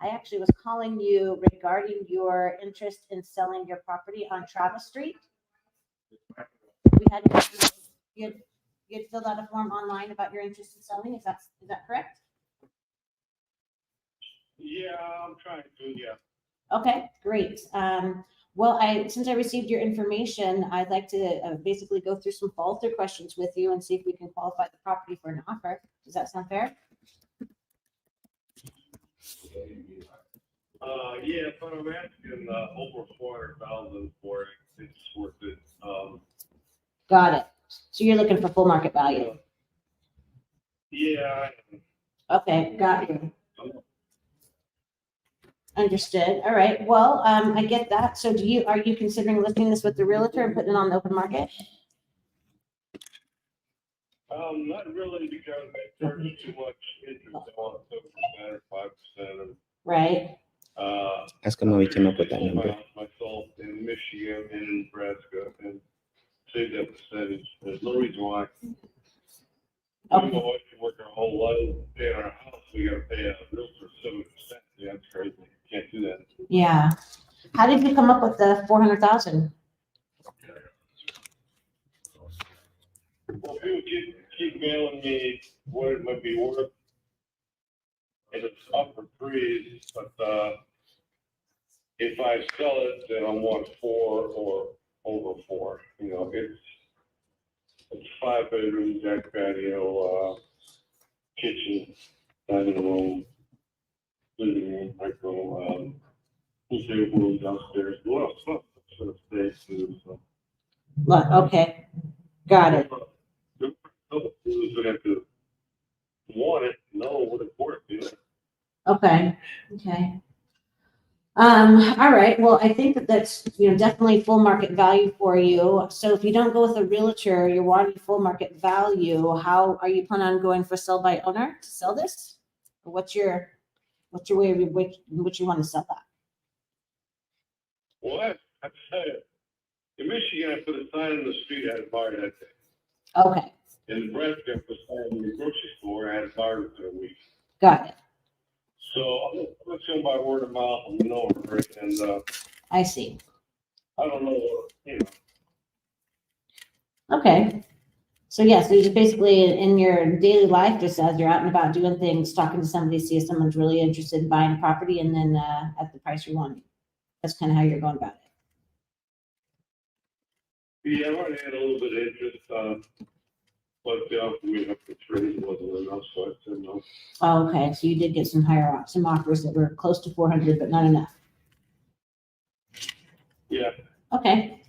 I actually was calling you regarding your interest in selling your property on Travis Street. We had, you had filled out a form online about your interest in selling. Is that correct? Yeah, I'm trying to, yeah. Okay, great. Well, since I received your information, I'd like to basically go through some follow-through questions with you and see if we can qualify the property for an offer. Does that sound fair? Yeah, but I'm asking, over 400,000 for it, it's worth it. Got it. So you're looking for full market value. Yeah. Okay, got it. Understood. All right. Well, I get that. So are you considering listing this with the realtor and putting it on the open market? Not really, because I charge too much interest, I want 7% or 5%. Right. Ask him how he came up with that I sold my number. house myself in Michigan and in Nebraska and saved that percentage. There's no reason why. Okay. My wife can work her whole life, pay on our house, we gotta pay a realtor 7%. Yeah, that's crazy. Can't do that. Yeah. How did you come up with the 400,000? Well, people keep mailing me what it might be worth. And it's up for freeze, but, if I sell it, then I want 4 or over 4. You know, it's 5 bedrooms, deck patio, kitchen, dining room, living room, micro, pool table downstairs, a lot of stuff for the space too, so. Look, okay. Got it. Who's gonna have to want it, know what it's worth, you know? Okay. Okay. All right. Well, I think that's, definitely full market value for you. So if you don't go with a realtor, you're wanting full market value. How are you planning on going for sell by owner to sell this? Or what's your way of which you want to sell that? Well, I tell you, in Michigan, I put a sign in the street, I had a bar that day. Okay. In Nebraska, I put a sign in the grocery store, I had a bar within a week. Got it. So I'm just going by word of mouth, and know it, and I see. I don't know, you know. Okay. So yeah, so just basically in your daily life, just as you're out and about doing things, talking to somebody, see if someone's really interested in buying a property and then at the price you want. That's kind of how you're going about it. Yeah, I already had a little bit of interest, but the offer we up to 3 wasn't enough, so I said no. Oh, okay. So you did get some some offers that were close to 400, but not enough. Yeah. Okay.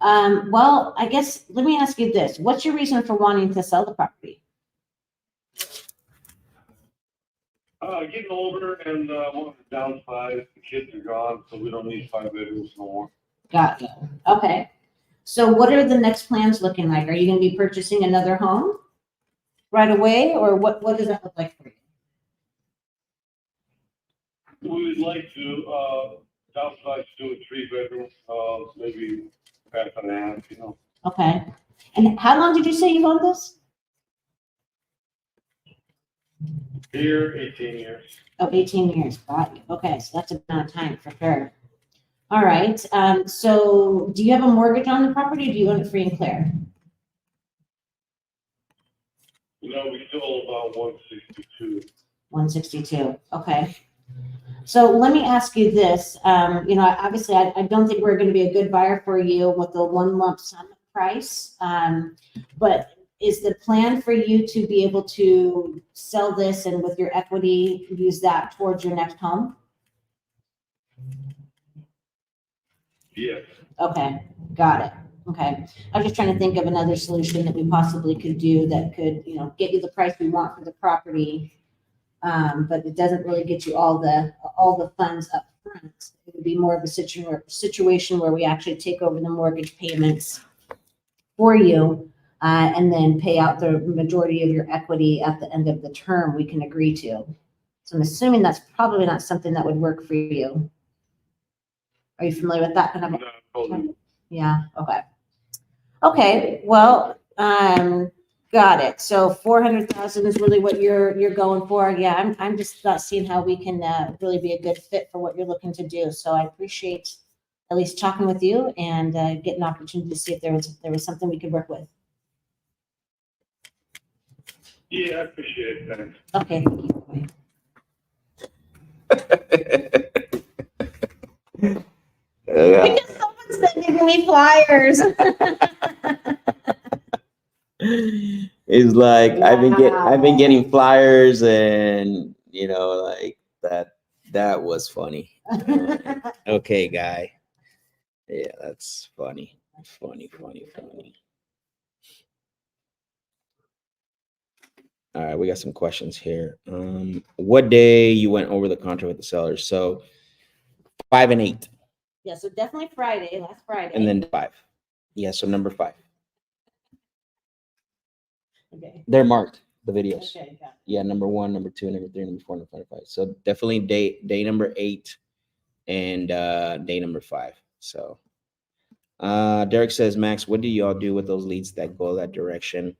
Well, I guess, let me ask you this. What's your reason for wanting to sell the property? Getting older and want to downsize. The kids are gone, so we don't need 5 bedrooms no more. Got you. Okay. So what are the next plans looking like? Are you going to be purchasing another home right away, or what does that look like for you? We would like to downsize to a 3-bedroom, maybe half and a half, you know. Okay. And how long did you say you've owned this? Here, 18 years. Oh, 18 years. Got you. Okay. So that's a amount of time for sure. All right. So do you have a mortgage on the property, or do you own it free and clear? No, we still about 162. 162. Okay. So let me ask you this. Obviously, I don't think we're going to be a good buyer for you with the one lump sum price. But is the plan for you to be able to sell this and with your equity, use that towards your next home? Yes. Okay. Got it. Okay, I was just trying to think of another solution that we possibly could do that could, you know, get you the price we want for the property. But it doesn't really get you all the funds up front. It would be more of a situation where we actually take over the mortgage payments for you, and then pay out the majority of your equity at the end of the term we can agree to. So I'm assuming that's probably not something that would work for you. Are you familiar with that kind of? Yeah, okay. Okay, well, got it. So 400,000 is really what you're going for. Yeah, I'm just not seeing how we can really be a good fit for what you're looking to do. So I appreciate at least talking with you and get an opportunity to see if there was something we could work with. Yeah, I appreciate it. Thanks. Okay, thank you. Yeah. Because someone's sending me flyers. It's like I've been Wow. getting flyers, and you know, like that was funny. Okay, guy. Yeah, that's funny. Funny. All right, we got some questions here. What day you went over the contract with the sellers? So 5 and 8, Yeah, so definitely Friday, last Friday. and then 5. Yeah, so number 5. Okay. They're marked, the videos. Okay, got it. Yeah, number 1, number 2, number 3, number 4, number 5. So definitely day number 8 and day number 5. So Derek says, Max, what do y'all do with those leads that go that direction?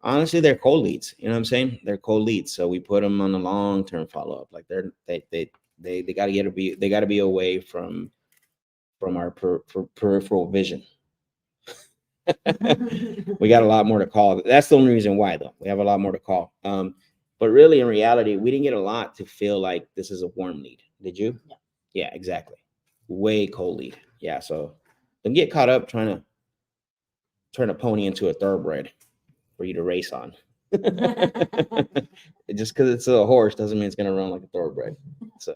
Honestly, they're cold leads. You know what I'm saying? They're cold leads. So we put them on a long-term follow-up. Like they got to be away from our peripheral vision. We got a lot more to call. That's the only reason why, though. We have a lot more to call. But really, in reality, we didn't get a lot to feel like this is a warm lead. Did you? Yeah. Yeah, exactly. Way cold lead. Yeah. So don't get caught up trying to turn a pony into a thoroughbred for you to race on. Just because it's a horse doesn't mean it's going to run like a thoroughbred. So,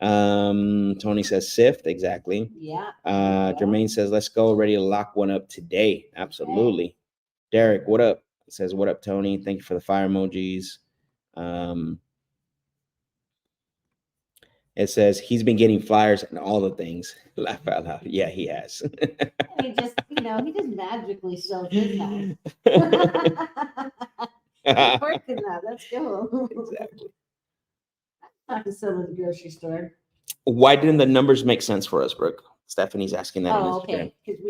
Tony says sift. Exactly. Yeah. Jermaine says, let's go. Ready to lock one up today. Absolutely. Okay. Derek, what up? Says, what up, Tony? Thank you for the fire emojis. It says he's been getting flyers and all the things. Laugh out loud. Yeah, he has. He just magically sells his house. Working that. Let's go. Exactly. Not to sell at the grocery store. Why didn't the numbers make sense for us, Brooke? Stephanie's asking that. Oh, okay. Because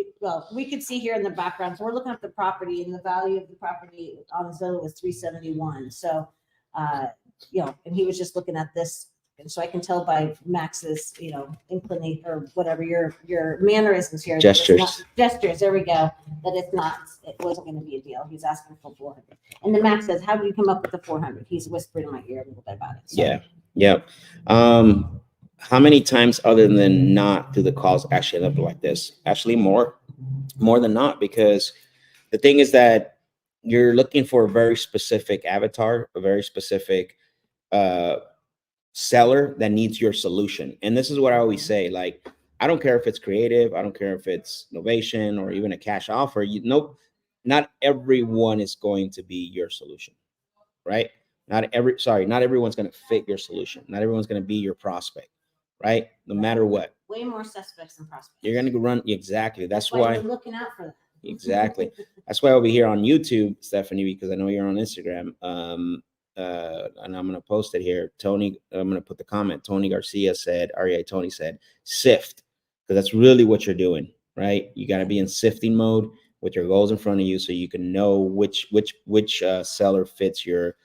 we could see here in the background. So we're looking at the property, and the value of the property on Zillow was 371. So, and he was just looking at this. And so I can tell by Max's, inclination or whatever your mannerisms here. Gestures. Gestures. There we go. That it wasn't going to be a deal. He's asking for 400. And then Max says, how did you come up with the 400? He's whispering in my ear a little bit about it. So. Yeah. Yeah. How many times other than not do the calls actually end up like this? Actually more than not, because the thing is that you're looking for a very specific avatar, a very specific, seller that needs your solution. And this is what I always say, like, I don't care if it's creative, I don't care if it's innovation or even a cash offer. Not everyone is going to be your solution, right? Not everyone's going to fit your solution. Not everyone's going to be your prospect, right? No matter what. Way more suspects than prospects. You're going to run exactly. That's why we're looking out for that. Exactly. That's why over here on YouTube, Stephanie, because I know you're on Instagram. And I'm going to post it here. Tony, I'm going to put the comment. Tony Garcia said, Tony said, sift, because that's really what you're doing, right? You got to be in sifting mode with your goals in front of you, so you can know which seller fits your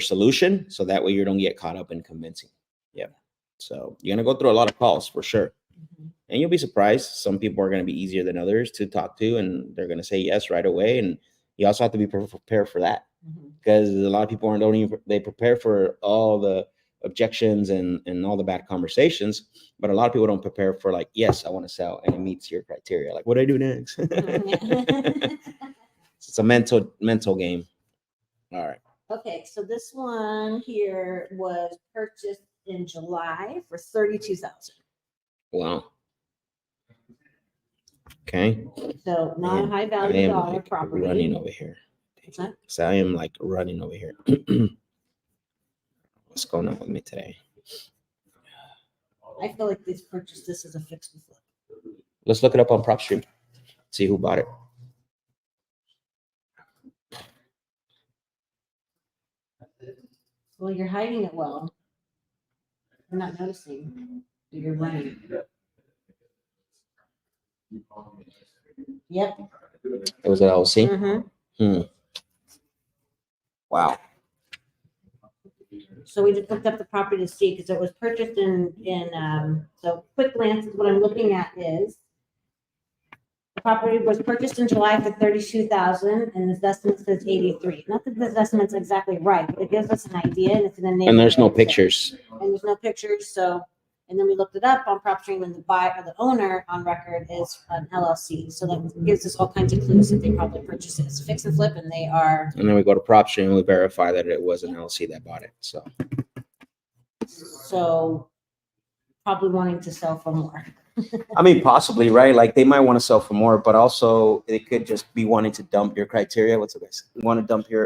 solution, so that way you don't get caught up in convincing. Yeah. So you're going to go through a lot of calls for sure. Mm-hmm. And you'll be surprised. Some people are going to be easier than others to talk to, and they're going to say yes right away. And you also have to be prepared for that. Because a lot of people they prepare for all the objections and all the bad conversations, but a lot of people don't prepare for, like, yes, I want to sell and it meets your criteria. Like, what do I do next? It's a mental game. All right. Okay, so this one here was purchased in July for $32,000. Wow. Okay. So not a Man, high I value am dollar like property. running over here. What's that? So I am like running over here. What's going on with me today? I feel like they purchased this as a fix and flip. Let's look it up on Prop Street. See who bought it. Well, you're hiding it well. I'm not noticing. You're running. Yep. It was an LLC. Mm-hmm. Wow. So we just looked up the property to see, because it was purchased so quick glance, what I'm looking at is the property was purchased in July for 32,000 and this estimate says 83. Not that this estimate's exactly right, but it gives us an idea, and it's in the neighborhood. And there's no so- pictures. And there's no pictures, so, and then we looked it up on PropStream, and the buyer, or the owner on record is an LLC, so that gives us all kinds of clues that they probably purchased it. It's fix and flip, and they are, And then we go to Prop Street and we verify that it was an LLC that bought it. so probably wanting to sell for more. I mean, possibly, right? Like they might want to sell for more, but also it could just be wanting to dump your criteria. What's the best? Want to dump the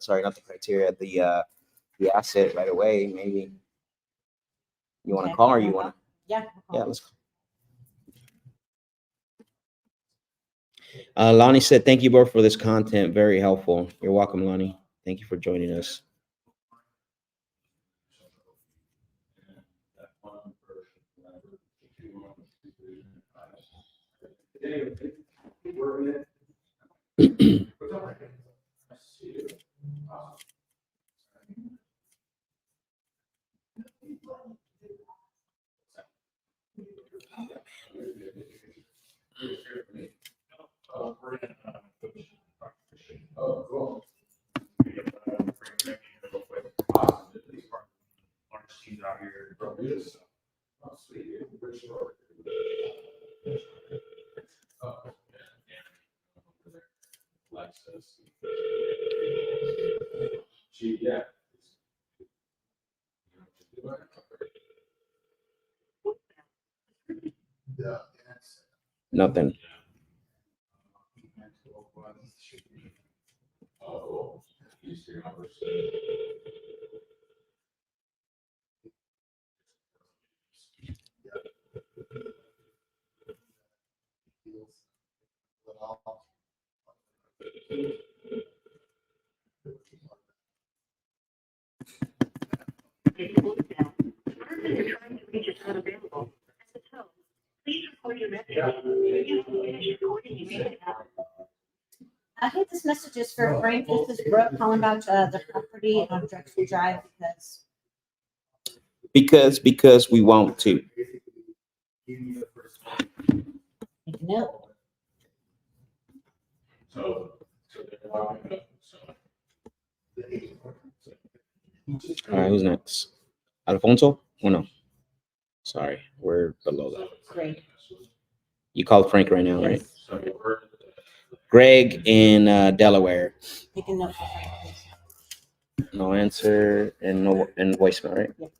sorry, not the criteria, the asset right away. Maybe you want to Okay. call or you want to? Yeah. Yeah, let's call. Lonnie said, "Thank you, both, for this content. Very helpful." You're welcome, Lonnie. Thank you for joining us. Oh, cool. Out here. Oh, sweet. Oh, yeah. Lexus. Yeah. Nothing. Oh, Person you're trying to reach is not available. At the tone, please record your message. When you finish recording, you may hang up. I think this message is for Frank. This is Brooke calling about the property on Drexel Drive Because we want to. make a note. so they're walking up, so. All right, who's next? Alfonso? Oh no. Sorry, we're below that. Great. You called Frank right now, right? Yes. So we're. Greg in Delaware. Make a note for Frank, please. No answer and no and voicemail, right?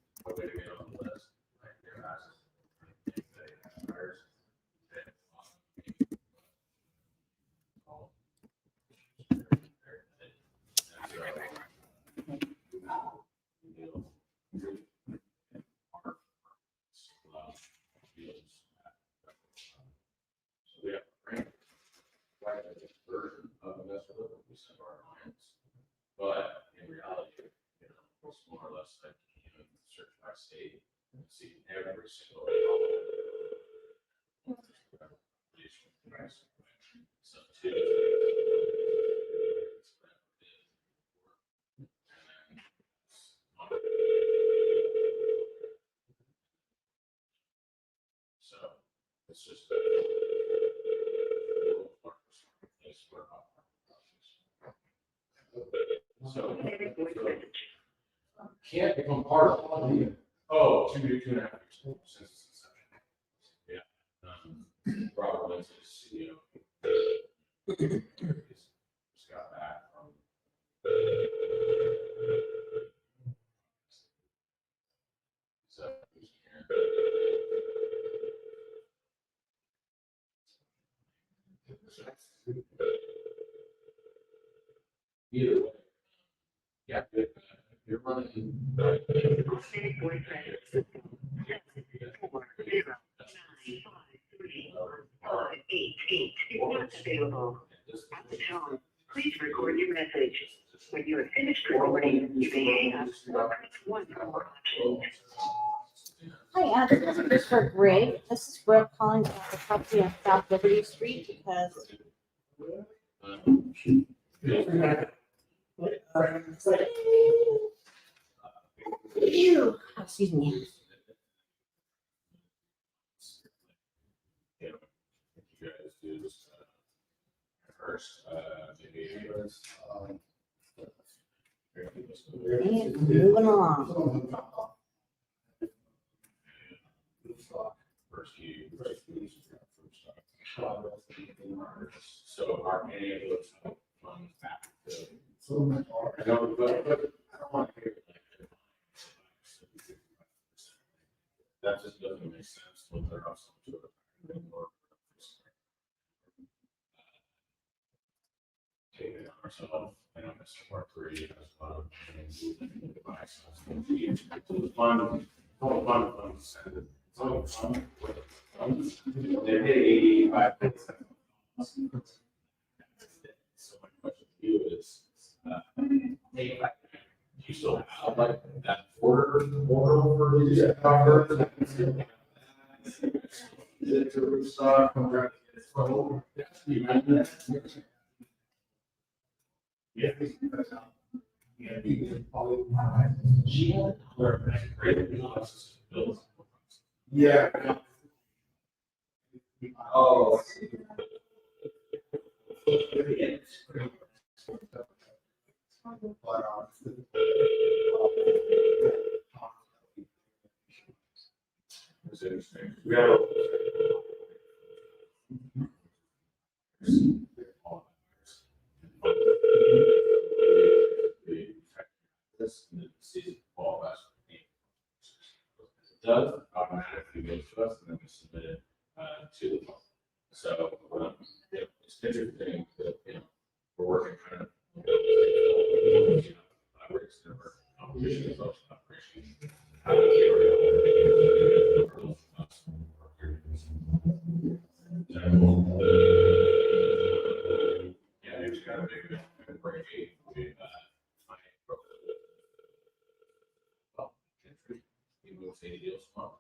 But in reality, it's more or less like search by state and see every single. So so it's just so can't become part of it. Oh, 2.5 years since its inception. Yeah. Robert Lentz is CEO. Just got back from. So Either way. Yeah, if you're running. Available. At the tone, please record your message. When you have finished recording, you may hang up or press 1 for more options. Hi, this message is for Greg. This is Brooke calling about the property on South Liberty Street because excuse me. You know, if you guys do this first, maybe. And moving along. So are any of those funds back? I don't, but I don't want to hear like. That just doesn't make sense when they're also to it. Take it on ourselves, I know Mr. Part 3 has a lot of. They're 85. So my question to you is, you still have like that order for these covers? Is it to restock? Yeah. Yeah. Oh. It's interesting. Yeah. This season fall last week. It does automatically go to us and then we submit it to the public. So it's interesting that we're working kind of competition is also operation. How do yeah, it's kind of big break. You will say deals tomorrow.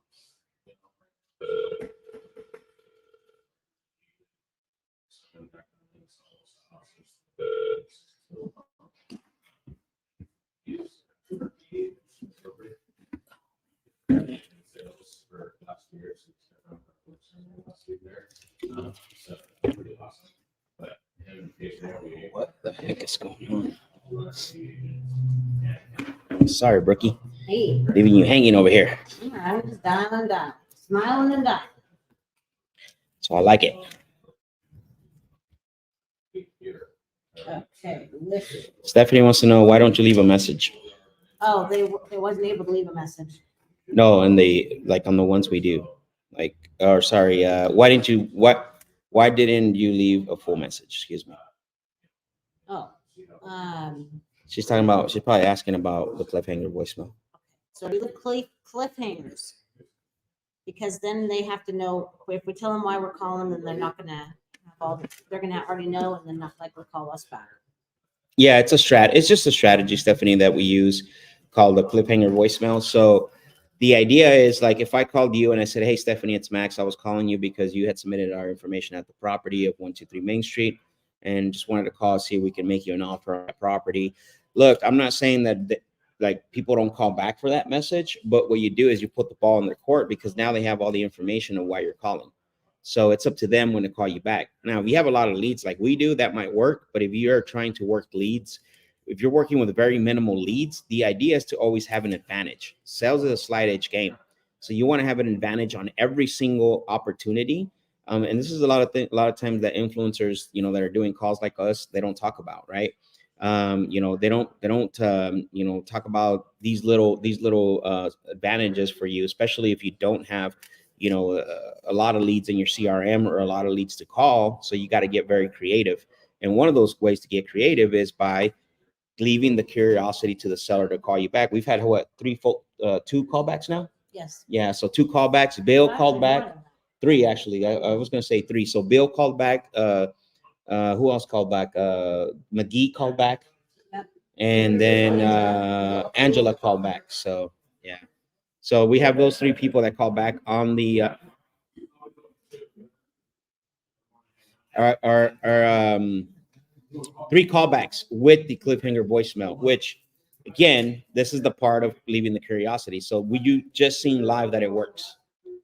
Sales for last year, so pretty awesome. But What the heck is going on? Sorry, Brookie. Hey, Leaving you hanging over here. I'm just dialing down, smiling and dying. So I like it. Okay, listen. Stephanie wants to know, why don't you leave a message? Oh, they wasn't able to leave a message. No, and they like on the ones we do. Like, or sorry, why didn't you leave a full message? Excuse me. Oh, She's probably asking about the cliffhanger voicemail. so do the cliffhangers. Because then they have to know, if we tell them why we're calling, then they're not gonna they're gonna already know and then not likely call us back. Yeah, it's just a strategy, Stephanie, that we use called the cliffhanger voicemail. So the idea is, like, if I called you and I said, hey, Stephanie, it's Max. I was calling you because you had submitted our information at the property of 123 Main Street and just wanted to call, see if we can make you an offer on that property. Look, I'm not saying that like people don't call back for that message, but what you do is you put the ball in their court because now they have all the information of why you're calling. So it's up to them when to call you back. Now, if you have a lot of leads like we do, that might work. But if you're trying to work leads, if you're working with very minimal leads, the idea is to always have an advantage. Sales is a slide edge game. So you want to have an advantage on every single opportunity. And this is a lot of times that influencers, that are doing calls like us, they don't talk about, right? They don't talk about these little advantages for you, especially if you don't have a lot of leads in your CRM or a lot of leads to call. So you got to get very creative. And one of those ways to get creative is by leaving the curiosity to the seller to call you back. We've had two callbacks now. Yes. Yeah. So 2 callbacks. Bill Actually, called more back. than that. 3 actually. I was going to say 3. So Bill called back. Who else called back? McGee called back. Yep. And then Angela called back. So yeah. So we have those 3 people that call back on the our 3 callbacks with the cliffhanger voicemail, which again, this is the part of leaving the curiosity. So you just seen live that it works.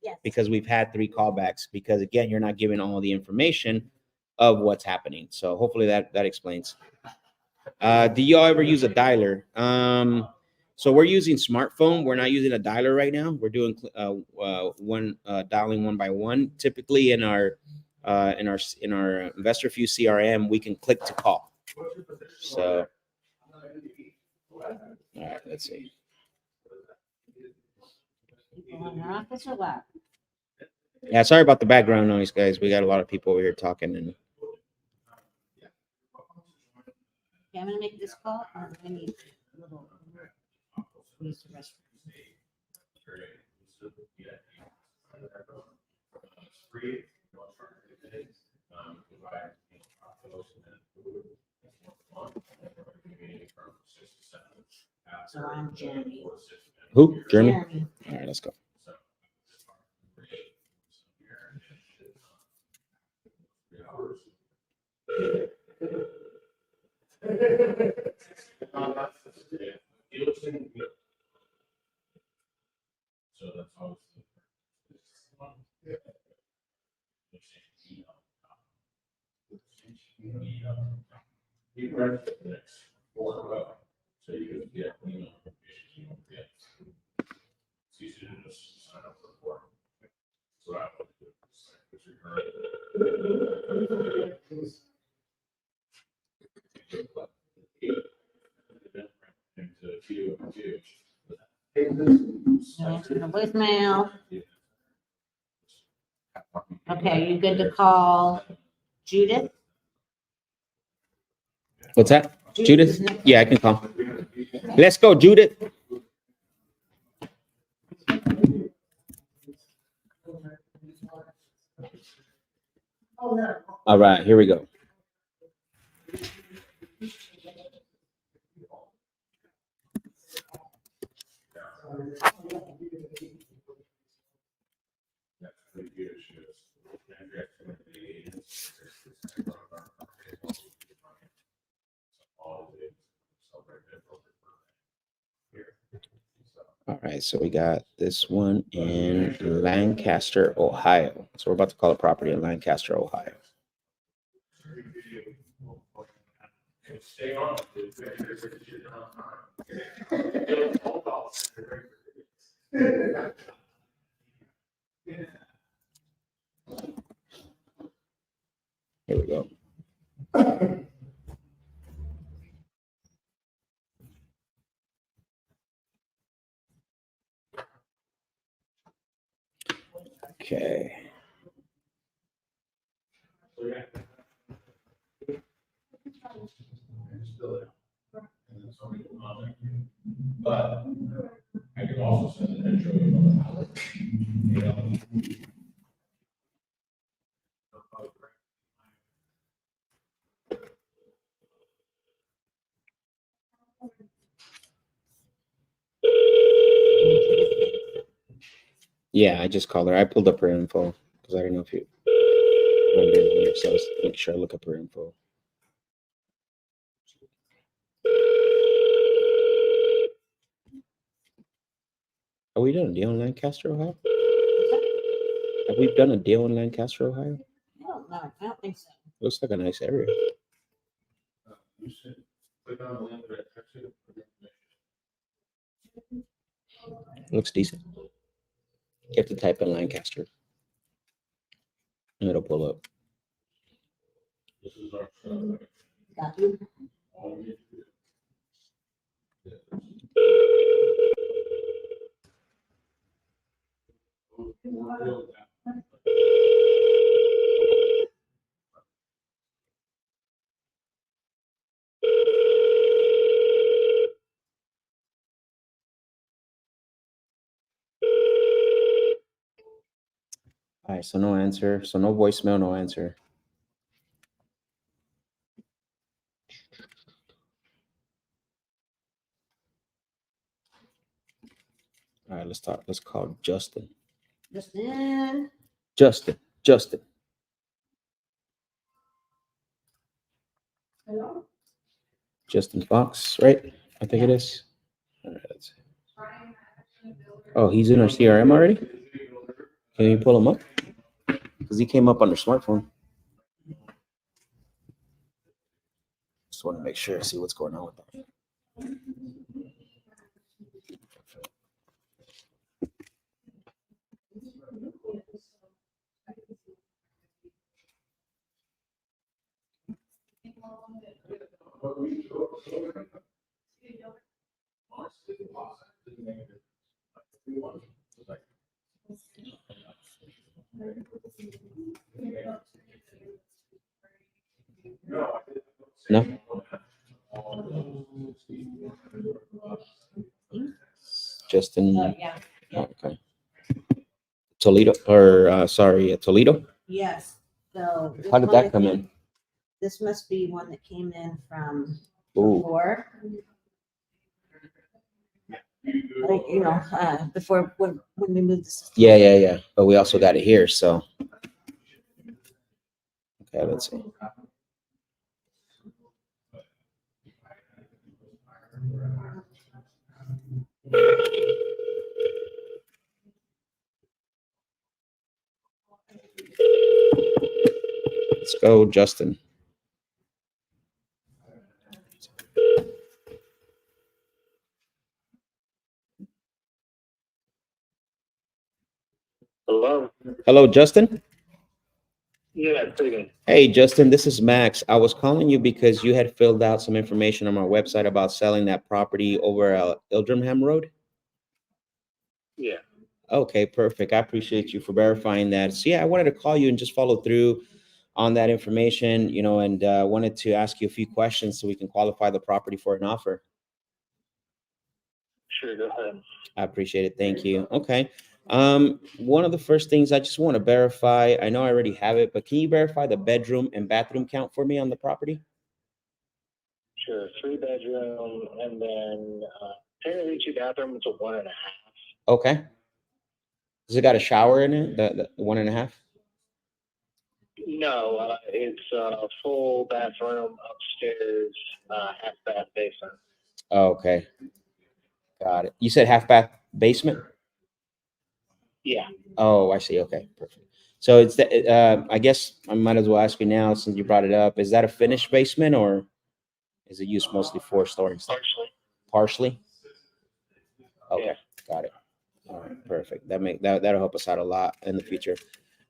Yes. Because we've had 3 callbacks, because again, you're not giving all the information of what's happening. So hopefully that explains. Do y'all ever use a dialer? So we're using smartphone. We're not using a dialer right now. We're doing dialing one by one. Typically in our InvestorFew CRM, we can click to call. So all right, let's see. People in their office or what? Yeah, sorry about the background noise, guys. We got a lot of people over here talking, and Okay, I'm gonna make this call. I need a little. Use the restroom. So I'm Jeremy. who? Jeremy? Jeremy. All right, let's go. So that's always so you can get email notifications you won't get. It's easy to just sign up for the form. So I would do. Answer the voicemail. Okay, you good to call Judith? What's that? Judith? Yeah, I can call. Let's go, Judith. All right, here we go. All right, so we got this one in Lancaster, Ohio. So we're about to call a property in Lancaster, Ohio. Here we go. Okay. But I can also send an intro email. Yeah, I just called her. I pulled up her info because I didn't know if you wanted to do it. So let's make sure I look up her info. Have we done a deal in Lancaster, Ohio? Have we done a deal in Lancaster, Ohio? No, I don't think so. Looks like a nice area. Looks decent. You have to type in Lancaster. And it'll pull up. Got you. All right, so no answer. So no voicemail, no answer. All right, let's talk. Let's call Justin. Justin. Justin. Hello? Justin Fox, right? I think it is. All right, let's see. Oh, he's in our CRM already? Can you pull him up? Because he came up on their smartphone. Just want to make sure, see what's going on with that. No? Justin. Yeah. Oh, okay. Toledo, or Toledo. Yes. So this How did one, I that come think- in? This must be one that came in from Ooh, before. Like, before when we moved the system. yeah. But we also got it here, so. Okay, let's see. Let's go, Justin. Hello? Hello, Justin. Yeah, speaking. Hey, Justin, this is Max. I was calling you because you had filled out some information on our website about selling that property over Ildrimham Road. Yeah. Okay, perfect. I appreciate you for verifying that. So yeah, I wanted to call you and just follow through on that information, and wanted to ask you a few questions so we can qualify the property for an offer. Sure, go ahead. I appreciate it. Thank you. Okay. One of the first things I just want to verify, I know I already have it, but can you verify the bedroom and bathroom count for me on the property? Sure, 3-bedroom, and then technically 2 bathrooms. It's a 1.5. Okay. Does it got a shower in it? The 1.5? No, it's a full bathroom upstairs, half bath basement. Oh, okay. Got it. You said half bath basement? Yeah. Oh, I see. Okay, perfect. So it's I guess I might as well ask you now since you brought it up. Is that a finished basement or is it used mostly for storing stuff? Partially. Partially? Okay, Yeah. got it. All right, perfect. That'll help us out a lot in the future.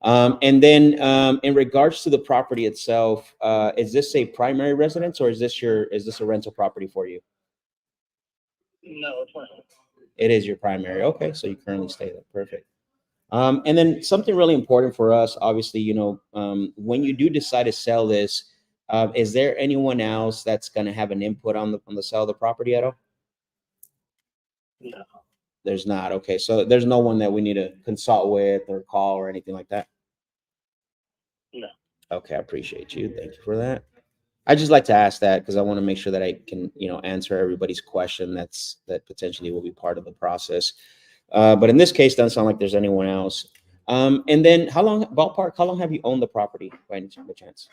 And then in regards to the property itself, is this a primary residence or is this a rental property for you? No, it's not. It is your primary. Okay, so you currently stay there. Perfect. And then something really important for us, obviously, when you do decide to sell this, is there anyone else that's going to have an input on the sale of the property at all? No. There's not. Okay, so there's no one that we need to consult with or call or anything like that? No. Okay, I appreciate you. Thank you for that. I just like to ask that because I want to make sure that I can, answer everybody's question that potentially will be part of the process. But in this case, doesn't sound like there's anyone else. And then how long have you owned the property by any chance?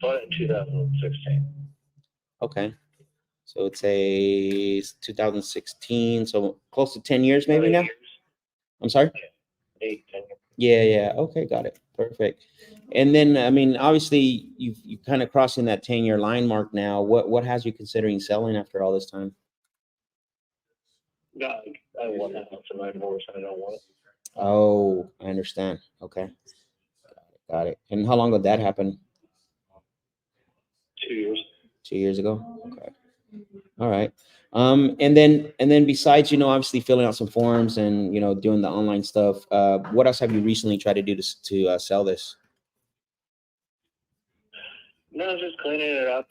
Bought it in 2016. Okay. So it's a 2016, so close to 10 years maybe now? I'm sorry? 8, 10 years. Yeah. Okay, got it. Perfect. And then, I mean, obviously, you kind of crossing that 10-year line mark now. What has you considering selling after all this time? No, I want that house in my divorce. I don't want it. Oh, I understand. Okay. Got it. And how long did that happen? 2 years. 2 years ago? Okay. All right. And then besides, obviously filling out some forms and, doing the online stuff, what else have you recently tried to do to sell this? No, just cleaning it up.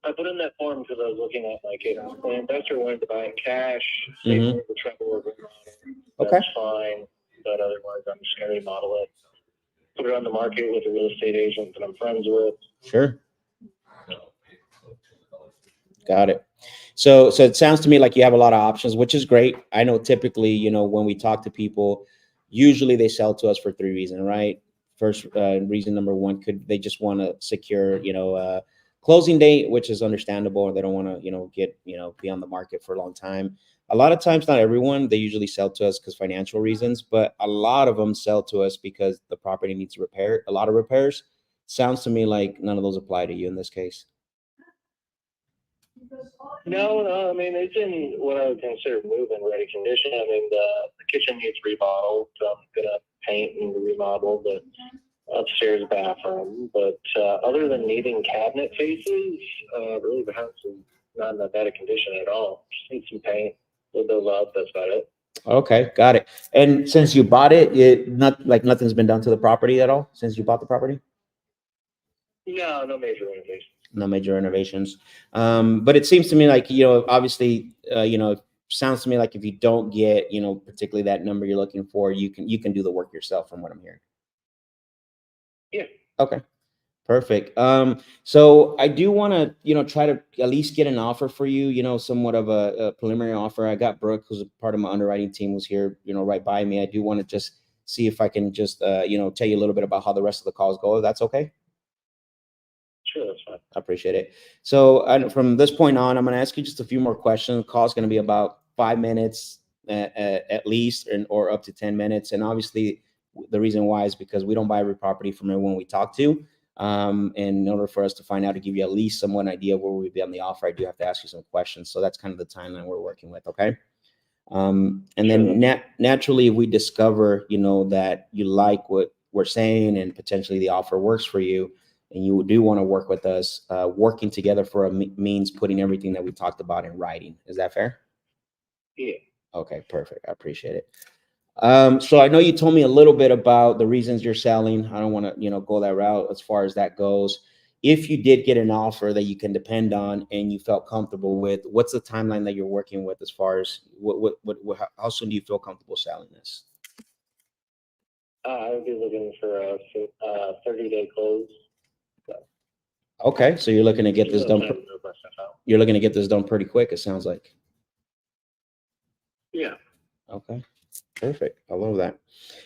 I put in that form because I was looking at like if an investor wanted to buy in cash, Mhm. the trouble or remodel, Okay. that's fine. But otherwise, I'm just going to remodel it, put it on the market with a real estate agent that I'm friends with. Sure. Got it. So it sounds to me like you have a lot of options, which is great. I know typically, when we talk to people, usually they sell to us for three reasons, right? First, reason number one, they just want to secure, closing date, which is understandable. They don't want to, be on the market for a long time. A lot of times, not everyone, they usually sell to us because financial reasons, but a lot of them sell to us because the property needs a lot of repairs. Sounds to me like none of those apply to you in this case. No, I mean, it's in what I would consider move-in ready condition. I mean, the kitchen needs remodeled, so I'm going to paint and remodel the upstairs bathroom. But other than needing cabinet faces, really the house is not in that bad a condition at all. Just need some paint, a little bit of love, that's about it. Okay, got it. And since you bought it, nothing's been done to the property at all since you bought the property? No, no major renovations. No major renovations. But it seems to me like, obviously, sounds to me like if you don't get, particularly that number you're looking for, you can do the work yourself from what I'm hearing. Yeah. Okay. Perfect. So I do want to, try to at least get an offer for you, somewhat of a preliminary offer. I got Brooke, who's a part of my underwriting team, was here, right by me. I do want to just see if I can just, tell you a little bit about how the rest of the calls go. If that's okay. Sure, that's fine. I appreciate it. So from this point on, I'm going to ask you just a few more questions. The call is going to be about 5 minutes at least, or up to 10 minutes. And obviously, the reason why is because we don't buy every property from everyone we talk to. And in order for us to find out, to give you at least somewhat idea where we'd be on the offer, I do have to ask you some questions. So that's kind of the timeline we're working with. Okay. And then naturally, if we discover, that you like what we're saying and potentially the offer works for you, and you do want to work with us, working together for means putting everything that we talked about in writing. Is that fair? Yeah. Okay, perfect. I appreciate it. So I know you told me a little bit about the reasons you're selling. I don't want to, go that route as far as that goes. If you did get an offer that you can depend on and you felt comfortable with, what's the timeline that you're working with as far as how soon do you feel comfortable selling this? I would be looking for a 30-day close. Okay, so you're looking to get this done. Time to move my stuff out. You're looking to get this done pretty quick, it sounds like. Yeah. Okay, perfect. I love that.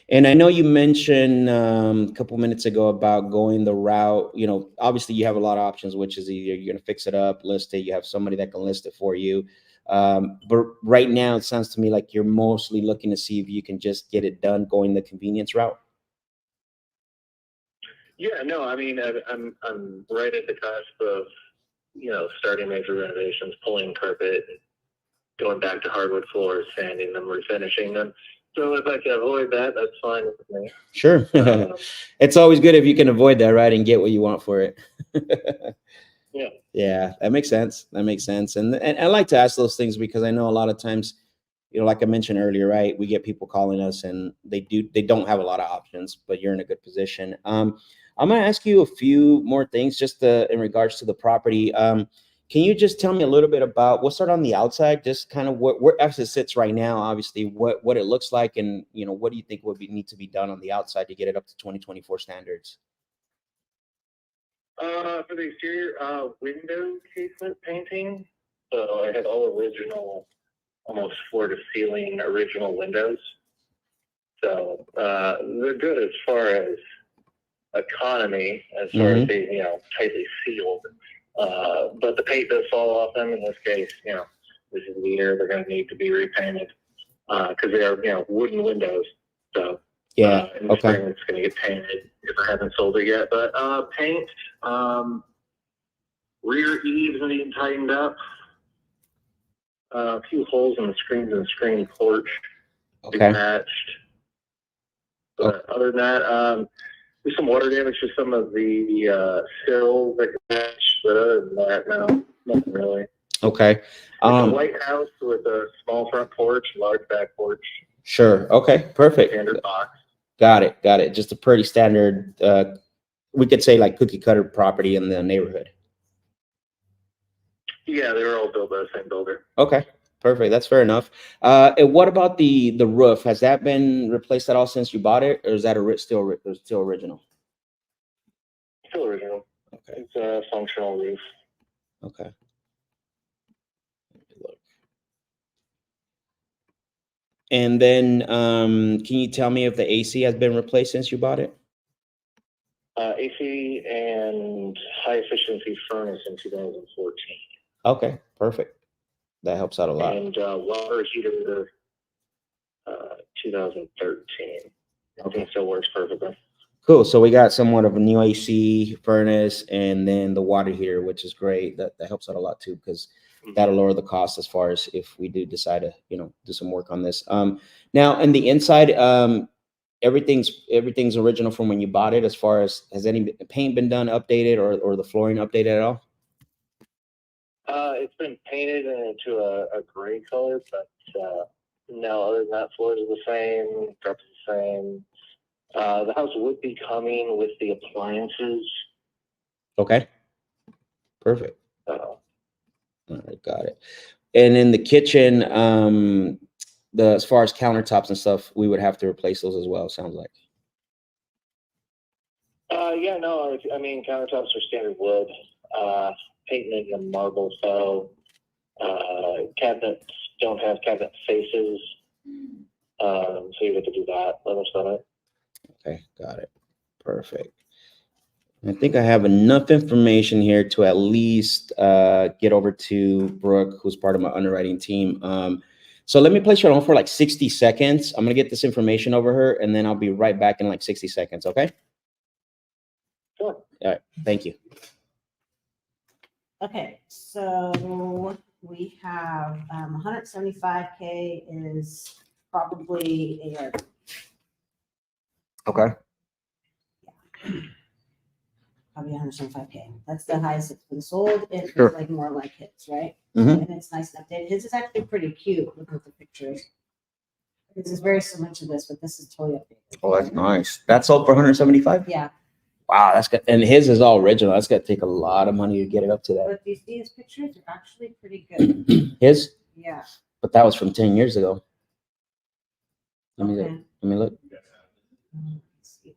And I know you mentioned a couple minutes ago about going the route, obviously you have a lot of options, which is either you're going to fix it up, list it, you have somebody that can list it for you. But right now it sounds to me like you're mostly looking to see if you can just get it done going the convenience route. Yeah, no, I mean, I'm right at the cusp of, starting major renovations, pulling carpet, going back to hardwood floors, sanding them, refinishing them. So if I can avoid that, that's fine with me. Sure. It's always good if you can avoid that, right, and get what you want for it. Yeah. Yeah, that makes sense. That makes sense. And I like to ask those things because I know a lot of times, like I mentioned earlier, right, we get people calling us and they don't have a lot of options, but you're in a good position. I'm going to ask you a few more things just in regards to the property. Can you just tell me a little bit about what's on the outside, just kind of where as it sits right now, obviously what it looks like, and what do you think need to be done on the outside to get it up to 2024 standards? For the exterior, window casement painting. So I had all original, almost floor to ceiling original windows. So they're good as far as economy, as far as being, tightly sealed. But the paint does fall off them in this case. This is the year they're going to need to be repainted because they are, wooden windows. So yeah, in the spring it's going to get painted if I haven't sold it yet. But paint, rear eaves are being tightened up. A few holes in the screens and the screen porch patched. But other than that, there's some water damage to some of the sills that can match, but other than that, no, nothing really. Okay. It's a white house with a small front porch, large back porch. Sure. Okay. Perfect. Standard box. Got it. Just a pretty standard, we could say like cookie cutter property in the neighborhood. Yeah, they were all built by the same builder. Okay, perfect. That's fair enough. And what about the roof? Has that been replaced at all since you bought it, or is that still original? Still original. Okay. It's a functional roof. Okay. Let me look. And then, can you tell me if the AC has been replaced since you bought it? AC and high efficiency furnace in 2014. Okay, perfect. That helps out a lot. And water heater 2013. Everything still works perfectly. Cool. So we got somewhat of a new AC furnace and then the water heater, which is great. That helps out a lot too, because that'll lower the cost as far as if we do decide to, do some work on this. Now on the inside, everything's original from when you bought it. As far as, has any paint been done, updated, or the flooring updated at all? It's been painted into a gray color, but no, other than that, floors are the same, carpet's the same. The house would be coming with the appliances. Okay. Perfect. Uh, All right, got it. And in the kitchen, as far as countertops and stuff, we would have to replace those as well, sounds like. yeah, no, I mean, countertops are standard wood, painting in marble faux. Cabinets don't have cabinet faces, so you have to do that. Let us know. Okay, got it. Perfect. I think I have enough information here to at least get over to Brooke, who's part of my underwriting team. So let me place you on hold for like 60 seconds. I'm going to get this information over her, and then I'll be right back in like 60 seconds, okay? Sure. All right, thank you. Okay, so we have 175K is probably a Okay. probably 175K. That's the highest it's been sold. It Sure. feels like more like his, right? Mhm. And it's nice and updated. His is actually pretty cute. Look at the pictures. This is very similar to this, but this is totally updated. Oh, that's nice. That's sold for 175? Yeah, Wow, that's good. And his is all original. That's going to take a lot of money to get it up to that. but these pictures are actually pretty good. His? Yeah. But that was from 10 years ago. Let me look. Okay. Let me look. Let's see.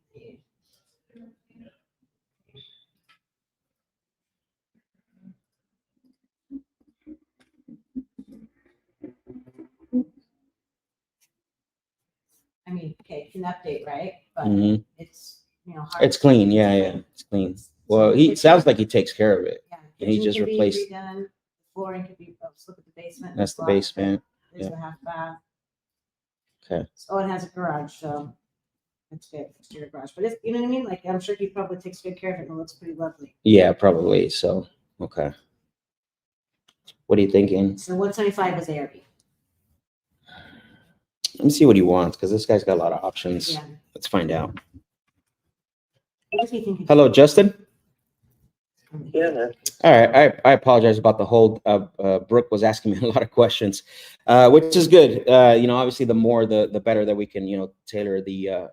I mean, okay, it can update, right? But Mhm. it's, hard. It's clean. Yeah, yeah. It's clean. Well, he sounds like he takes care of it. Yeah, And he kitchen just can be replaced. redone, flooring could be, let's look at the basement. That's the There's a lot. basement. There's the half bath. Okay. Oh, it has a garage, so it's good. Exterior garage, but it's, you know what I mean? Like, I'm sure he probably takes good care of it and it looks pretty lovely. Yeah, probably. So, okay. What are you thinking? So 175 is ARV. Let me see what he wants, because this guy's got a lot of options. Yeah. Let's find out. What does he think? Hello, Justin. Yeah, man. All right. I apologize about the hold. Brooke was asking me a lot of questions, which is good. Obviously the more, the better that we can, tailor the,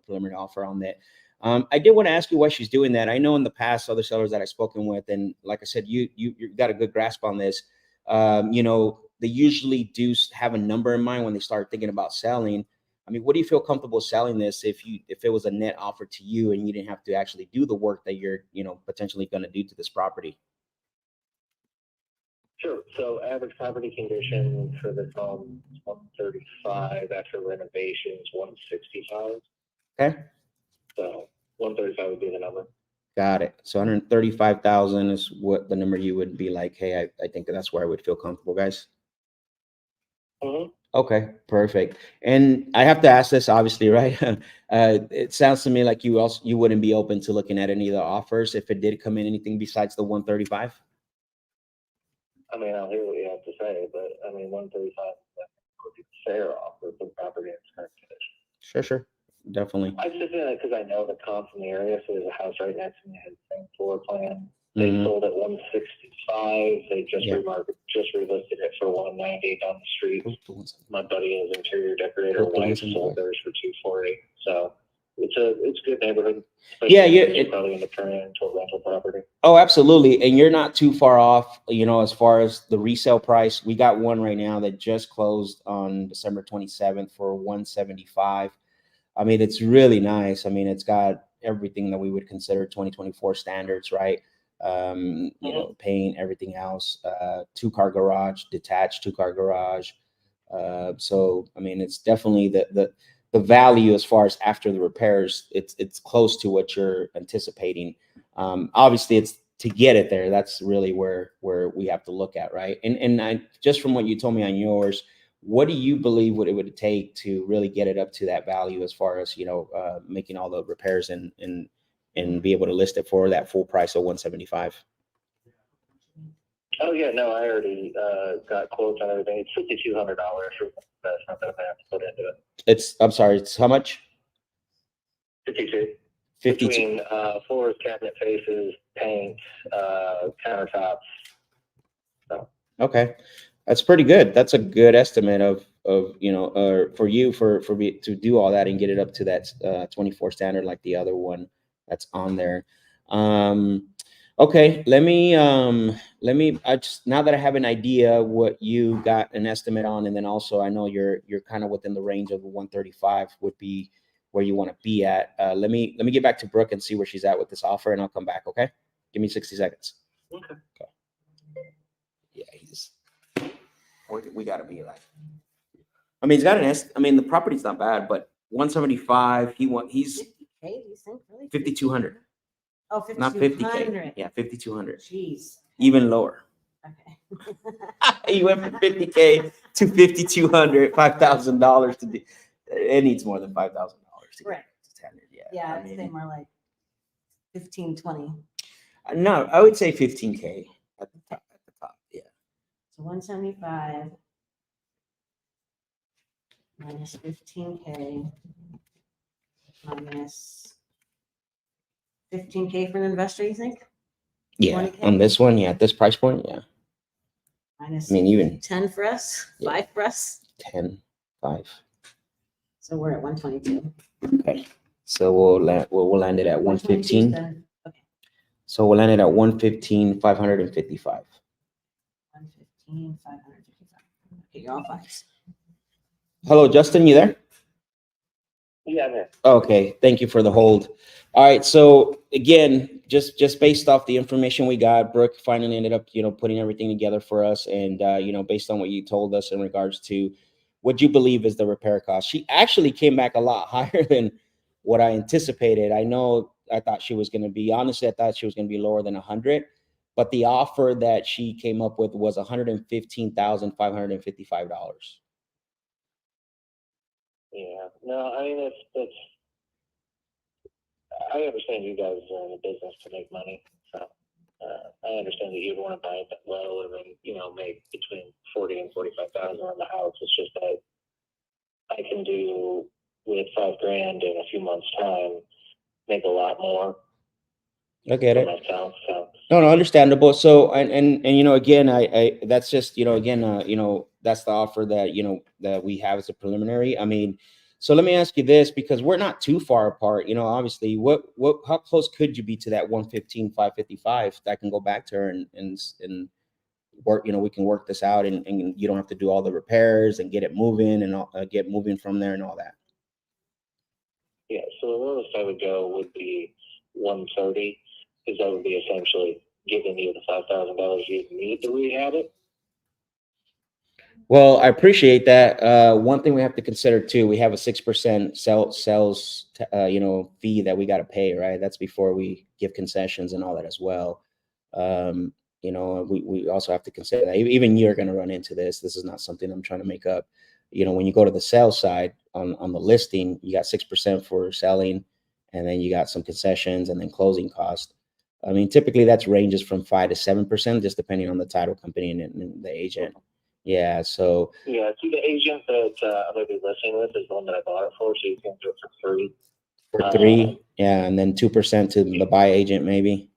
preliminary offer on that. I did want to ask you why she's doing that. I know in the past other sellers that I've spoken with, and like I said, you got a good grasp on this. They usually do have a number in mind when they start thinking about selling. I mean, what do you feel comfortable selling this if it was a net offer to you and you didn't have to actually do the work that you're, potentially going to do to this property? Sure. So average property condition for this home is 135. After renovations, 165. Okay. So 135 would be the number. Got it. So 135,000 is what the number you would be like, hey, I think that's where I would feel comfortable, guys. Mm-hmm. Okay, perfect. And I have to ask this, obviously, right? It sounds to me like you wouldn't be open to looking at any of the offers if it did come in anything besides the 135. I mean, I'll hear what you have to say, but I mean, 135 would be a fair offer for property in its current condition. Sure, definitely. I just did it because I know the comps in the area. So there's a house right next to me that has the same floor plan. They Mhm. sold at 165. They just Yeah. relisted it for 190 down the street. My buddy is interior decorator. Oh, Wife listen, sold boy. theirs for 240. So it's a good neighborhood. Yeah, It's probably going to turn into a rental property. Oh, absolutely. And you're not too far off, as far as the resale price. We got one right now that just closed on December 27th for 175. I mean, it's really nice. I mean, it's got everything that we would consider 2024 standards, right? Paint, everything else, 2-car garage, detached 2-car garage. So, I mean, it's definitely the value as far as after the repairs, it's close to what you're anticipating. Obviously it's to get it there. That's really where we have to look at. Right. And I, just from what you told me on yours, what do you believe what it would take to really get it up to that value as far as, making all the repairs and be able to list it for that full price of 175? Oh yeah, no, I already got quotes on everything. It's $5,200 for the investment that I have to put into it. I'm sorry, it's how much? 52. 52. Between floors, cabinet faces, paint, countertops. So. Okay. That's pretty good. That's a good estimate of for you to do all that and get it up to that 24 standard like the other one that's on there. Okay, let me I just, now that I have an idea what you got an estimate on, and then also I know you're kind of within the range of 135 would be where you want to be at. Let me get back to Brooke and see where she's at with this offer, and I'll come back. Okay, give me 60 seconds. Okay. Yeah, we got to be like, I mean, he's got the property's not bad, but 175, he's 50K, do you think, really? 5,200, Oh, not 5,200. 50K. Yeah, 5,200. Jeez. Even lower. Okay. He went from 50K to 5,200, $5,000 to do. It needs more than $5,000 to Right. get to standard. Yeah. Yeah, I I'd say mean, more like 15, 20. no, I would say 15K at the top. Yeah. So 175 minus 15K minus 15K for an investor, you think? Yeah. 20K? On this one, yeah, at this price point, yeah. Minus I mean, even 10 for us, Yeah. 5 for us. 10, 5. So we're at 122. Okay. So we'll land it at 115. 122, okay. So we'll land it at 115, 555. 115, 555. Okay, you're all fives. Hello, Justin, you there? Yeah, man. Okay, thank you for the hold. All right, so again, just based off the information we got, Brooke finally ended up, putting everything together for us, and based on what you told us in regards to what you believe is the repair cost, she actually came back a lot higher than what I anticipated. I thought she was going to be, honestly, I thought she was going to be lower than 100, but the offer that she came up with was $115,555. Yeah. No, I mean it's. I understand you guys are in the business to make money, so I understand that you'd want to buy it that low and then make between 40 and 45,000 on the house. It's just that I can do with $5,000 in a few months' time, make a lot more. I get it. Myself, so. No, understandable. So, and again, I that's just, again, that's the offer that, that we have as a preliminary. I mean, so let me ask you this, because we're not too far apart, obviously, how close could you be to that 115, 555 that I can go back to her and work, we can work this out and you don't have to do all the repairs and get it moving and get moving from there and all that. Yeah. So the lowest I would go would be 130, because that would be essentially giving you the $5,000 you need to rehab it. Well, I appreciate that. One thing we have to consider too, we have a 6% sales, fee that we got to pay, right? That's before we give concessions and all that as well. We also have to consider that. Even you're going to run into this. This is not something I'm trying to make up. When you go to the sales side on the listing, you got 6% for selling, and then you got some concessions and then closing cost. I mean, typically that's ranges from 5 to 7%, just depending on the title company and the agent. Yeah. So yeah, see, the agent that I'm going to be listing with is the one that I bought it for, so you can do it for free. For 3, yeah, and then 2% to the buy agent maybe.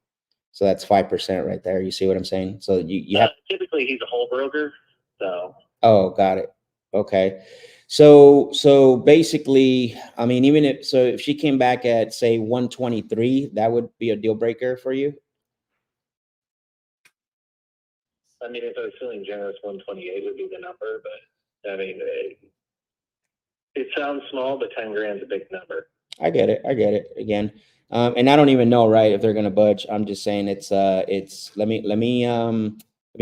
So that's 5% right there. You see what I'm saying? So you have typically he's a whole broker, so. Oh, got it. Okay. So basically, I mean, if she came back at say 123, that would be a deal breaker for you. I mean, if I was feeling generous, 128 would be the number, but I mean, it sounds small, but 10 grand is a big number. I get it. Again. And I don't even know, right, if they're gonna budge. I'm just saying it's let me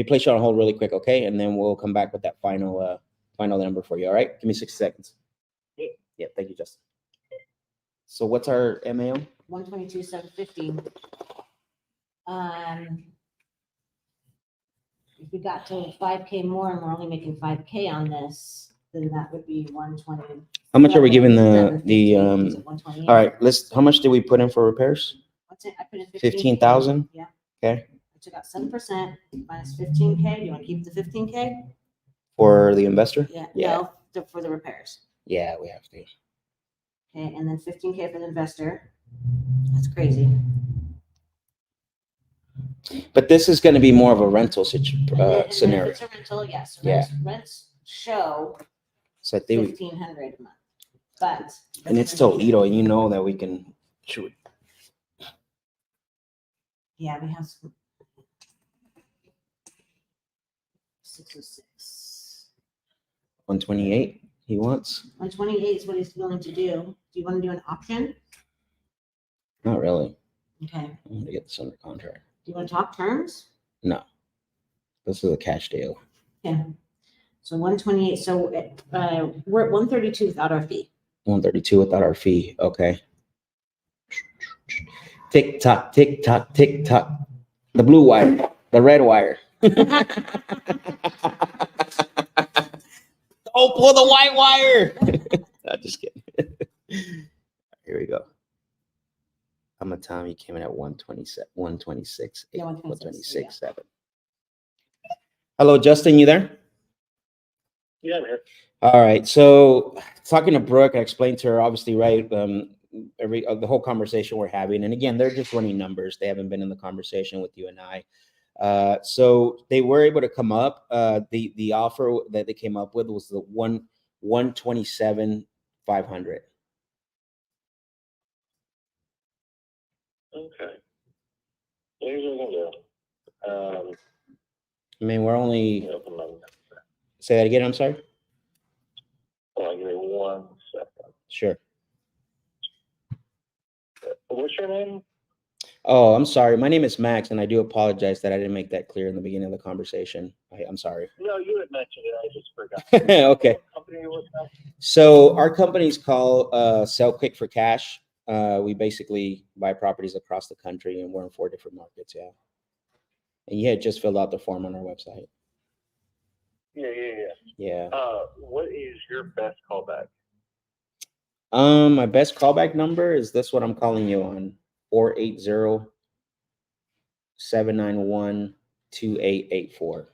place you on hold really quick, okay? And then we'll come back with that final number for you. All right. Give me 60 seconds. Yeah, thank you, Justin. So what's our MAO? 122,750. If we got to 5K more and we're only making 5K on this, then that would be 120. How much are we giving the 128. all right, how much did we put in for repairs? What's it? I put in 15,000? Yeah. Okay. I took out 7% minus 15K. Do you want to keep the 15K? For the investor? Yeah. Yeah. No, for the repairs. Yeah, we have to. Okay, and then 15K for the investor. That's crazy. But this is going to be more of a rental And then scenario. if it's a rental, yes. Yeah. Rents show So I think 1,500 a month, but. and it's Toledo, and you know that we can shoot. Yeah, we have some. 606. 128 he wants? 128 is what he's willing to do. Do you want to do an option? Not really. Okay. I'm going to get this under contract. Do you want to talk terms? No. This is a cash deal. Okay. So 128. So we're at 132 without our fee. 132 without our fee. Okay. Tick tock, tick tock, tick tock. The blue wire, the red wire. Oh, pull the white wire. I'm just kidding. Here we go. I'm gonna tell him he came in at 127, 126, Yeah, 126, 126.7. Hello, Justin, you there? Yeah, I'm here. All right. So talking to Brooke, I explained to her, obviously, right, the whole conversation we're having. And again, they're just running numbers. They haven't been in the conversation with you and I. So they were able to come up. The offer that they came up with was the 127,500. Okay. Here's what we're gonna do. I mean, we're only Open my. say that again. I'm sorry. Hold on, give me 1 second. Sure. What's your name? Oh, I'm sorry. My name is Max, and I do apologize that I didn't make that clear in the beginning of the conversation. I'm sorry. No, you had mentioned it. I just forgot. Okay. What company you with now? So our company's called Sell Quick for Cash. We basically buy properties across the country, and we're in 4 different markets. Yeah. And you had just filled out the form on our website. Yeah. Yeah. What is your best callback? My best callback number is this one I'm calling you on, 480-791-2884.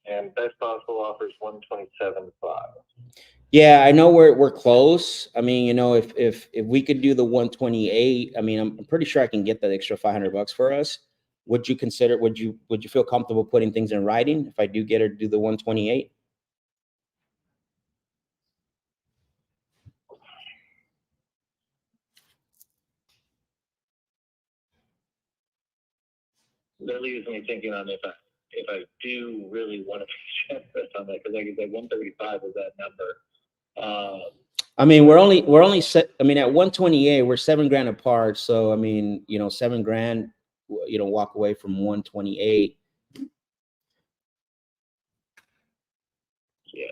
And best possible offer is 127.5. Yeah, I know we're close. I mean, you know, if we could do the 128, I mean, I'm pretty sure I can get that extra $500 for us. Would you consider? Would you feel comfortable putting things in writing if I do get her to do the 128? That leaves me thinking on if I do really want to be generous on that, because like I said, 135 is that number. I mean, we're only set. I mean, at 128, we're $7,000 apart. So I mean, you know, $7,000. You know, walk away from 128. Yeah.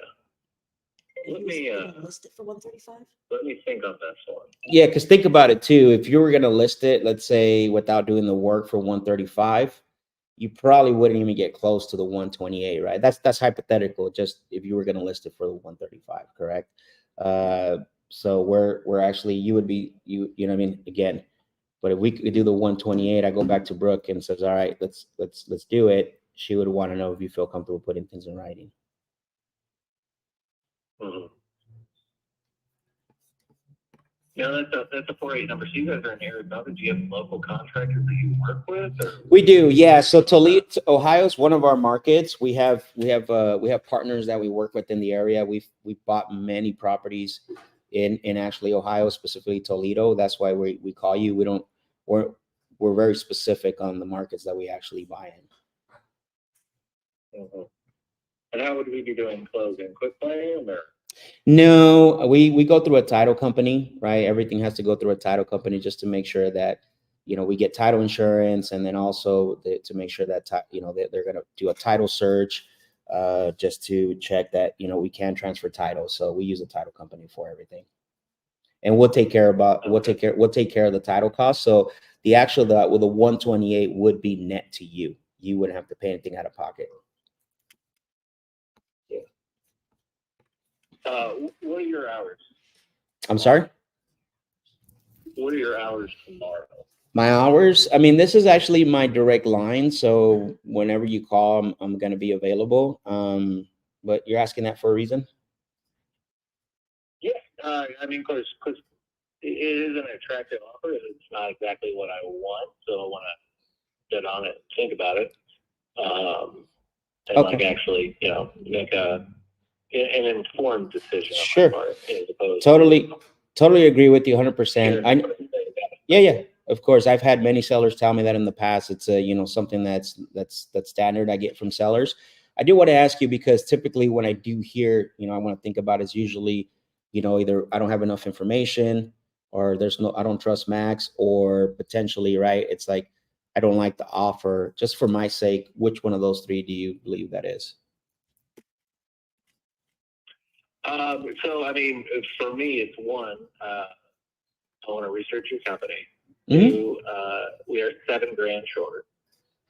Let me list it for 135. let me think on this one. Yeah, because think about it too. If you were gonna list it, let's say without doing the work for 135, you probably wouldn't even get close to the 128, right? That's hypothetical. Just if you were gonna list it for the 135, correct? So we're actually you would be you know what I mean again. But if we could do the 128, I go back to Brooke and says, all right, let's do it. She would want to know if you feel comfortable putting things in writing. Mm-hmm. No, that's a 4-8 number. So you guys are in Arizona. Do you have local contractors that you work with? Or? We do, yeah. So Toledo, Ohio is one of our markets. We have partners that we work with in the area. We've bought many properties in actually Ohio, specifically Toledo. That's why we call you. We're very specific on the markets that we actually buy in. Mm-hmm. And how would we be doing closing? Quick claim or? No, we go through a title company, right? Everything has to go through a title company just to make sure that, we get title insurance, and then also to make sure that, they're going to do a title search, just to check that, we can transfer title. So we use a title company for everything, and we'll take care of the title cost. So the 128 would be net to you. You wouldn't have to pay anything out of pocket. What are your hours? I'm sorry? What are your hours tomorrow? My hours, I mean, this is actually my direct line. So whenever you call, I'm going to be available. But you're asking that for a reason? Yeah, I mean, because it is an attractive offer. It's not exactly what I want, so I want to sit on it, think about it, and Okay. like actually, make an informed decision. Sure. On my part, as opposed Totally agree with you 100%. to Yeah. Of course, I've had many sellers tell me that in the past. It's something that's standard I get from sellers. I do want to ask you, because typically when I do hear, I want to think about is usually, either I don't have enough information, or I don't trust Max, or potentially, right, it's like I don't like the offer. Just for my sake, which one of those three do you believe that is? So, I mean, for me, it's one, I want to research your company. Mm-hmm. Two, we are $7,000 short.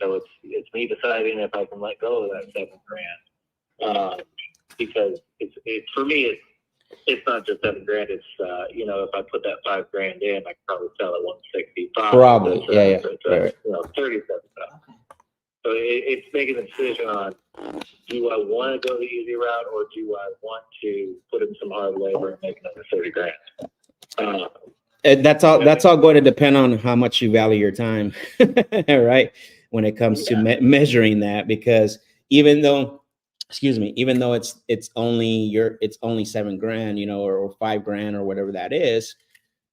So it's me deciding if I can let go of that $7,000. Because for me, it's not just $7,000. It's, if I put that $5,000 in, I could probably sell at 165. Probably. It's, Right. 37,000. So it's making a decision on, do I want to go the easy route, or do I want to put in some hard labor and make another $30,000? That's all going to depend on how much you value your time, right? When it comes to measuring that, because even though it's only $7,000, or $5,000 or whatever that is,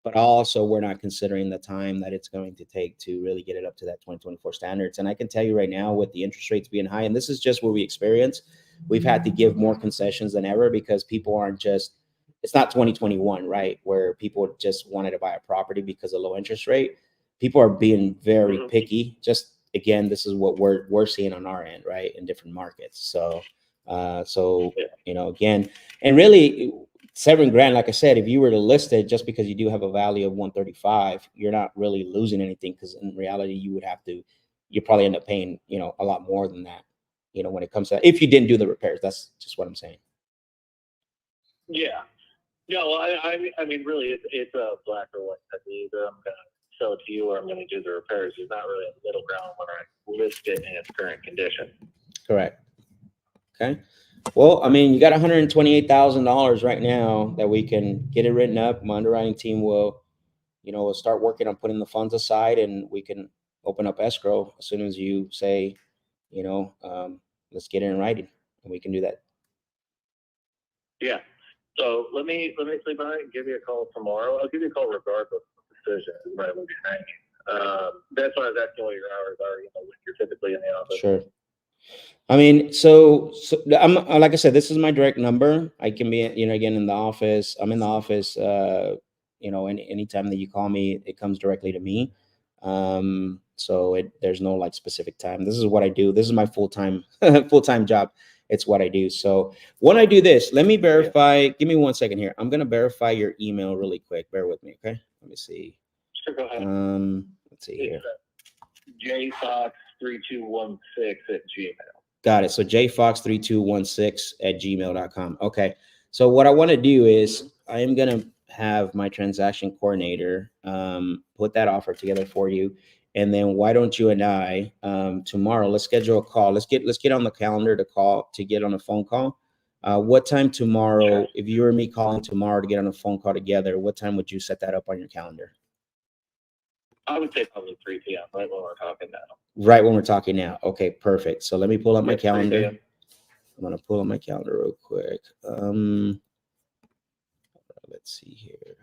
but also we're not considering the time that it's going to take to really get it up to that 2024 standards. And I can tell you right now, with the interest rates being high, and this is just what we experience, we've had to give more concessions than ever, because people aren't just, it's not 2021, right, where people just wanted to buy a property because of low interest rate. People are being very picky. Just, again, this is what we're seeing on our end, right, in different markets. So again, and really $7,000, like I said, if you were to list it, just because you do have a value of 135, you're not really losing anything, because in reality you probably end up paying, a lot more than that, when it comes to that, if you didn't do the repairs. That's just what I'm saying. Yeah. No, I mean, really, it's a black or white. Either I'm going to sell it to you, or I'm going to do the repairs. There's not really a middle ground when I list it in its current condition. Correct. Okay. Well, I mean, you got $128,000 right now that we can get it written up. My underwriting team will start working on putting the funds aside, and we can open up escrow as soon as you say, let's get it in writing, and we can do that. Yeah. So let me sleep on it and give you a call tomorrow. I'll give you a call regardless of the decision. Right, will be hanging. That's why I was asking what your hours are. When you're typically in the office. Sure. I mean, so I'm, like I said, this is my direct number. I can be, again, in the office. I'm in the office. Anytime that you call me, it comes directly to me. So there's no like specific time. This is what I do. This is my full-time job. It's what I do. So when I do this, let me verify. Give me 1 second here. I'm going to verify your email really quick. Bear with me. Okay. Let me see. Sure, go ahead. Let's see here. jfox3216 at Gmail. Got it. So jfox3216@gmail.com. Okay. So what I want to do is I am going to have my transaction coordinator put that offer together for you. And then why don't you and I tomorrow, let's schedule a call. Let's get on the calendar to get on a phone call. What time tomorrow, if you or me calling tomorrow to get on a phone call together, what time would you set that up on your calendar? I would say probably 3 p.m. right when we're talking now. Right when we're talking now. Okay, perfect. So let me pull up my Yeah, 3 calendar. p.m. I'm gonna pull up my calendar real quick. Let's see here.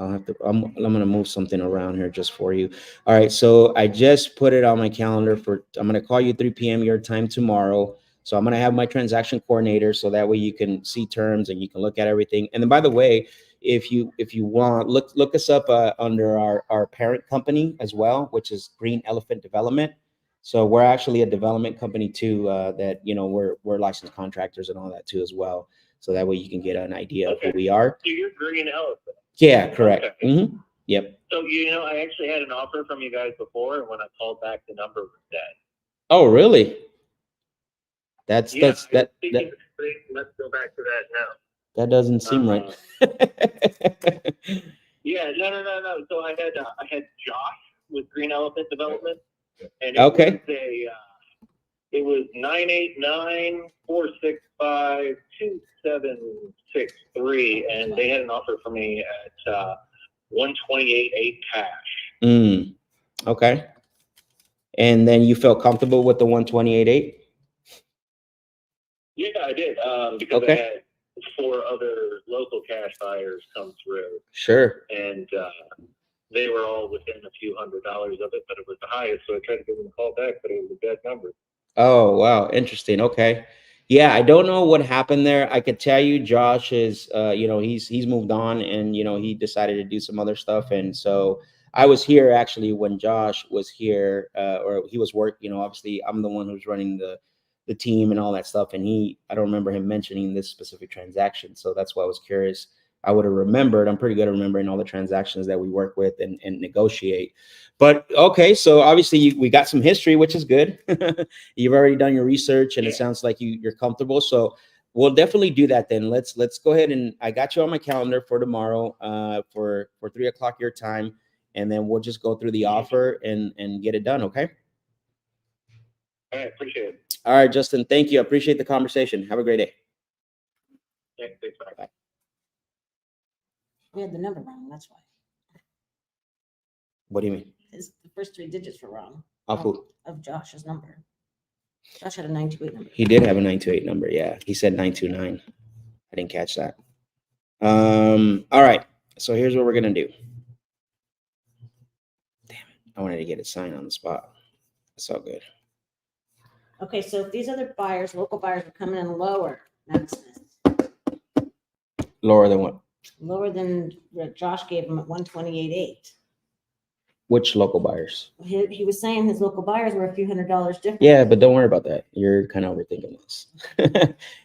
I'm gonna move something around here just for you. All right, so I just put it on my calendar I'm gonna call you 3 p.m. your time tomorrow. So I'm gonna have my transaction coordinator, so that way you can see terms and you can look at everything. And then, by the way, if you want, look us up under our parent company as well, which is Green Elephant Development. So we're actually a development company too. That we're licensed contractors and all that too as well. So that way you can get an idea of who we are. So you're Green Elephant. Yeah, correct. Okay. Yep. So, I actually had an offer from you guys before, and when I called back, the number was dead. Oh, really? That's that. Let's go back to that now. That doesn't seem right. Yeah, no. So I had Josh with Green Elephant Development, and Okay. it was 989-465-2763, and they had an offer for me at 128.8 cash. Okay. And then you felt comfortable with the 128.8? Yeah, I did. Because Okay. I had 4 other local cash buyers come through, Sure. and they were all within a few $100s of it, but it was the highest. So I tried to give them a call back, but it was a dead number. Oh, wow. Interesting. Okay. Yeah, I don't know what happened there. I could tell you Josh is he's moved on, and he decided to do some other stuff. And so I was here actually when Josh was here, or he was working. Obviously I'm the one who's running the team and all that stuff. And I don't remember him mentioning this specific transaction. So that's why I was curious. I would have remembered. I'm pretty good at remembering all the transactions that we work with and negotiate. But okay, so obviously we got some history, which is good. You've already done your research, and it sounds like you're comfortable. So we'll definitely do that then. Let's go ahead, and I got you on my calendar for tomorrow, for 3:00 your time, and then we'll just go through the offer and get it done. Okay. All right, appreciate it. All right, Justin. Thank you. I appreciate the conversation. Have a great day. Thanks, bye. We had the number wrong, that's why. What do you mean? The first 3 digits were wrong. Of who? Of Josh's number. Josh had a 928 number. He did have a 928 number. Yeah, he said 929. I didn't catch that. All right. So here's what we're gonna do. Damn it! I wanted to get it signed on the spot. It's all good. Okay, so if these other buyers, local buyers, are coming in lower, Lower than what? lower than what Josh gave him at 128.8. Which local buyers? He was saying his local buyers were a few $100s different. Yeah, but don't worry about that. You're kind of overthinking this.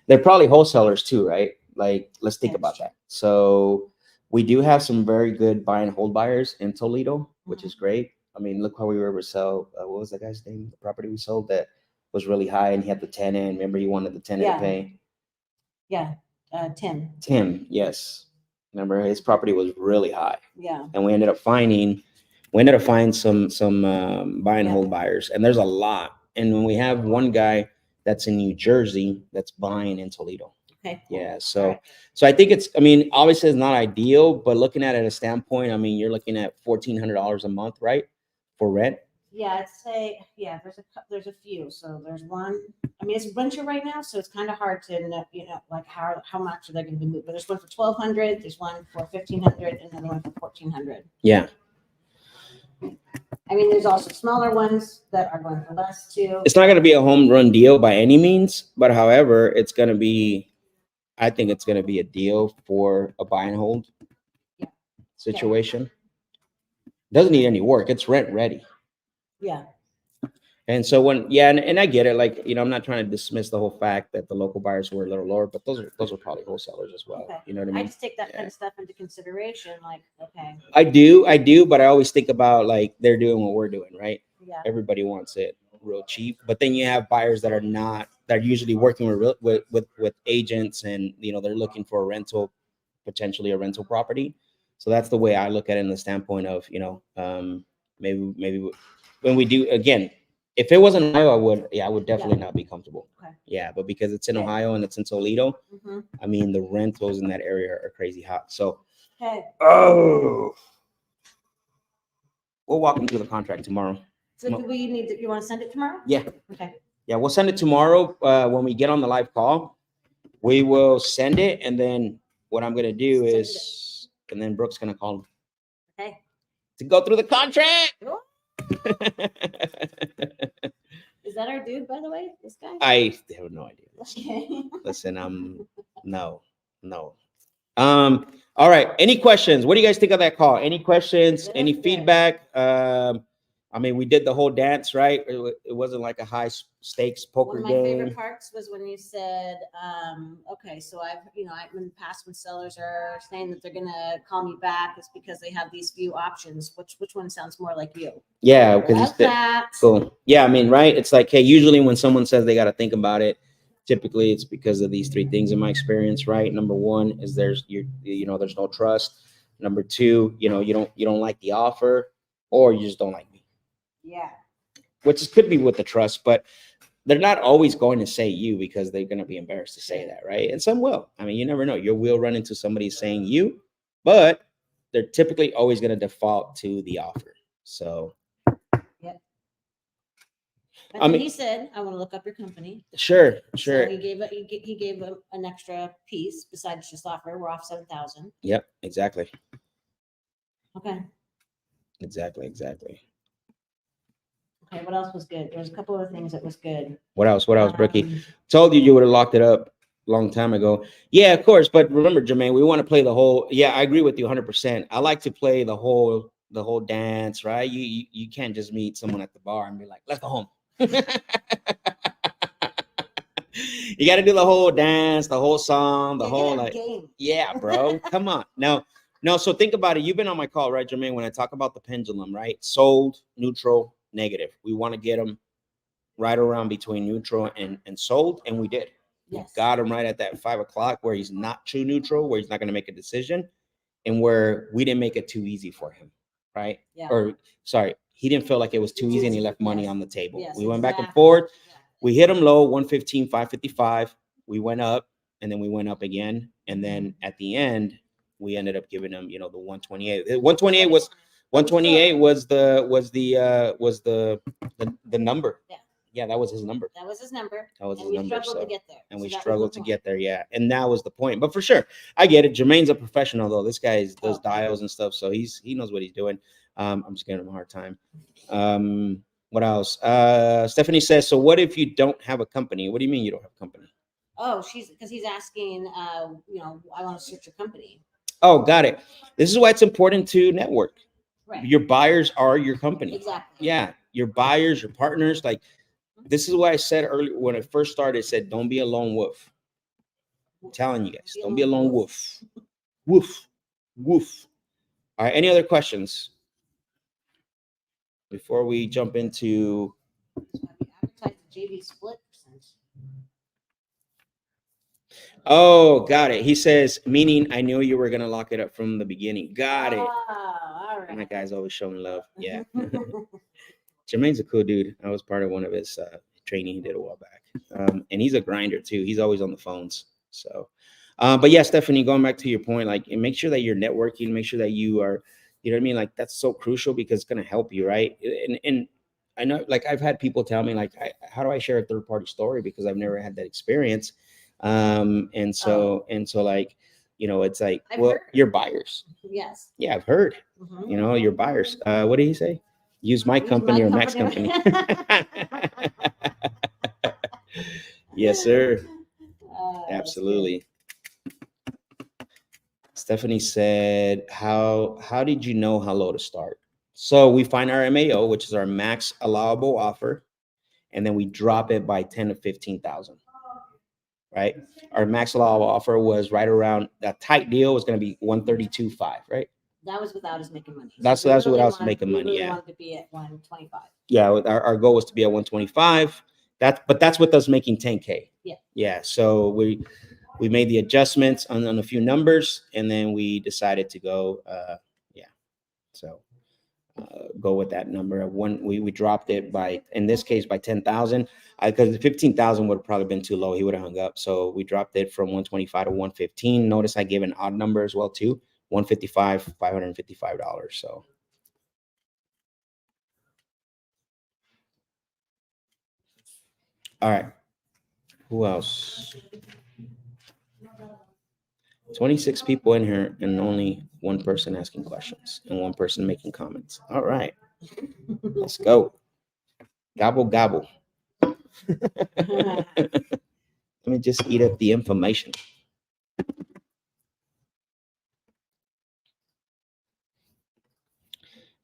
They're probably wholesalers too, right? Like, let's think about that. So we do have some very good buy and hold buyers in Toledo, which is great. I mean, look how we were able to sell. What was that guy's name? The property we sold that was really high, and he had the tenant. Remember, he wanted the tenant to pay. Yeah, Tim. Tim, yes. Remember, his property was really high. Yeah. And we ended up finding some buy and hold buyers, and there's a lot. And when we have one guy that's in New Jersey that's buying in Toledo. Okay. Yeah. So I think obviously it's not ideal, but looking at it at a standpoint, you're looking at $1,400 a month, right? For rent. Yeah, I'd say, there's a few. So there's one, it's winter right now, so it's kind of hard to know, like how much are they going to be moved. But there's one for $1,200, there's one for $1,500, and another one for $1,400. Yeah. There's also smaller ones that are going for less too. It's not going to be a home run deal by any means, but however, I think it's going to be a deal for a buy and hold situation. Doesn't need any work. It's rent ready. Yeah. And so and I get it. Like, I'm not trying to dismiss the whole fact that the local buyers were a little lower, but those are probably wholesalers as well. Okay. You know what I mean? I just take that kind of stuff into consideration. Like, okay. I do, but I always think about, like, they're doing what we're doing, right? Yeah. Everybody wants it real cheap, but then you have buyers that are usually working with agents, and they're looking for potentially a rental property. So that's the way I look at it in the standpoint of maybe when we do, again, If it wasn't Ohio, I would definitely not be comfortable. Okay. Yeah, but because it's in Okay. Ohio and it's in Toledo, Mhm. I mean, the rentals in that area are crazy hot. So, Okay. we'll walk into the contract tomorrow. So do we need to, you want to send it tomorrow? Yeah. Okay. Yeah, we'll send it tomorrow. When we get on the live call, we will send it. And then what I'm going to do Send is, and then Brooke's going to call him Okay. to go through the contract. Cool. Is that our dude, by the way? This guy? I have no idea. Okay. Listen, no. All right. Any questions? What do you guys think of that call? Any questions? Yeah, Any that's good. feedback? I mean, we did the whole dance, right? It wasn't like a high stakes One poker of my game. favorite parts was when you said, okay, so I've in the past when sellers are saying that they're gonna call me back, it's because they have these few options. Which one sounds more like you? Yeah, because Love that. cool. Yeah, I mean, right? It's like, hey, usually when someone says they got to think about it, typically it's because of these three things in my experience, right? Number one is there's no trust. Number two, you don't like the offer, or you just don't like me, Yeah. which could be with the trust, but they're not always going to say you because they're going to be embarrassed to say that, right? And some will. I mean, you never know. You will run into somebody saying you, but they're typically always going to default to the offer. So. But I then mean- he said, I want to look up your company. Sure. So he gave an extra piece besides just offer. We're off 7,000. Yep, exactly. Okay. Exactly. Okay. What else was good? There was a couple of things that was good. What else, Bricky? Um, Told you would have locked it up a long time ago. Yeah, of course. But remember, Jermaine, we want to play the whole. Yeah, I agree with you 100%. I like to play the whole dance, right? You can't just meet someone at the bar and be like, let's go home. You got to do the whole dance, the whole song, the yeah, whole get a like. game. Yeah, bro. Come on. No. So think about it. You've been on my call, right, Jermaine? When I talk about the pendulum, right? Sold, neutral, negative. We want to get them right around between neutral and sold, and we did. Yes. We got him right at that 5 o'clock where he's not true neutral, where he's not going to make a decision, and where we didn't make it too easy for him, right? Yeah. Or sorry, he didn't feel like it was too easy, and he left money Yes. on the table. Yes, We went back and exactly. forth. Exactly. We hit him low, 115, 555. We went up, and then we went up again, and then at the end, we ended up giving him, the 128. 128 was the number. Yeah. Yeah, that was his number. That was his number. That was And his we number. struggled to get there. And So we that was struggled the to point. get there, yeah. And that was the point. But for sure, I get it. Jermaine's a professional, though. This guy does dials and stuff, so he knows what he's doing. I'm just giving him a hard time. What else? Stephanie says, so what if you don't have a company? What do you mean you don't have a company? Oh, because he's asking, I want to search your company. Oh, got it. This is why it's important to network. Right. Your buyers are your company. Exactly. Yeah, your buyers, your partners. Like, this is why I said earlier when I first started, I said, don't be a lone wolf. I'm telling you guys, don't be a lone wolf. Woof. All right, any other questions before we jump into? Advertise the JV split percentage. Oh, got it. He says, meaning I knew you were going to lock it up from the beginning. Got it. Oh, all right. My guy's always showing love. Yeah. Jermaine's a cool dude. I was part of one of his training he did a while back. And he's a grinder too. He's always on the phones. So, but yeah, Stephanie, going back to your point, like, make sure that you're networking, make sure that you are, you know what I mean? Like, that's so crucial because it's going to help you. Right. And I know, like, I've had people tell me, like, how do I share a third party story? Because I've never had that experience. And so like, it's like, I've well, heard. your buyers. Yes. Yeah, I've heard, Mhm. Your buyers. What did he say? Use my company or Max company. Yes, sir. Absolutely. Stephanie said, how did you know how low to start? So we find our MAO, which is our max allowable offer, and then we drop it by 10 to 15,000. Right? Our max allowable offer was right around, a tight deal was going to be 132.5, right? That was without us making money. That's we really without us wanted- making we money, really yeah. wanted to be at 125. Yeah, our goal was to be at 125. That's with us making 10K. Yeah. Yeah. So we made the adjustments on a few numbers, and then we decided to go. Yeah. So go with that number of one. We dropped it by, in this case, by 10,000. Because the 15,000 would have probably been too low. He would have hung up. So we dropped it from 125 to 115. Notice I gave an odd number as well too. 155, $555. So. All right. Who else? 26 people in here and only one person asking questions and one person making comments. All right. Let's go. Gobble, gobble. Let me just eat up the information.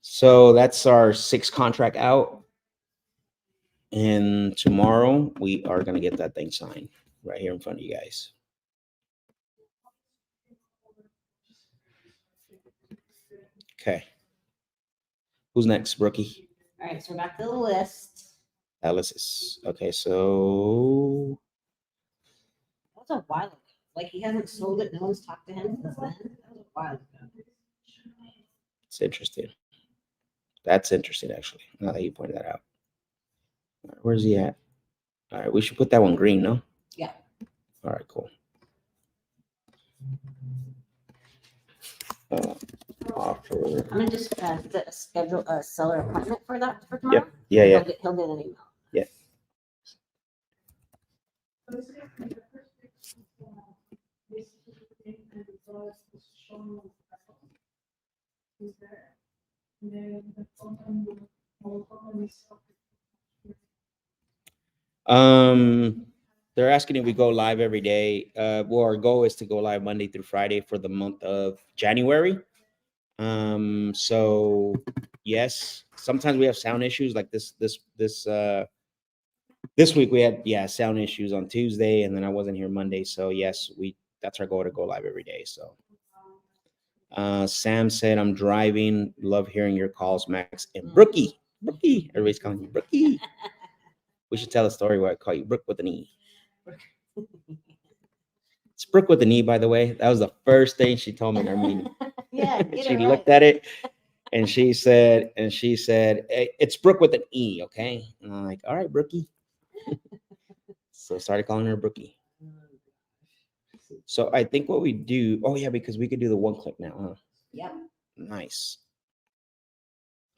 So that's our 6th contract out. And tomorrow we are going to get that thing signed right here in front of you guys. Okay. Who's next, Brookie? All right, so we're back to the list. Alice. Okay, so That was a while ago. Like he hasn't sold it. No one's talked to him since then. That was a while ago. it's interesting. That's interesting, actually, now that you pointed that out. All right, where's he at? All right, we should put that one green, no? Yeah. All right, cool. Offer. I'm gonna just schedule a seller appointment for that for tomorrow. Yeah. He'll get an email. Yeah. They're asking if we go live every day. Well, our goal is to go live Monday through Friday for the month of January. So yes, sometimes we have sound issues like this week we had sound issues on Tuesday, and then I wasn't here Monday. So yes, that's our goal, to go live every day. So Sam said, I'm driving, love hearing your calls, Max. And Brookie, everybody's calling you Brookie. We should tell a story where I call you Brooke with an E. It's Brooke with an E, by the way. That was the first thing she told me in our meeting. Yeah, She looked at it and she said, hey, it's Brooke with an E, okay? And I'm like, all right, Brookie. So started calling her Brookie. So I think what we do, because we could do the one click now, huh? Yep. Nice.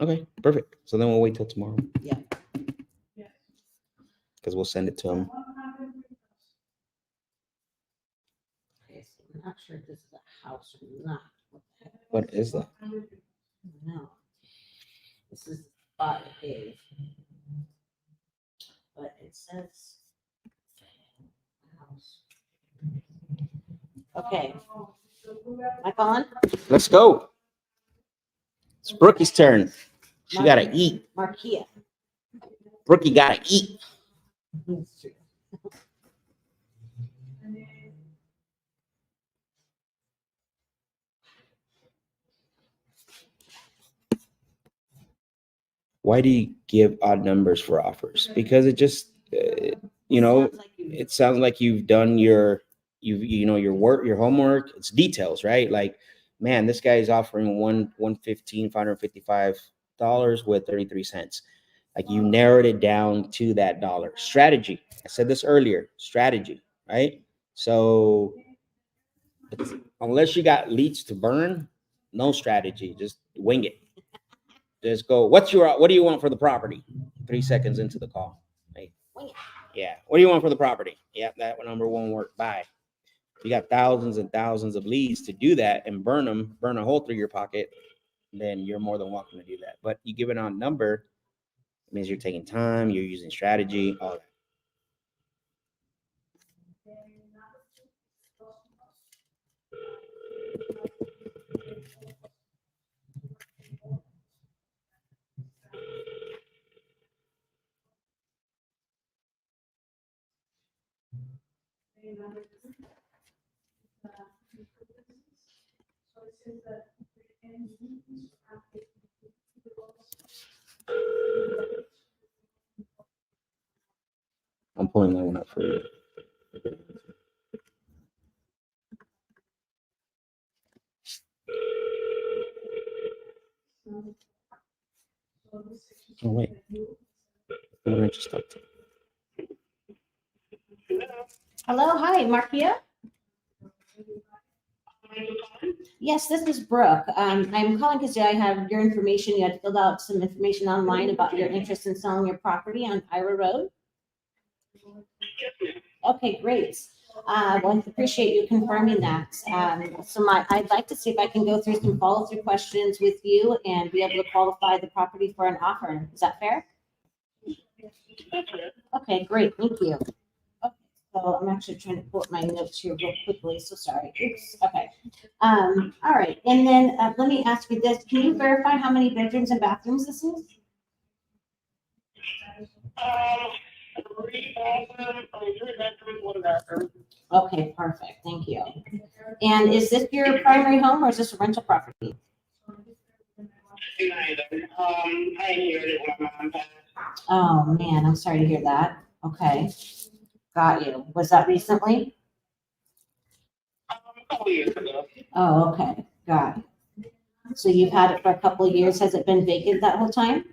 Okay, perfect. So then we'll wait till tomorrow. Yeah. Because we'll send it to him. Okay, so I'm not sure if this is a house or not. What is that? No. This is the spot it gave. But it says house. Okay. Mike on? Let's go. It's Brookie's turn. She gotta eat. Marquia. Brookie gotta eat. Why do you give odd numbers for offers? Because it just, it sounds like you've done your work, your homework. It's details, right? Like, man, this guy is offering $555 with 33 cents. Like, you narrowed it down to that dollar. Strategy. I said this earlier. Strategy, right? So unless you got leads to burn, no strategy. Just wing it. Just go. What do you want for the property? 3 seconds into the call. Right? Yeah. What do you want for the property? Yeah, that number won't work. Bye. You got thousands and thousands of leads to do that and burn a hole through your pocket, then you're more than welcome to do that. But you give it on number, it means you're taking time, you're using strategy, all that. I'm pulling that one up for you. Oh, wait. Who did I just talk to? Hello, hi, Markia. Yes, this is Brooke. I'm calling because I have your information. You had filled out some information online about your interest in selling your property on Ira Road. Okay, great. Well, I appreciate you confirming that. I'd like to see if I can go through some follow-through questions with you and be able to qualify the property for an offer. Is that fair? Okay, great. Thank you. Okay, so I'm actually trying to pull up my notes here real quickly. So sorry. Oops. Okay. All right. And then let me ask you this. Can you verify how many bedrooms and bathrooms this is? 3 bedrooms, 1 bathroom. Okay, perfect. Thank you. And is this your primary home or is this a rental property? Neither. I inherited when my mom passed. Oh, man, I'm sorry to hear that. Okay. Got you. Was that recently? A couple years ago. Oh, okay. Got it. So you've had it for a couple of years. Has it been vacant that whole time?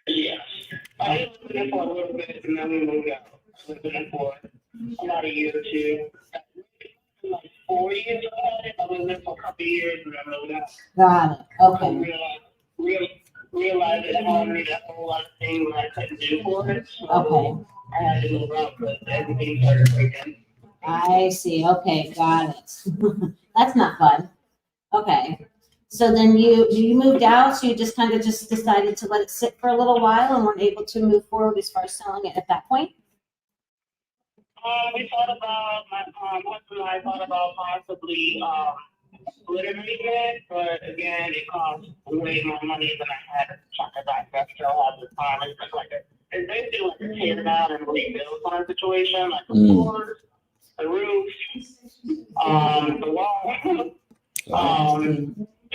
Yes. I lived in it for a little bit and then we moved out. I lived in it for about a year or two. Like 4 years I had it. I lived in it for a couple of years and then moved out. Got it. I Okay. realized it had me a whole lot of things that I couldn't do for it. So Okay. I had to move out because everything started breaking. I see. Okay. Got it. That's not fun. Okay. So then you moved out, so you just kind of just decided to let it sit for a little while and weren't able to move forward as far as selling it at that point? We thought about, my husband and I thought about possibly splitting it, but again, it costs way more money than I had to try to divest all the time. It's just like it's basically like a tear down and rebuild kind of situation, like the floors, the roof, the wall.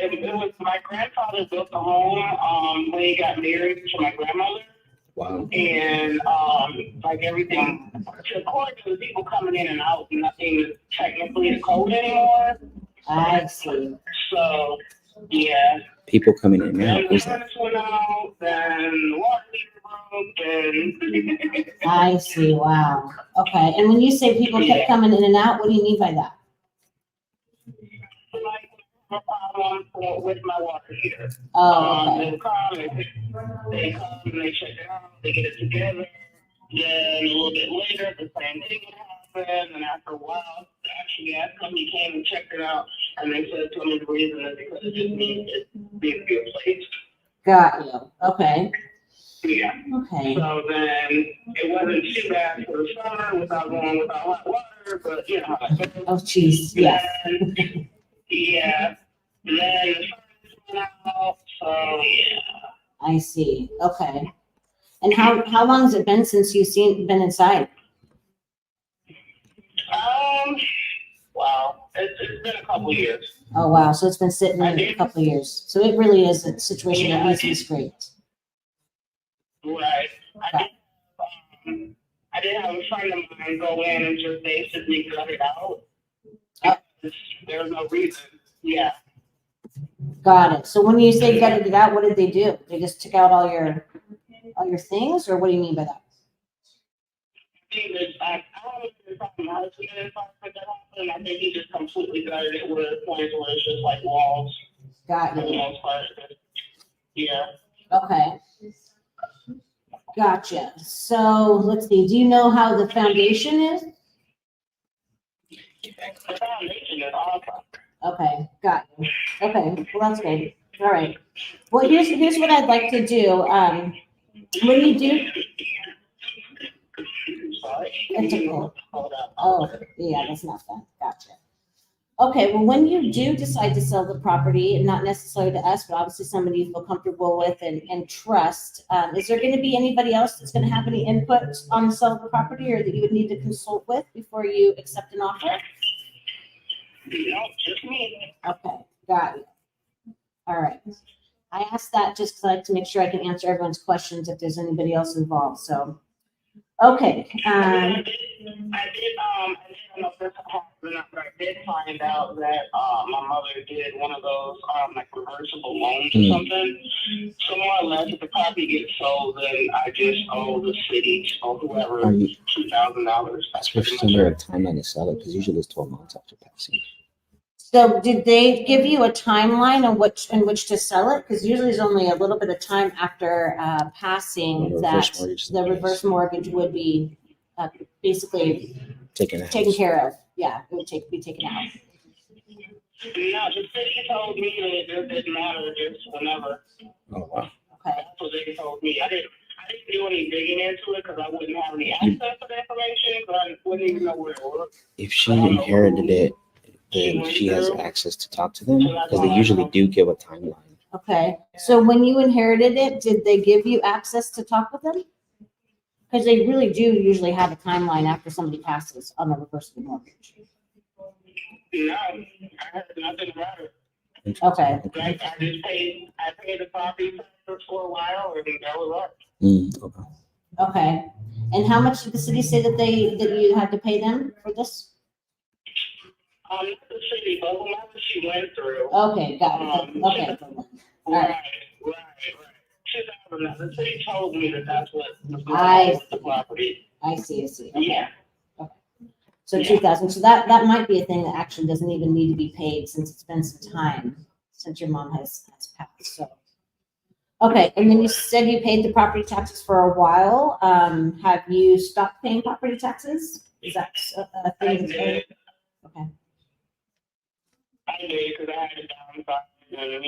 It was my grandfather built the home when he got married to my grandmother. Wow. And like everything, according to the people coming in and out, nothing is technically a code anymore. I see. So yeah. People coming in now. Then the furnace went out, then the water heater broke, and I see. Wow. Okay. And when you say people kept coming in and out, what do you mean by that? like a problem with my water heater. Oh, okay. They come and they check it out, they get it together. Then a little bit later, the same thing would happen, and after a while, the actual gas company came and checked it out, and they said to me the reason is because it just needs it being replaced. Got you. Okay. Yeah. Okay. So then it wasn't too bad for the summer without going without hot water, but you know how that goes. Oh, jeez. Yes. Then, yeah. Then the furnace went out, so yeah. I see. Okay. And how long has it been since you've been inside? Wow. It's been a couple years. Oh, wow. So it's been sitting there a couple of years. So it really is a situation that needs to be scraped. Right. I did have a friend of mine go in and just basically gut it out. There was no reason. Yeah. Got it. So when you say gutted it out, what did they do? They just took out all your things, or what do you mean by that? I don't know my husband if I put that happen. I think he just completely gutted it with a point where it's just like walls. Got For the you. most part. Yeah. Okay. Gotcha. So let's see. Do you know how the foundation is? The foundation is awesome. Okay, got you. Okay, well, that's good. All right. Well, here's what I'd like to do. When you do, Sorry. it's okay. Hold up. Oh, yeah, that's not fun. Gotcha. Okay, well, when you do decide to sell the property, and not necessarily to us, but obviously somebody you feel comfortable with and trust, is there going to be anybody else that's going to have any input on the sale of the property, or that you would need to consult with before you accept an offer? No, just me. Okay, got you. All right. I asked that just because I like to make sure I can answer everyone's questions if there's anybody else involved. So, okay. I did, I don't know if this happened Then I did find out that my mother did one of those like reversible loans or something. So more or less, if the property gets sold, then I just owe the city or whoever $2,000. That's what she's under a timeline to sell it, because usually it's 12 months after passing. So did they give you a timeline on in which to sell it? Because usually there's only a little bit of time after passing that the reverse mortgage would be basically taken care of. Yeah, it would be taken out. No, the city told me that it didn't matter, just whenever. Oh, wow. Okay. That's what they told me. I didn't do any digging into it because I wouldn't have any access to the information, but I wouldn't even know where it was. If she inherited it, then she has access to talk to them, because they usually do give a timeline. Okay. So when you inherited it, did they give you access to talk with them? Because they really do usually have a timeline after somebody passes on the reversible mortgage. No, I heard nothing about it. Okay. Like, I paid the property taxes for a while, and that was Okay. Okay. And how much did the city say that you had to pay them for this? not the city, but whoever she went through. Okay, got it. Okay. Right. The city told me that that's what was going I on with the property. I see. Okay. Yeah. So Yeah. 2,000. So that might be a thing that actually doesn't even need to be paid, since it's been some time since your mom has passed. So, okay. And then you said you paid the property taxes for a while. Have you stopped paying property taxes? Is that a I thing? did. Okay. I did, because I had to downsize, and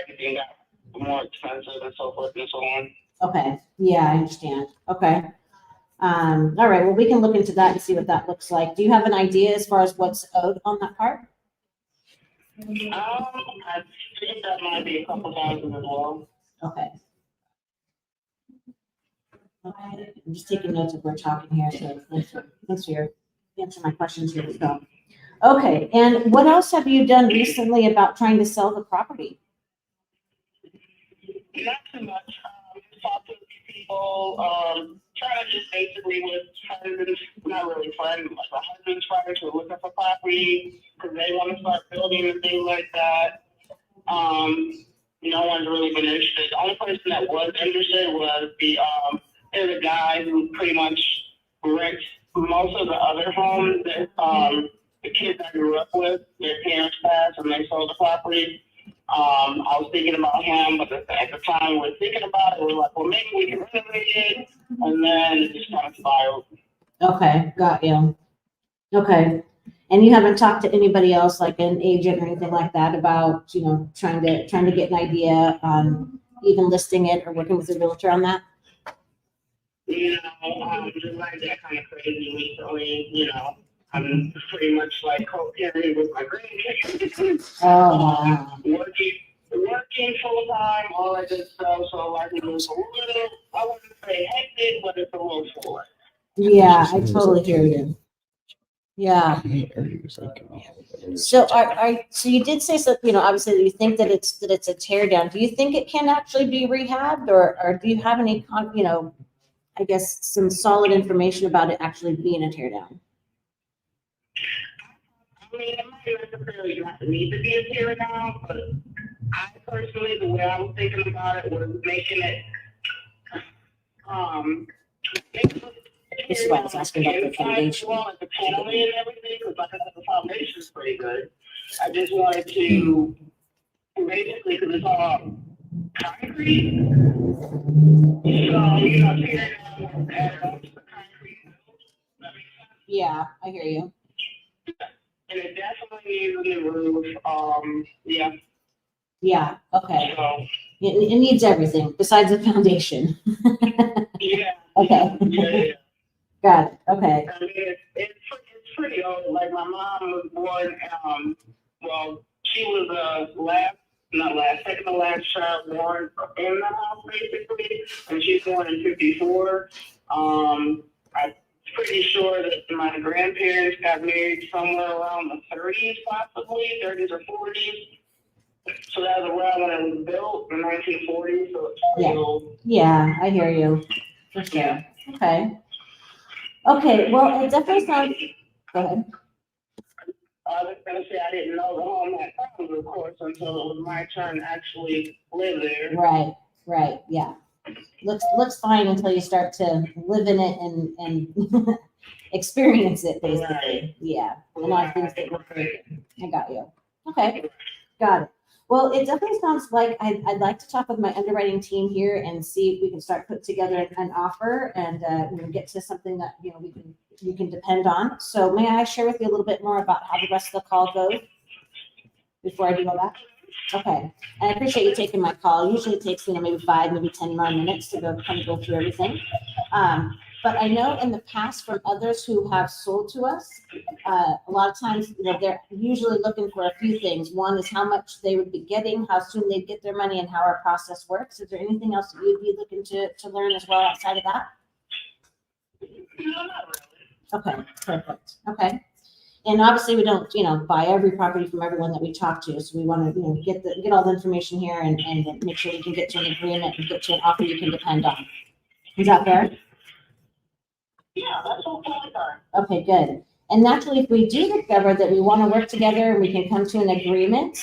everything got more expensive and so forth and so on. Okay. Yeah, I understand. Okay. All right. Well, we can look into that and see what that looks like. Do you have an idea as far as what's owed on that part? I think that might be a couple thousand as well. Okay. Okay. I'm just taking notes as we're talking here. So thanks for your answer my questions here. So, okay. And what else have you done recently about trying to sell the property? Not too much. Just talk to a few people. Trying to just basically with friends, not really friends, like my husband's friends who are looking for property because they want to start building and things like that. No one's really been interested. The only person that was interested was there's a guy who pretty much rents most of the other homes that the kids I grew up with, their parents passed and they sold the property. I was thinking about him, but at the time we were thinking about it, we were like, well, maybe we can renovate it, and then it just kind of spiraled. Okay, got you. Okay. And you haven't talked to anybody else, like an agent or anything like that, about, trying to get an idea on even listing it or working with a realtor on that? Just like that kind of crazy recently, I'm pretty much like co-parenting with my grandkids. Oh, wow. Working full time, all that good stuff. So like it was a little, I wouldn't say hectic, but it's a little full. Yeah, I totally hear you. Yeah. So so you did say so, obviously you think that it's a tear down. Do you think it can actually be rehabbed, or do you have any I guess some solid information about it actually being a tear down? I mean, it might necessarily not need to be a tear down, but I personally, the way I was thinking about it was making it, This is why I was asking about the foundation. Well, the paneling and everything, because like I said, the foundation is pretty good. I just wanted to, basically, because it's all concrete, so, tear down, add on to the concrete. That makes sense. Yeah, I hear you. And it definitely needs a new roof. Yeah. Yeah. Okay. So, It needs everything besides the foundation. yeah. Okay. Yeah. Got it. Okay. I mean, it's pretty old. Like my mom was born. She was second to last child born in the house basically, and she's born in '54. I'm pretty sure that my grandparents got married somewhere around the 30s, possibly 30s or 40s. So that was around when it was built in 1940. So it's pretty old. Yeah, I hear you. For sure. Yeah. Okay. Okay. Well, it definitely sounds. Go ahead. I was gonna say I didn't know the home had problems, of course, until it was my turn to actually live there. Right, yeah. Looks fine until you start to live in it and experience it, basically. Right. Yeah, a lot of things that look great. I got you. Okay, got it. Well, it definitely sounds like I'd like to talk with my underwriting team here and see if we can start put together an offer and get to something that we can depend on. So may I share with you a little bit more about how the rest of the call goes before I do all that? Okay, and I appreciate you taking my call. Usually it takes maybe 5, maybe 10 more minutes to go through everything. But I know in the past from others who have sold to us, a lot of times, they're usually looking for a few things. One is how much they would be getting, how soon they'd get their money, and how our process works. Is there anything else that you'd be looking to learn as well outside of that? No, not really. Okay, perfect. Okay. And obviously we don't, buy every property from everyone that we talk to. So we want to, get all the information here and make sure we can get to an agreement and get to an offer you can depend on. Is that fair? Yeah, that's all totally fine. Okay, good. And naturally, if we do discover that we want to work together and we can come to an agreement,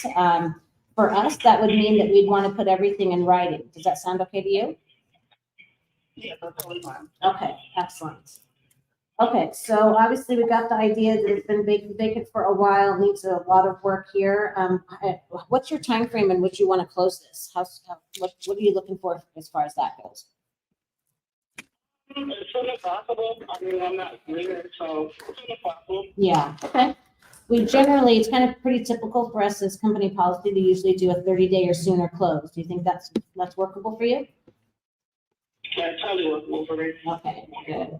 for us, that would mean that we'd want to put everything in writing. Does that sound okay to you? Yeah, that's totally fine. Okay, excellent. Okay, so obviously we got the idea that it's been vacant for a while, needs a lot of work here. What's your time frame in which you want to close this? What are you looking for as far as that goes? As soon as possible. I mean, I'm not leaving, so as soon as possible. Yeah, okay. We generally, it's kind of pretty typical for us as company policy to usually do a 30-day or sooner close. Do you think that's workable for you? Yeah, it's totally workable for me. Okay, good.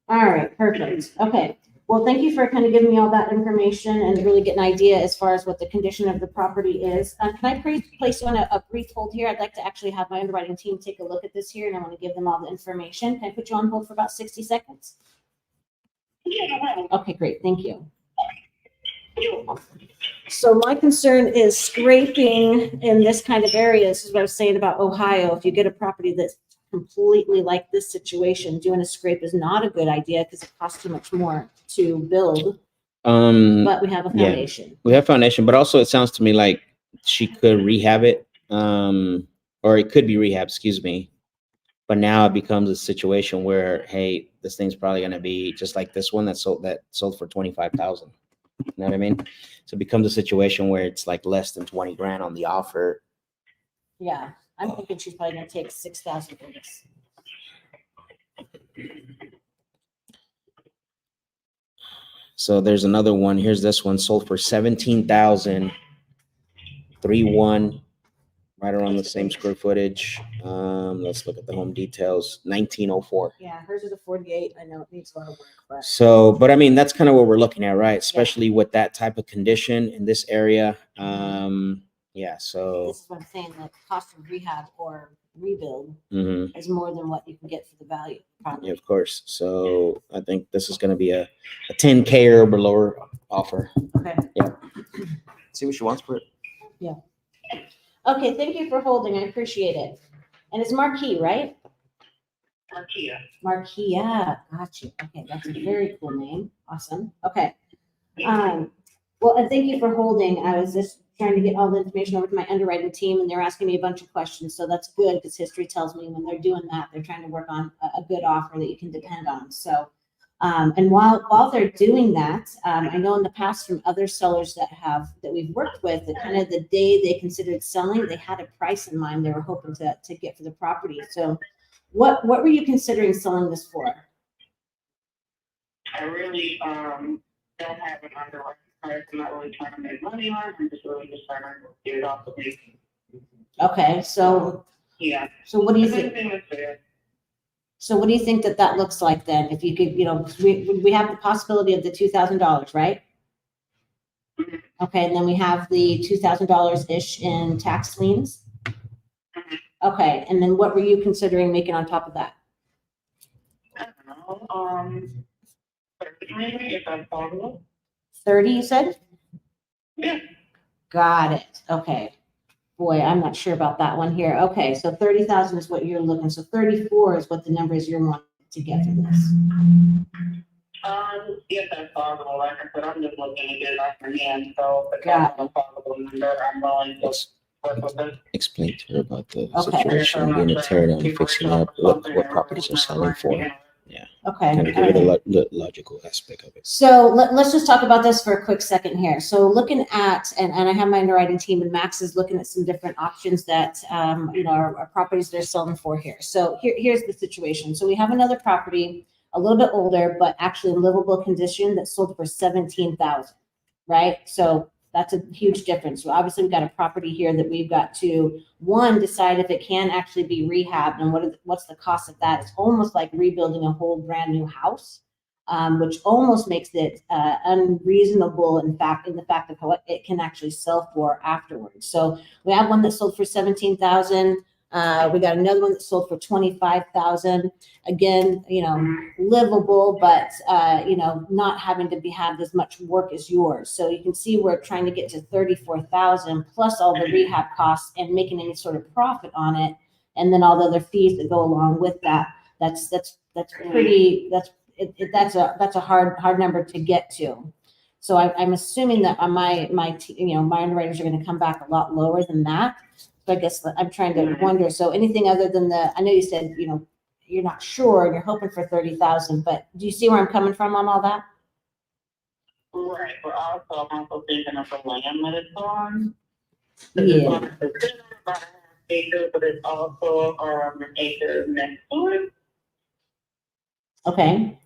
All right, perfect. Okay. Well, thank you for kind of giving me all that information and really get an idea as far as what the condition of the property is. Can I place you on a brief hold here? I'd like to actually have my underwriting team take a look at this here, and I want to give them all the information. Can I put you on hold for about 60 seconds? Yeah, no problem. Okay, great. Thank you. You're welcome. So my concern is scraping in this kind of area. This is what I was saying about Ohio. If you get a property that's completely like this situation, doing a scrape is not a good idea because it costs too much more to build. But we have a foundation. We have foundation, but also it sounds to me like she could rehab it, or it could be rehab, excuse me. But now it becomes a situation where, hey, this thing's probably going to be just like this one that sold for 25,000. You know what I mean? So it becomes a situation where it's like less than 20 grand on the offer. Yeah, I'm thinking she's probably going to take 6,000 for this. So there's another one. Here's this one sold for 17,000, 3-1, right around the same square footage. Let's look at the home details. 1904. Yeah, hers is a 48. I know it needs a lot of work, but So, but I mean, that's kind of what we're looking at, right? Especially with that type of condition in this area. Yeah. So this is what I'm saying. The cost of rehab or rebuild mhm. is more than what you can get for the value. Yeah, of course. So I think this is going to be a 10K or below offer. Okay. Yeah. See what she wants for it. Yeah. Okay. Thank you for holding. I appreciate it. And it's Marquis, right? Marquia. Marquia. Gotcha. Okay. That's a very cool name. Awesome. Okay. Well, and thank you for holding. I was just trying to get all the information over to my underwriting team, and they're asking me a bunch of questions. So that's good because history tells me when they're doing that, they're trying to work on a good offer that you can depend on. So, and while they're doing that, I know in the past from other sellers that we've worked with, that kind of the day they considered selling, they had a price in mind they were hoping to get for the property. So, what were you considering selling this for? I really don't have an underwriting price. I'm not really trying to make money on it. I'm just really just trying to get it off the base. Okay, so Yeah. so what do you think? Everything is fair. So what do you think that looks like then? If you could, we have the possibility of the $2,000, right? Mhm. Okay, and then we have the $2,000-ish in tax liens. Mhm. Okay, and then what were you considering making on top of that? I don't know. 30 maybe, if that's possible. 30, you said? Yeah. Got it. Okay. Boy, I'm not sure about that one here. Okay, so 30,000 is what you're looking. So 34 is what the number is you're wanting to get for this. Yes, that's possible. Like I said, I'm just looking to get it off my hand, so if Got that's a possible number, I'm willing to work with it. Explain to her about the Okay. situation, being a tear down, fixing up, what properties are selling for. Okay. Kind of give all her right. the logical aspect of it. So let's just talk about this for a quick second here. So looking at, and I have my underwriting team, and Max is looking at some different options that, are properties they're selling for here. So here's the situation. So we have another property, a little bit older, but actually in livable condition, that sold for 17,000, right? So that's a huge difference. So obviously we've got a property here that we've got to, one, decide if it can actually be rehabbed and what's the cost of that. It's almost like rebuilding a whole brand new house. Which almost makes it unreasonable in the fact of how it can actually sell for afterwards. So we have one that sold for 17,000. We got another one that sold for 25,000. Again, livable, but not having to have as much work as yours. So you can see we're trying to get to 34,000 plus all the rehab costs and making any sort of profit on it, and then all the other fees that go along with that. That's a hard number to get to. So I'm assuming that my underwriters are going to come back a lot lower than that. So I guess I'm trying to wonder. So anything other than I know you said, you're not sure and you're hoping for 30,000, but do you see where I'm coming from on all that? Right, but also I'm also thinking of the land that it's on. Yeah. It's about an acre, but it's also an acre next to it. Okay.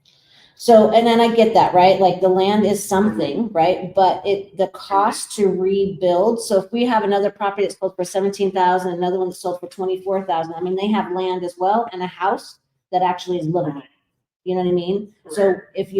So, and then I get that, right? Like the land is something, right? But the cost to rebuild. So if we have another property that's sold for 17,000, another one that's sold for 24,000, I mean, they have land as well and a house that actually is livable. You know what I mean? So if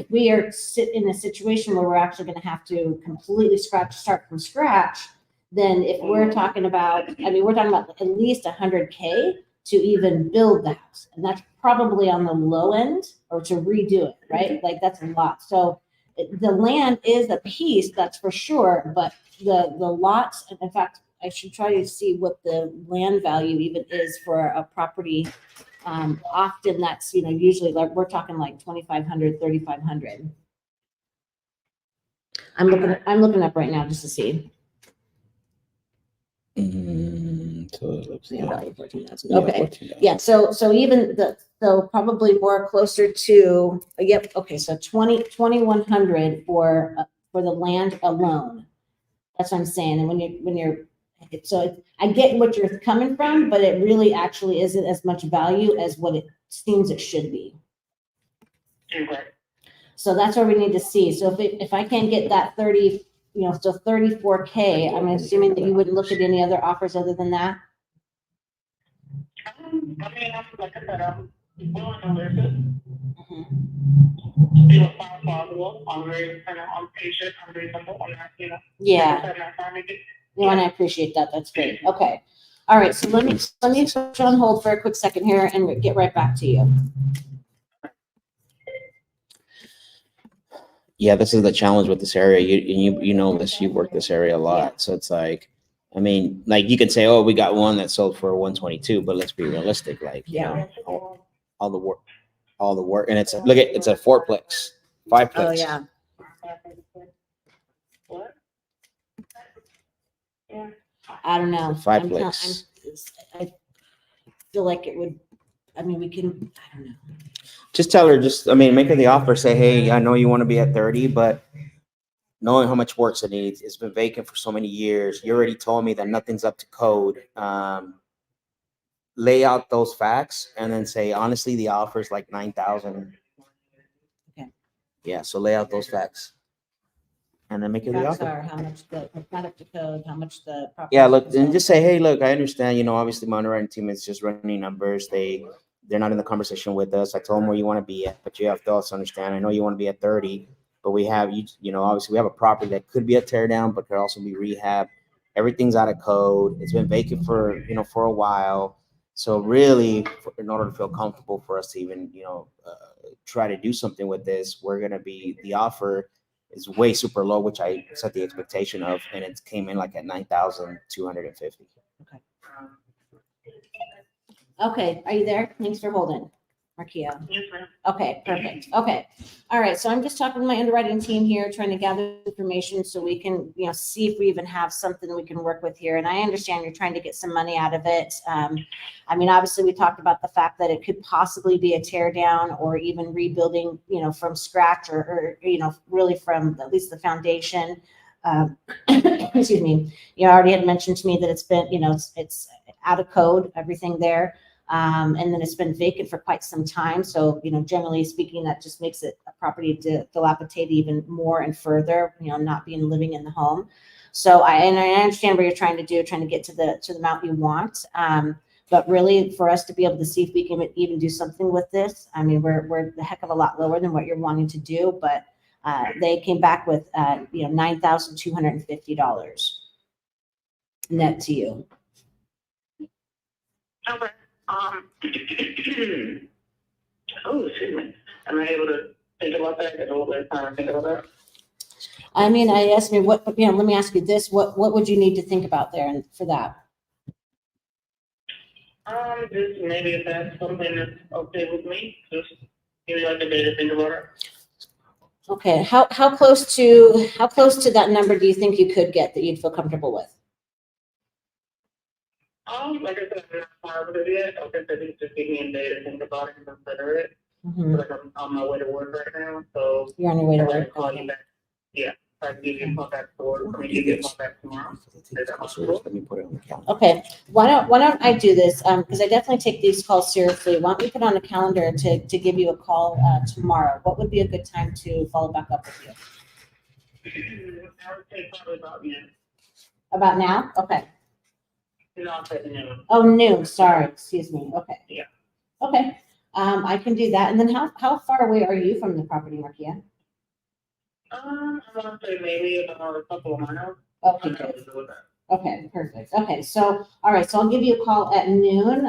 we are in a situation where we're actually going to have to completely start from scratch, then if we're talking about, we're talking about at least 100K to even build the house. And that's probably on the low end, or to redo it, right? Like that's a lot. So the land is a piece, that's for sure, but the lots, in fact, I should try to see what the land value even is for a property. Often that's, usually like we're talking like 2,500, 3,500. I'm looking up right now just to see. So it looks Yeah, like value 14,000. Okay. 14,000. Yeah. So even so probably more closer to, yep. Okay. So 2,100 for the land alone. That's what I'm saying. And when you're, so I get what you're coming from, but it really actually isn't as much value as what it seems it should be. Okay. So that's where we need to see. So if I can't get that 30, so 34K, I'm assuming that you wouldn't look at any other offers other than that. Like I said, I'm willing to listen. Mm-hmm. See what sounds possible. I'm very, I'm patient. I'm reasonable. I'm not, Yeah. And I appreciate that. That's great. Okay. All right. So let me put you on hold for a quick second here and get right back to you. Yeah, this is the challenge with this area. You know this. You work this area a lot, so it's like, like you could say, oh, we got one that sold for 122, but let's be realistic. Like, all the work, and it's a fourplex, fiveplex. Oh yeah. What? Yeah. I don't know. Fiveplex. I feel like it would. We can. I don't know. Just tell her. Make her the offer. Say, hey, I know you want to be at 30, but knowing how much work it needs, it's been vacant for so many years. You already told me that nothing's up to code. Lay out those facts and then say, honestly, the offer is like 9,000. Okay. Yeah. So lay out those facts. And then make it the Facts offer. are how much not up to code, how much the property. Yeah, look, and just say, hey, look, I understand, obviously my underwriting team is just running numbers. They're not in the conversation with us. I told them where you want to be at, but you have to also understand, I know you want to be at 30, but we have, obviously we have a property that could be a tear down, but could also be rehab. Everything's out of code. It's been vacant for a while. So really, in order to feel comfortable for us to even, try to do something with this, we're going to be, the offer is way super low, which I set the expectation of, and it came in like at 9,250. Okay. Are you there? Thanks for holding. All Markia? Yes, ma'am. Okay, perfect. Okay. All right. So I'm just talking to my underwriting team here, trying to gather information so we can, see if we even have something we can work with here. And I understand you're trying to get some money out of it. I mean, obviously we talked about the fact that it could possibly be a tear down or even rebuilding, from scratch or really from at least the foundation. Excuse me. You already had mentioned to me that it's been, it's out of code, everything there. And then it's been vacant for quite some time. So, generally speaking, that just makes it a property to dilapidate even more and further, not being living in the home. So I understand what you're trying to do, trying to get to the amount you want. But really for us to be able to see if we can even do something with this, I mean, we're a heck of a lot lower than what you're wanting to do, but they came back with, $9,250 net to you. Okay. Oh, excuse me. Am I able to think about that? Get a little bit of time to think about that? I mean, I asked me what, let me ask you this, what would you need to think about there and for that? Just maybe if that's something that's okay with me, just give me like a day to think about it. Okay, how close to that number do you think you could get that you'd feel comfortable with? Like I said, I'm not positive yet. Like I said, just give me a day to think about it and consider it. Mhm. Like I'm on my way to work right now, so You're on your way to I can work. call you back. Yeah, I can give you a call back to work. I mean, give you a call back tomorrow. Is that possible? Let me put it on the calendar. Okay, why don't I do this? Because I definitely take these calls seriously. Why don't we put on a calendar to give you a call tomorrow? What would be a good time to follow back up with you? I would say probably about noon. About now? Okay. No, I'll say noon. Oh, noon, sorry, excuse me. Okay. Yeah. Okay, I can do that. And then how far away are you from the property, Markia? I want to say maybe about a couple of miles. Okay, I'm able good. to do that. Okay, perfect. Okay, so, all right, so I'll give you a call at noon,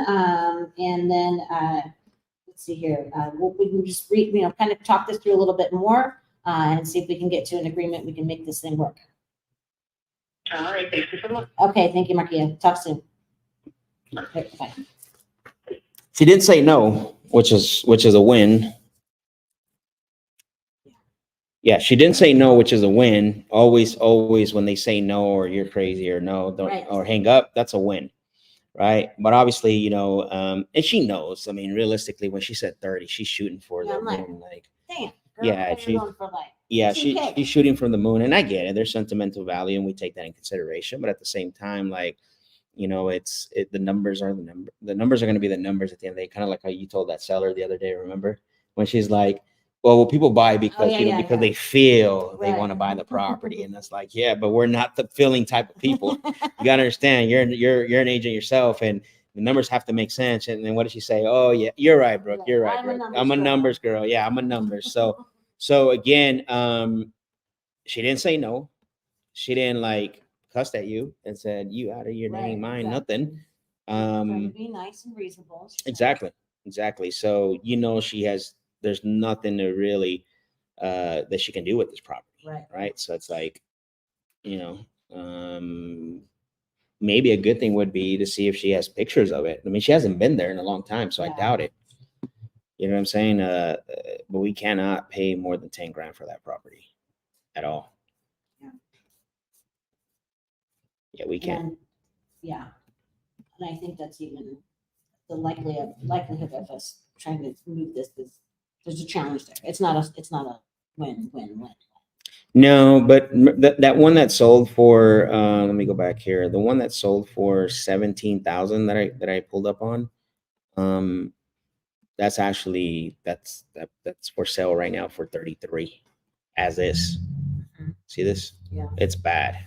and then, let's see here, we can just kind of talk this through a little bit more, and see if we can get to an agreement, we can make this thing work. All right, thank you so much. Okay, thank you, Markia. Talk soon. Okay, bye. She didn't say no, which is a win. Yeah, she didn't say no, which is a win. Always when they say no or you're crazy or no, don't Right. or hang up, that's a win. Right. But obviously, and she knows. I mean, realistically, when she said 30, she's shooting for Yeah, the I'm like, moon. Like, Damn. Girl, Yeah, what are you going for life? yeah, Okay. she's shooting from the moon, and I get it. There's sentimental value, and we take that in consideration. But at the same time, like, the numbers are the number. The numbers are going to be the numbers at the end of the day. Kind of like how you told that seller the other day. Remember when she's like, "Well, people buy because yeah, because yeah. they feel they Right. want to buy the property," and that's like, yeah, but we're not the feeling type of people. You got to understand, you're an agent yourself, and the numbers have to make sense. And then what did she say? Oh, yeah, you're right, Brooke. Yeah, You're right, I'm a Brooke. numbers I'm a girl. numbers girl. Yeah, I'm a numbers. So again, she didn't say no. She didn't like cussed at you and said you out of your Right, dang mind, exactly. nothing. Trying to be nice and reasonable. Exactly. So there's nothing to really that she can do with this property. Right. So it's like, maybe a good thing would be to see if she has pictures of it. I mean, she hasn't been there in a long time, so I Yeah. doubt it. You know what I'm saying? But we cannot pay more than 10 grand for that property at all. Yeah, we can't. And, yeah. And I think that's even the likelihood of us trying to move this is there's a challenge there. It's not a win. No, but that one that sold for let me go back here. The one that sold for 17,000 that I pulled up on, that's actually that's for sale right now for 33 as is. See this? Yeah. It's bad.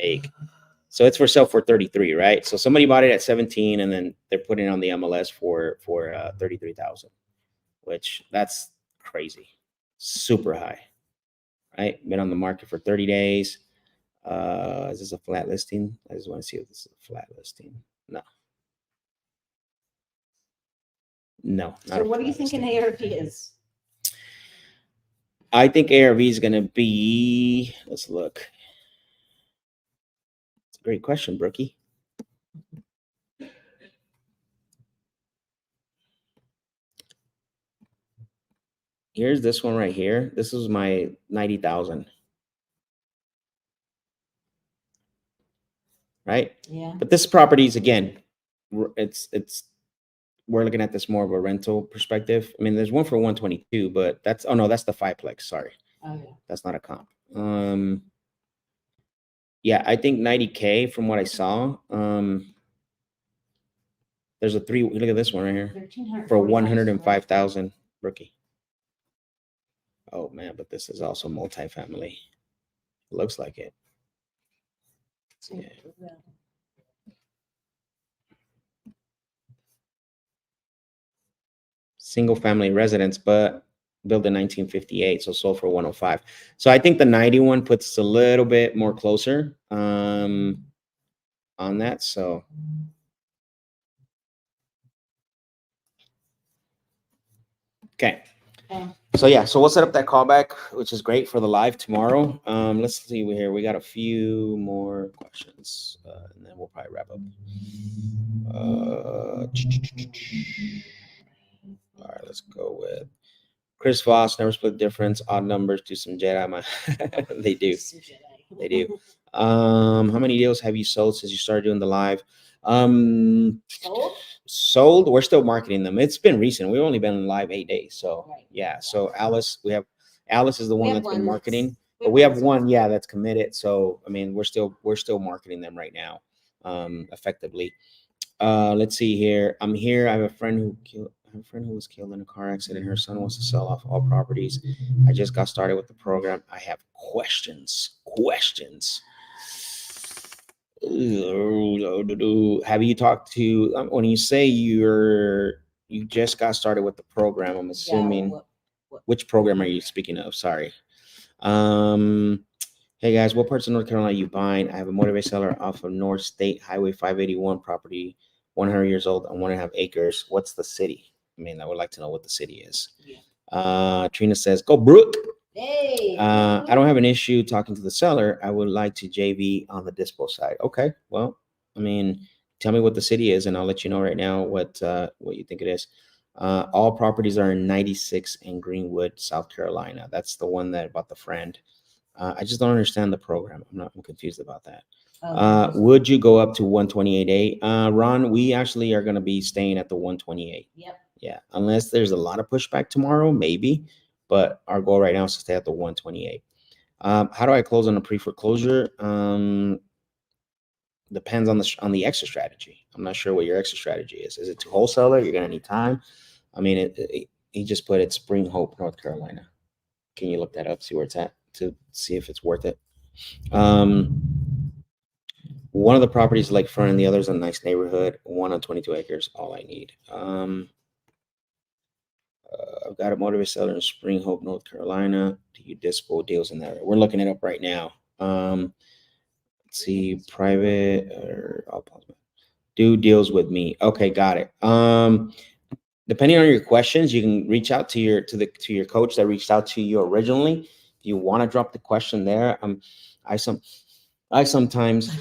Like, so it's for sale for 33, right? So somebody bought it at 17 and then they're putting it on the MLS for 33,000, which that's crazy. Super high. Right? Been on the market for 30 days. Is this a flat listing? I just want to see if this is a flat listing. No. So what do you think an ARV is? I think ARV is going to be, let's look. It's a great question, Brookie. here's this one right here. This is my 90,000. Right? Yeah. But this property is, again, we're looking at this more of a rental perspective. I mean, there's one for 122, but that's that's the fiveplex. Sorry. Oh yeah. That's not a comp. Yeah, I think 90K from what I saw. There's a look at this one right here 1,345 for 105,000 rookie. Oh man, but this is also multifamily. Looks like it. Yeah. Single family residence, but built in 1958, so sold for 105. So I think the 91 puts us a little bit more closer on that. So okay. So yeah, so we'll set up that callback, which is great for the live tomorrow. Let's see here. We got a few more questions, and then we'll probably wrap up. All right, let's go with Chris Voss. Never split difference. Odd numbers. Do some Jedi. They do. They do. How many deals have you sold since you started doing the live? Sold. We're still marketing them. It's been recent. We've only been live 8 days. So Right. yeah. So Alice is the one that's been marketing. But we we have have one one, yeah, that's committed. So I mean, we're still marketing them right now, effectively. Let's see here. I'm here. I have a friend who was killed in a car accident. Her son wants to sell off all properties. I just got started with the program. I have questions. Have you talked to, when you say you just got started with the program, I'm assuming, which program are you speaking of? Sorry. Hey guys, what parts of North Carolina are you buying? I have a motivated seller off of North State Highway 581 property, 100 years old on 1.5 acres. What's the city? I mean, I would like to know what the city is. Yeah. Trina says, go Brooke. Hey. I don't have an issue talking to the seller. I would like to JV on the dispo side. Okay. Well, I mean, tell me what the city is and I'll let you know right now what you think it is. All properties are in 96 in Greenwood, South Carolina. That's the one that bought the friend. I just don't understand the program. I'm confused about that. Would you go up to 128.8? Ron, we actually are going to be staying at the 128. Yep. Yeah. Unless there's a lot of pushback tomorrow, maybe. But our goal right now is to stay at the 128. How do I close on a pre-foreclosure? Depends on the exit strategy. I'm not sure what your exit strategy is. Is it to wholesaler? You're going to need time. I mean, he just put it Spring Hope, North Carolina. Can you look that up? See where it's at to see if it's worth it. One of the properties lakefront and the other's a nice neighborhood. One on 22 acres. All I need. I've got a motivated seller in Spring Hope, North Carolina. Do you dispo deals in that? We're looking it up right now. Let's see, private or do deals with me. Okay, got it. Depending on your questions, you can reach out to your coach that reached out to you originally. If you want to drop the question there, I sometimes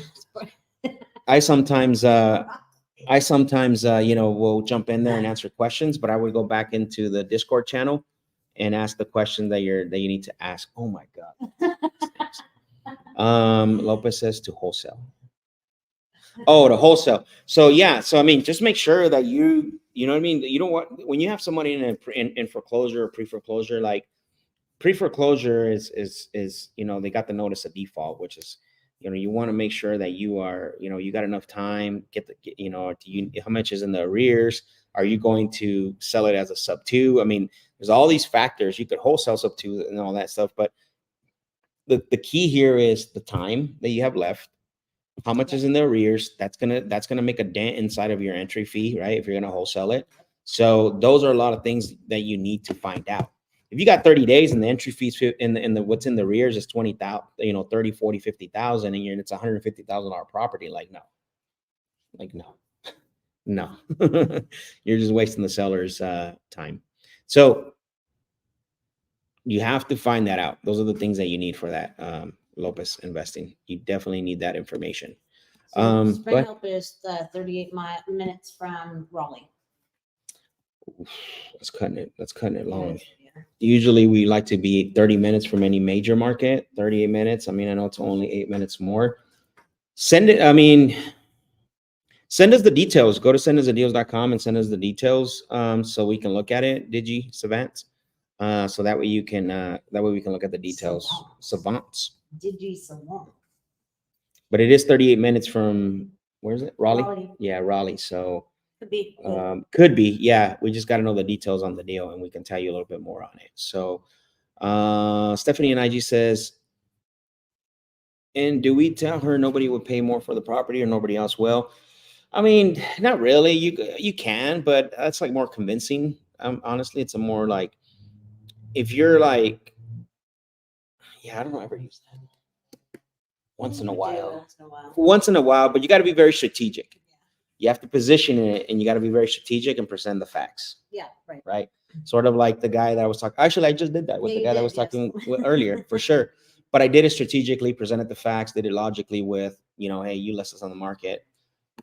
will jump in there and answer questions, but I would go back into the Discord channel and ask the question that you need to ask. Oh my God. Lopez says to wholesale. Oh, to wholesale. So yeah. So I mean, just make sure that you know what I mean. You don't want, when you have somebody in foreclosure or pre-foreclosure, like pre-foreclosure is they got the notice of default, which is, you want to make sure that you are, you got enough time, how much is in the arrears? Are you going to sell it as a sub 2? I mean, there's all these factors. You could wholesale sub 2 and all that stuff, but the key here is the time that you have left. How much is in the arrears? That's gonna make a dent inside of your entry fee, right? If you're gonna wholesale it. So those are a lot of things that you need to find out. If you got 30 days and the entry fees in the what's in the arrears is 20,000, 30, 40, 50,000, and it's $150,000 property, no, you're just wasting the seller's time. So you have to find that out. Those are the things that you need for that. Lopez investing. You definitely need that information. So Spring Hope is 38 minutes from Raleigh. That's cutting it long. Usually we like to be 30 minutes from any major market, 38 minutes. I mean, I know it's only 8 minutes more. Send us the details. Go to sendusthedeals.com and send us the details so we can look at it, Digi Savant. So that way we can look at the details. Savants. Digi Savant. But it is 38 minutes from, where is it? Raleigh? Raleigh. Yeah, Raleigh. So Could be. could be. Yeah, we just got to know the details on the deal and we can tell you a little bit more on it. So Stephanie and IG says, and do we tell her nobody would pay more for the property or nobody else will? I mean, not really. You can, but that's like more convincing. Honestly, it's a more like, if you're like, yeah, I don't ever use that. Once in a while, but you got to be very strategic. You have to position it and you got to be very strategic and present the facts. Yeah, right. Right. Sort of like the guy that I was talking. Actually, I just did that with the guy that I was talking with earlier, for sure. But I did it strategically, presented the facts, did it logically with, hey, you list us on the market.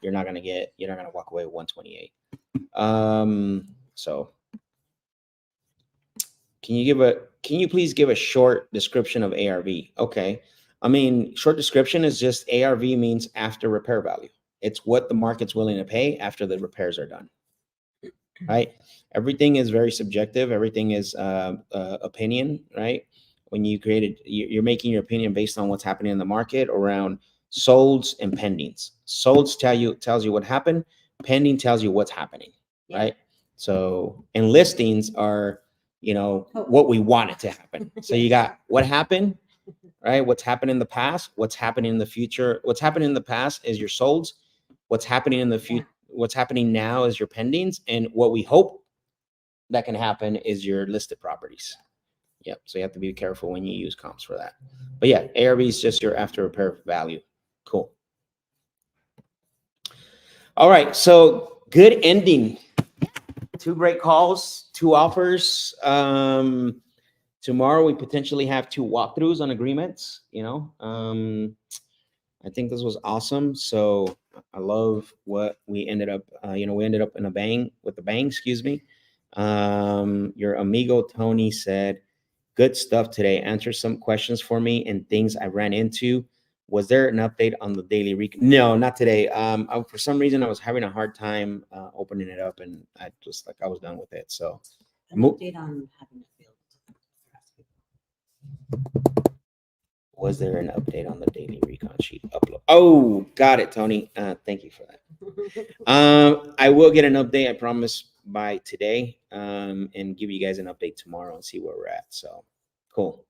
You're not going to walk away with 128. So can you please give a short description of ARV? Okay. I mean, short description is just ARV means after repair value. It's what the market's willing to pay after the repairs are done. Right? Everything is very subjective. Everything is opinion, right? When you're making your opinion based on what's happening in the market around solds and pendings. Solds tells you what happened. Pending tells you what's happening, right? So, and listings are, what we want it to happen. So you got what happened, right? What's happened in the past, what's happening in the future. What's happening in the past is your solds. What's happening in the future, what's happening now is your pendings. And what we hope that can happen is your listed properties. Yep. So you have to be careful when you use comps for that. But yeah, ARV is just your after repair value. Cool. All right. So good ending. 2 great calls, 2 offers. Tomorrow we potentially have 2 walkthroughs on agreements. I think this was awesome. So I love what we ended up. We ended up in a bang. Excuse me. Your amigo Tony said, "Good stuff today. Answer some questions for me and things I ran into. Was there an update on the daily No, not today. For some reason I was having a hard time opening it up, and I was done with it. So An update on having it built. was there an update on the daily recon sheet upload? Oh, got it, Tony. Thank you for that. I will get an update, I promise, by today, and give you guys an update tomorrow and see where we're at. So cool.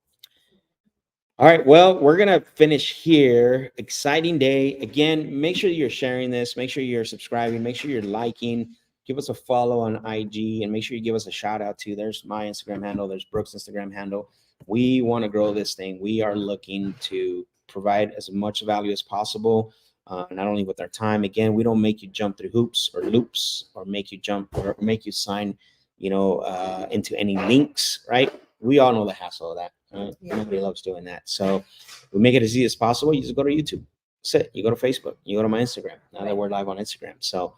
All right, well, we're gonna finish here. Exciting day. Again, make sure you're sharing this, make sure you're subscribing, make sure you're liking, give us a follow on IG, and make sure you give us a shout out too. There's my Instagram handle, there's Brooke's Instagram handle. We want to grow this thing. We are looking to provide as much value as possible, not only with our time. Again, we don't make you jump through hoops or loops or make you jump or make you sign, into any links, right? We all know the hassle of that. Right? Yeah. Nobody loves doing that. So we make it as easy as possible. You just go to YouTube. That's it. You go to Facebook. You go to my Instagram. Now that we're live on Instagram. So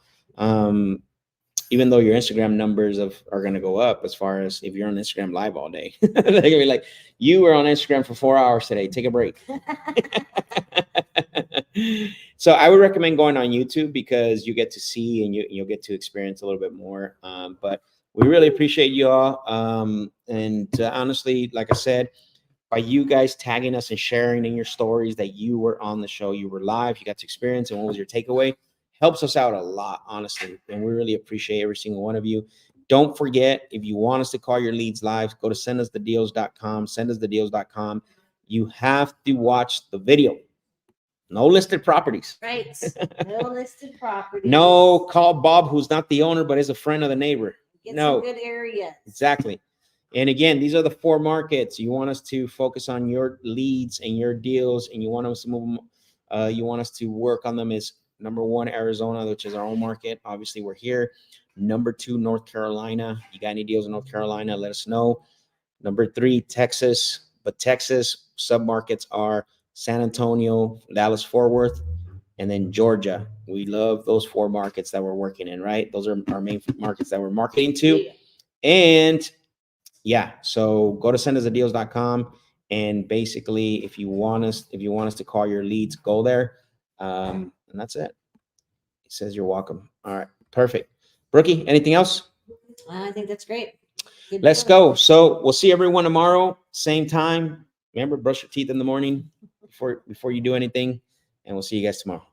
even though your Instagram numbers are going to go up as far as if you're on Instagram live all day, they're going to be like, you were on Instagram for 4 hours today. Take a break. So I would recommend going on YouTube because you get to see and you'll get to experience a little bit more. But we really appreciate you all. And honestly, like I said, by you guys tagging us and sharing in your stories that you were on the show, you were live, you got to experience, and what was your takeaway, helps us out a lot, honestly. And we really appreciate every single one of you. Don't forget, if you want us to call your leads live, go to sendusthedeals.com, sendusthedeals.com. You have to watch the video. No listed properties. Right. No listed properties. No, call Bob, who's not the owner, but is a friend of the neighbor. Get some good areas. Exactly. And again, these are the 4 markets. You want us to focus on your leads and your deals, and you want us to move them. You want us to work on them as number 1, Arizona, which is our own market. Obviously, we're here. Number 2, North Carolina. You got any deals in North Carolina? Let us know. Number 3, Texas. But Texas submarkets are San Antonio, Dallas, Fort Worth, and then Georgia. We love those 4 markets that we're working in, right? Those are our main markets that we're marketing to. Yeah. And Yeah. So go to sendosadeals.com, and basically, if you want us to call your leads, go there. And that's it. It says you're welcome. All right. Perfect. Brookie, anything else? I think that's great. Good Let's deal. go. So we'll see everyone tomorrow, same time. Remember, brush your teeth in the morning before you do anything, and we'll see you guys tomorrow.